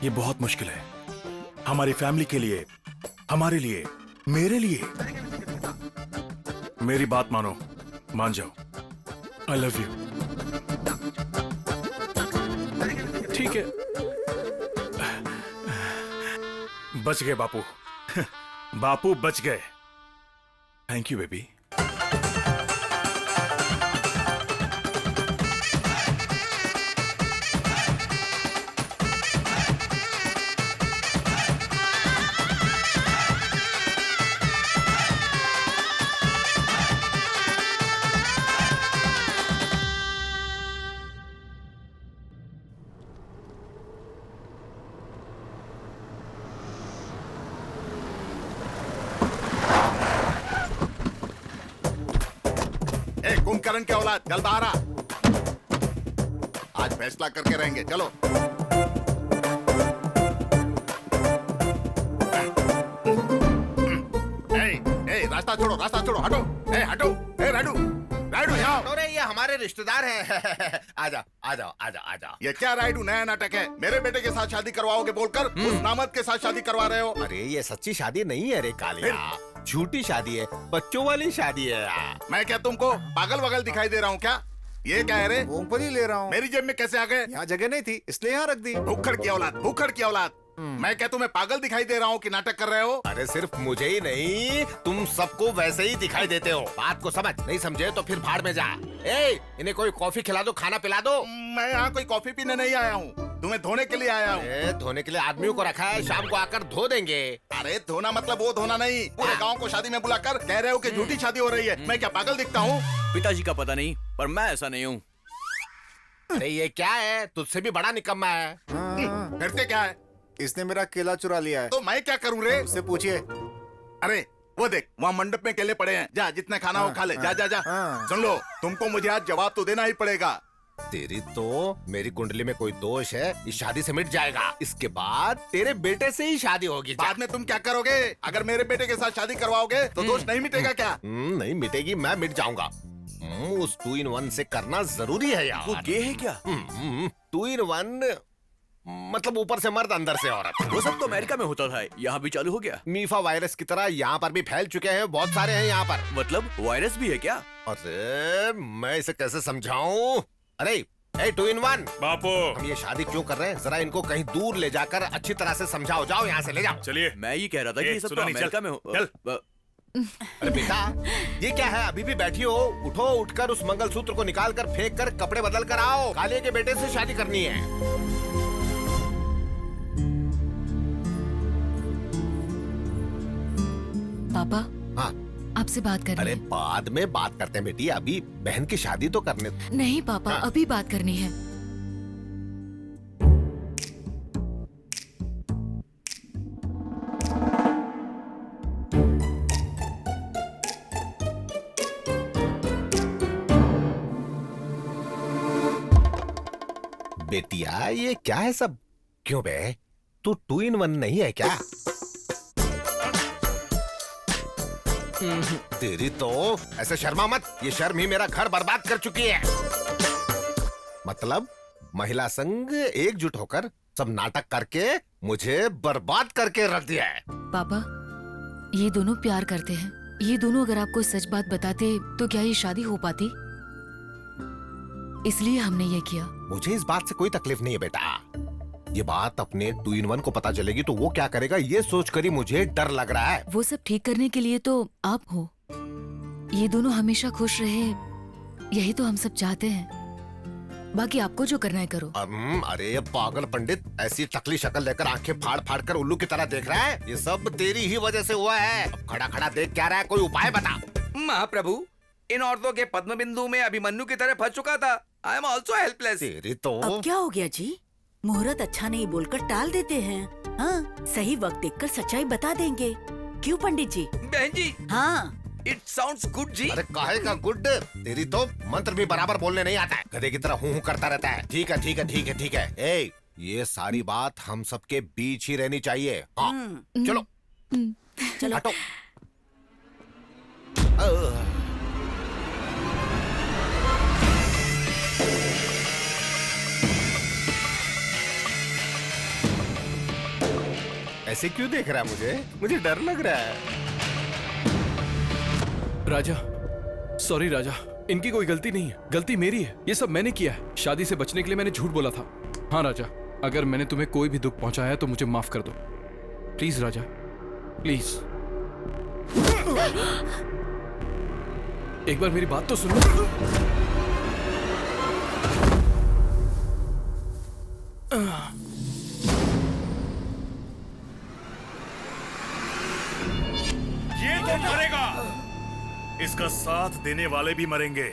ये बहुत मुश्किल है, हमारी फैमिली के लिए, हमारे लिए, मेरे लिए। मेरी बात मानो, मान जाओ। I love you. ठीक है। बच गए बापू। बापू बच गए। Thank you baby. कुंभकर्ण के औलाद, जल्द आ रहा। आज फैसला करके रहेंगे, चलो। रास्ता छोड़ो, रास्ता छोड़ो, हटो। हटो, राडू, राडू यहाँ। अरे ये हमारे रिश्तेदार हैं। आजा, आजा, आजा, आजा। ये क्या राइडू नया नाटक है? मेरे बेटे के साथ शादी करवाओगे बोलकर उस नामर्द के साथ शादी करवा रहे हो। अरे ये सच्ची शादी नहीं है रे कालिया, झूठी शादी है, बच्चों वाली शादी है यार। मैं क्या तुमको पागल वगल दिखाई दे रहा हूँ क्या? ये क्या है रे? मूंगफली ले रहा हूँ। मेरी जेब में कैसे आ गए? यहाँ जगह नहीं थी इसलिए यहाँ रख दी। भूखड़ की औलाद, भूखड़ की औलाद। मैं क्या तुम्हें पागल दिखाई दे रहा हूँ कि नाटक कर रहे हो? अरे सिर्फ मुझे ही नहीं, तुम सबको वैसे ही दिखाई देते हो। बात को समझ, नहीं समझे तो फिर भाड़ में जा। इन्हें कोई कॉफी खिला दो, खाना पिला दो। मैं यहाँ कोई कॉफी पीने नहीं आया हूँ, तुम्हें धोने के लिए आया हूँ। धोने के लिए आदमियों को रखा है, शाम को आकर धो देंगे। अरे धोना मतलब वो धोना नहीं, पूरे गाँव को शादी में बुलाकर कह रहे हो कि झूठी शादी हो रही है। मैं क्या पागल दिखता हूँ? पिताजी का पता नहीं, पर मैं ऐसा नहीं हूँ। अरे ये क्या है, तुझसे भी बड़ा निकम्मा है। फिर से क्या है? इसने मेरा केला चुरा लिया है। तो मैं क्या करूँ रे? उससे पूछिए। अरे वो देख, वहाँ मंडप में केले पड़े हैं, जा जितना खाना हो खा ले। जा जा जा। सुन लो, तुमको मुझे आज जवाब तो देना ही पड़ेगा। तेरी तो मेरी कुंडली में कोई दोष है, इस शादी से मिट जाएगा। इसके बाद तेरे बेटे से ही शादी होगी। बाद में तुम क्या करोगे? अगर मेरे बेटे के साथ शादी करवाओगे तो दोष नहीं मिटेगा क्या? नहीं मिटेगी, मैं मिट जाऊंगा। उस 2 in 1 से करना जरूरी है यार। वो गे है क्या? 2 in 1 मतलब ऊपर से मर्द अंदर से औरत। वो सब तो अमेरिका में होता था, यहाँ भी चालू हो गया। मीफा वायरस की तरह यहाँ पर भी फैल चुके हैं, बहुत सारे हैं यहाँ पर। मतलब वायरस भी है क्या? अरे मैं इसे कैसे समझाऊं? अरे 2 in 1 बापू, हम ये शादी क्यों कर रहे हैं? जरा इनको कहीं दूर ले जाकर अच्छी तरह से समझाओ। जाओ यहाँ से ले जाओ। चलिए। मैं ये कह रहा था कि ये सब तो अमेरिका में हो। अरे बेटा, ये क्या है? अभी भी बैठी हो? उठो, उठकर उस मंगलसूत्र को निकाल कर फेंक कर कपड़े बदल कर आओ। कालिया के बेटे से शादी करनी है। पापा। हाँ। आपसे बात करनी अरे है। बाद में बात करते हैं बेटी, अभी बहन की शादी तो करने दो। नहीं पापा, हाँ। अभी बात करनी है। बेटिया, ये क्या है सब? क्यों बे, तू 2 in 1 नहीं है क्या? तेरी तो ऐसे शर्मा मत, ये शर्म ही मेरा घर बर्बाद कर चुकी है। मतलब महिला संघ एकजुट होकर सब नाटक करके मुझे बर्बाद करके रख दिया है। पापा, ये दोनों प्यार करते हैं। ये दोनों अगर आपको सच बात बताते तो क्या ये शादी हो पाती? इसलिए हमने ये किया। मुझे इस बात से कोई तकलीफ नहीं है बेटा। ये बात अपने 2 in 1 को पता चलेगी तो वो क्या करेगा, ये सोचकर ही मुझे डर लग रहा है। वो सब ठीक करने के लिए तो आप हो। ये दोनों हमेशा खुश रहे, यही तो हम सब चाहते हैं। बाकी आपको जो करना है करो। अरे पागल पंडित, ऐसी टकली शक्ल लेकर आंखें फाड़ फाड़ कर उल्लू की तरह देख रहा है? ये सब तेरी ही वजह से हुआ है। अब खड़ा खड़ा देख क्या रहा है? कोई उपाय बता। महाप्रभु, इन औरतों के पद्म बिंदु में अभिमन्यु की तरह फंस चुका था। I am also helpless. तेरी तो अब क्या हो गया जी? मुहूर्त अच्छा नहीं बोलकर टाल देते हैं। हाँ, सही वक्त देखकर सच्चाई बता देंगे। क्यों पंडित जी? बहन जी। हाँ, इट साउंड्स गुड जी। अरे काहे का गुड? तेरी तो मंत्र भी बराबर बोलने नहीं आता है, गधे की तरह हूँ करता रहता है। ठीक है ठीक है ठीक है ठीक है। ए, ये सारी बात हम सबके बीच ही रहनी चाहिए। हाँ, चलो चलो हटो। ऐसे क्यों देख रहा है मुझे? मुझे डर लग रहा है। राजा, सॉरी राजा, इनकी कोई गलती नहीं है, गलती मेरी है। ये सब मैंने किया है। शादी से बचने के लिए मैंने झूठ बोला था। हाँ राजा, अगर मैंने तुम्हें कोई भी दुख पहुंचाया तो मुझे माफ कर दो। Please Raja, please. एक बार मेरी बात तो सुनो। ये तो मरेगा, इसका साथ देने वाले भी मरेंगे।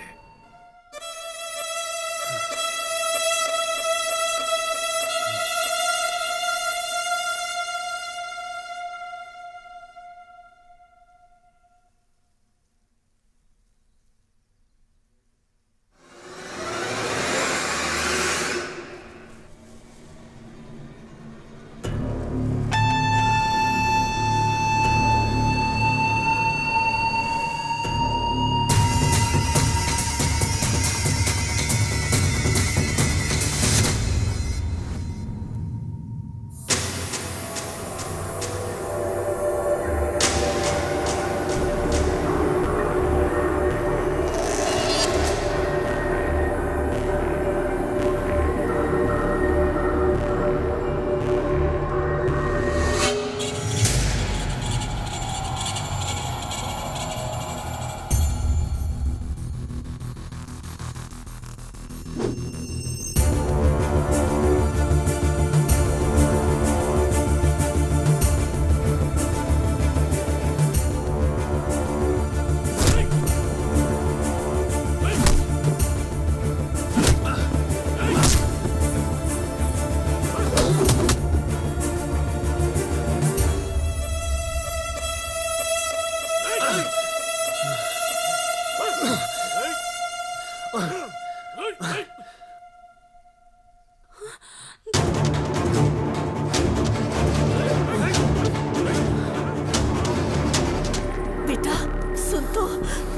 बेटा सुन तो,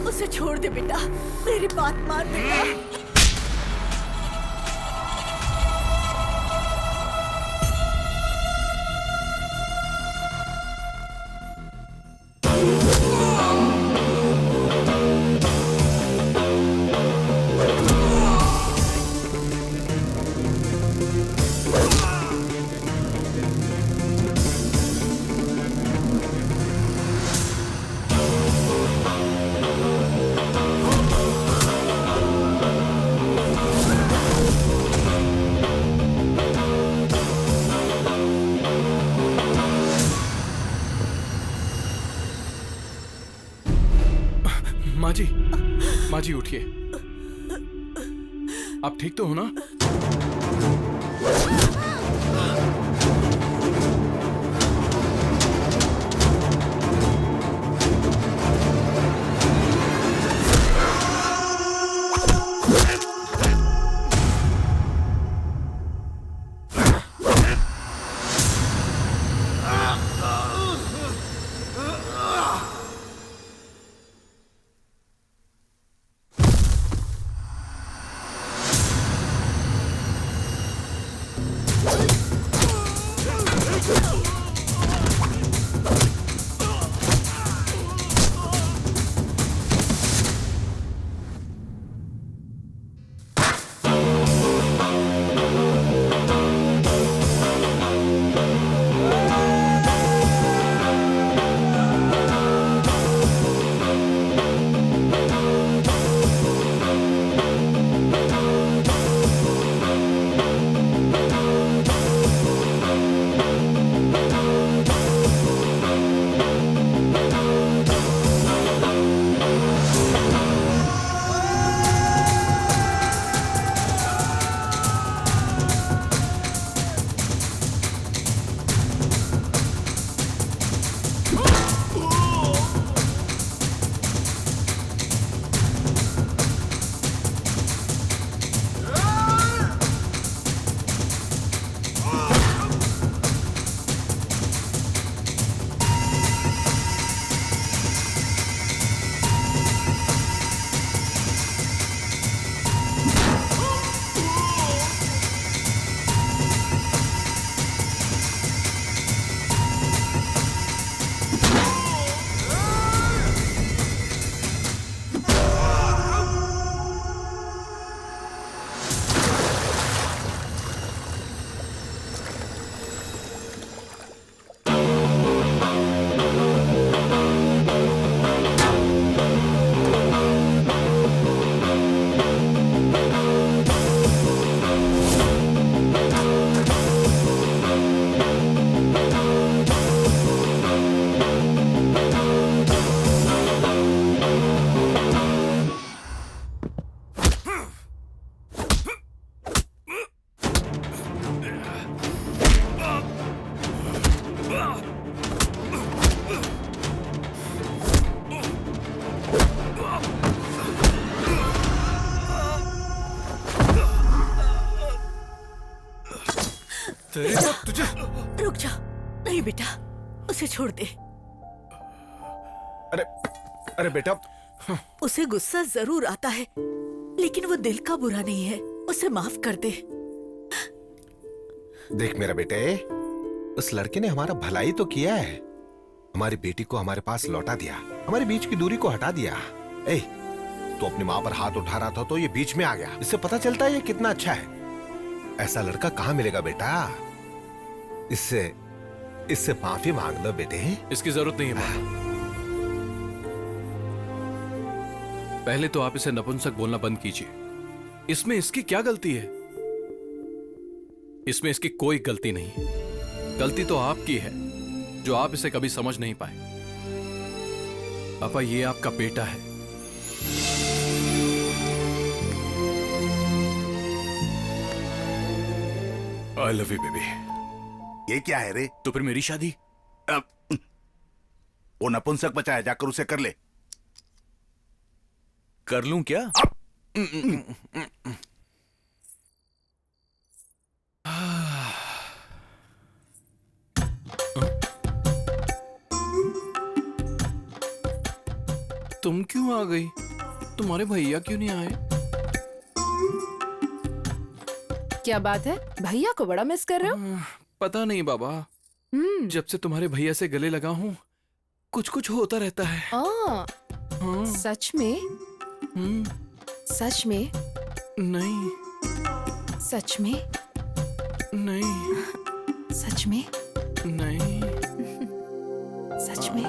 उसे छोड़ दे बेटा, मेरी बात मान बेटा। आज ही उठिए। आप ठीक तो हो ना? तुझे रुक जा। नहीं बेटा, उसे छोड़ दे। अरे बेटा, उसे गुस्सा जरूर आता है, लेकिन वो दिल का बुरा नहीं है। उसे माफ कर दे। देख मेरा बेटे, उस लड़के ने हमारा भलाई तो किया है, हमारी बेटी को हमारे पास लौटा दिया, हमारे बीच की दूरी को हटा दिया। तो अपनी माँ पर हाथ उठा रहा था तो ये बीच में आ गया। इससे पता चलता है ये कितना अच्छा है। ऐसा लड़का कहाँ मिलेगा बेटा? इससे माफी मांग लो बेटे। इसकी जरूरत नहीं है पापा। पहले तो आप इसे नपुंसक बोलना बंद कीजिए। इसमें इसकी क्या गलती है? इसमें इसकी कोई गलती नहीं। गलती तो आपकी है जो आप इसे कभी समझ नहीं पाए। पापा, ये आपका बेटा है। I love you baby. ये क्या है रे? तो फिर मेरी शादी? वो नपुंसक बचा है, जाकर उसे कर ले। कर लूं क्या? तुम क्यों आ गई? तुम्हारे भैया क्यों नहीं आए? क्या बात है, भैया को बड़ा मिस कर रहे हो? पता नहीं बाबा, जब से तुम्हारे भैया से गले लगा हूँ कुछ कुछ होता रहता है। हाँ। सच में? सच में? नहीं। सच में? नहीं। सच में? नहीं। सच में?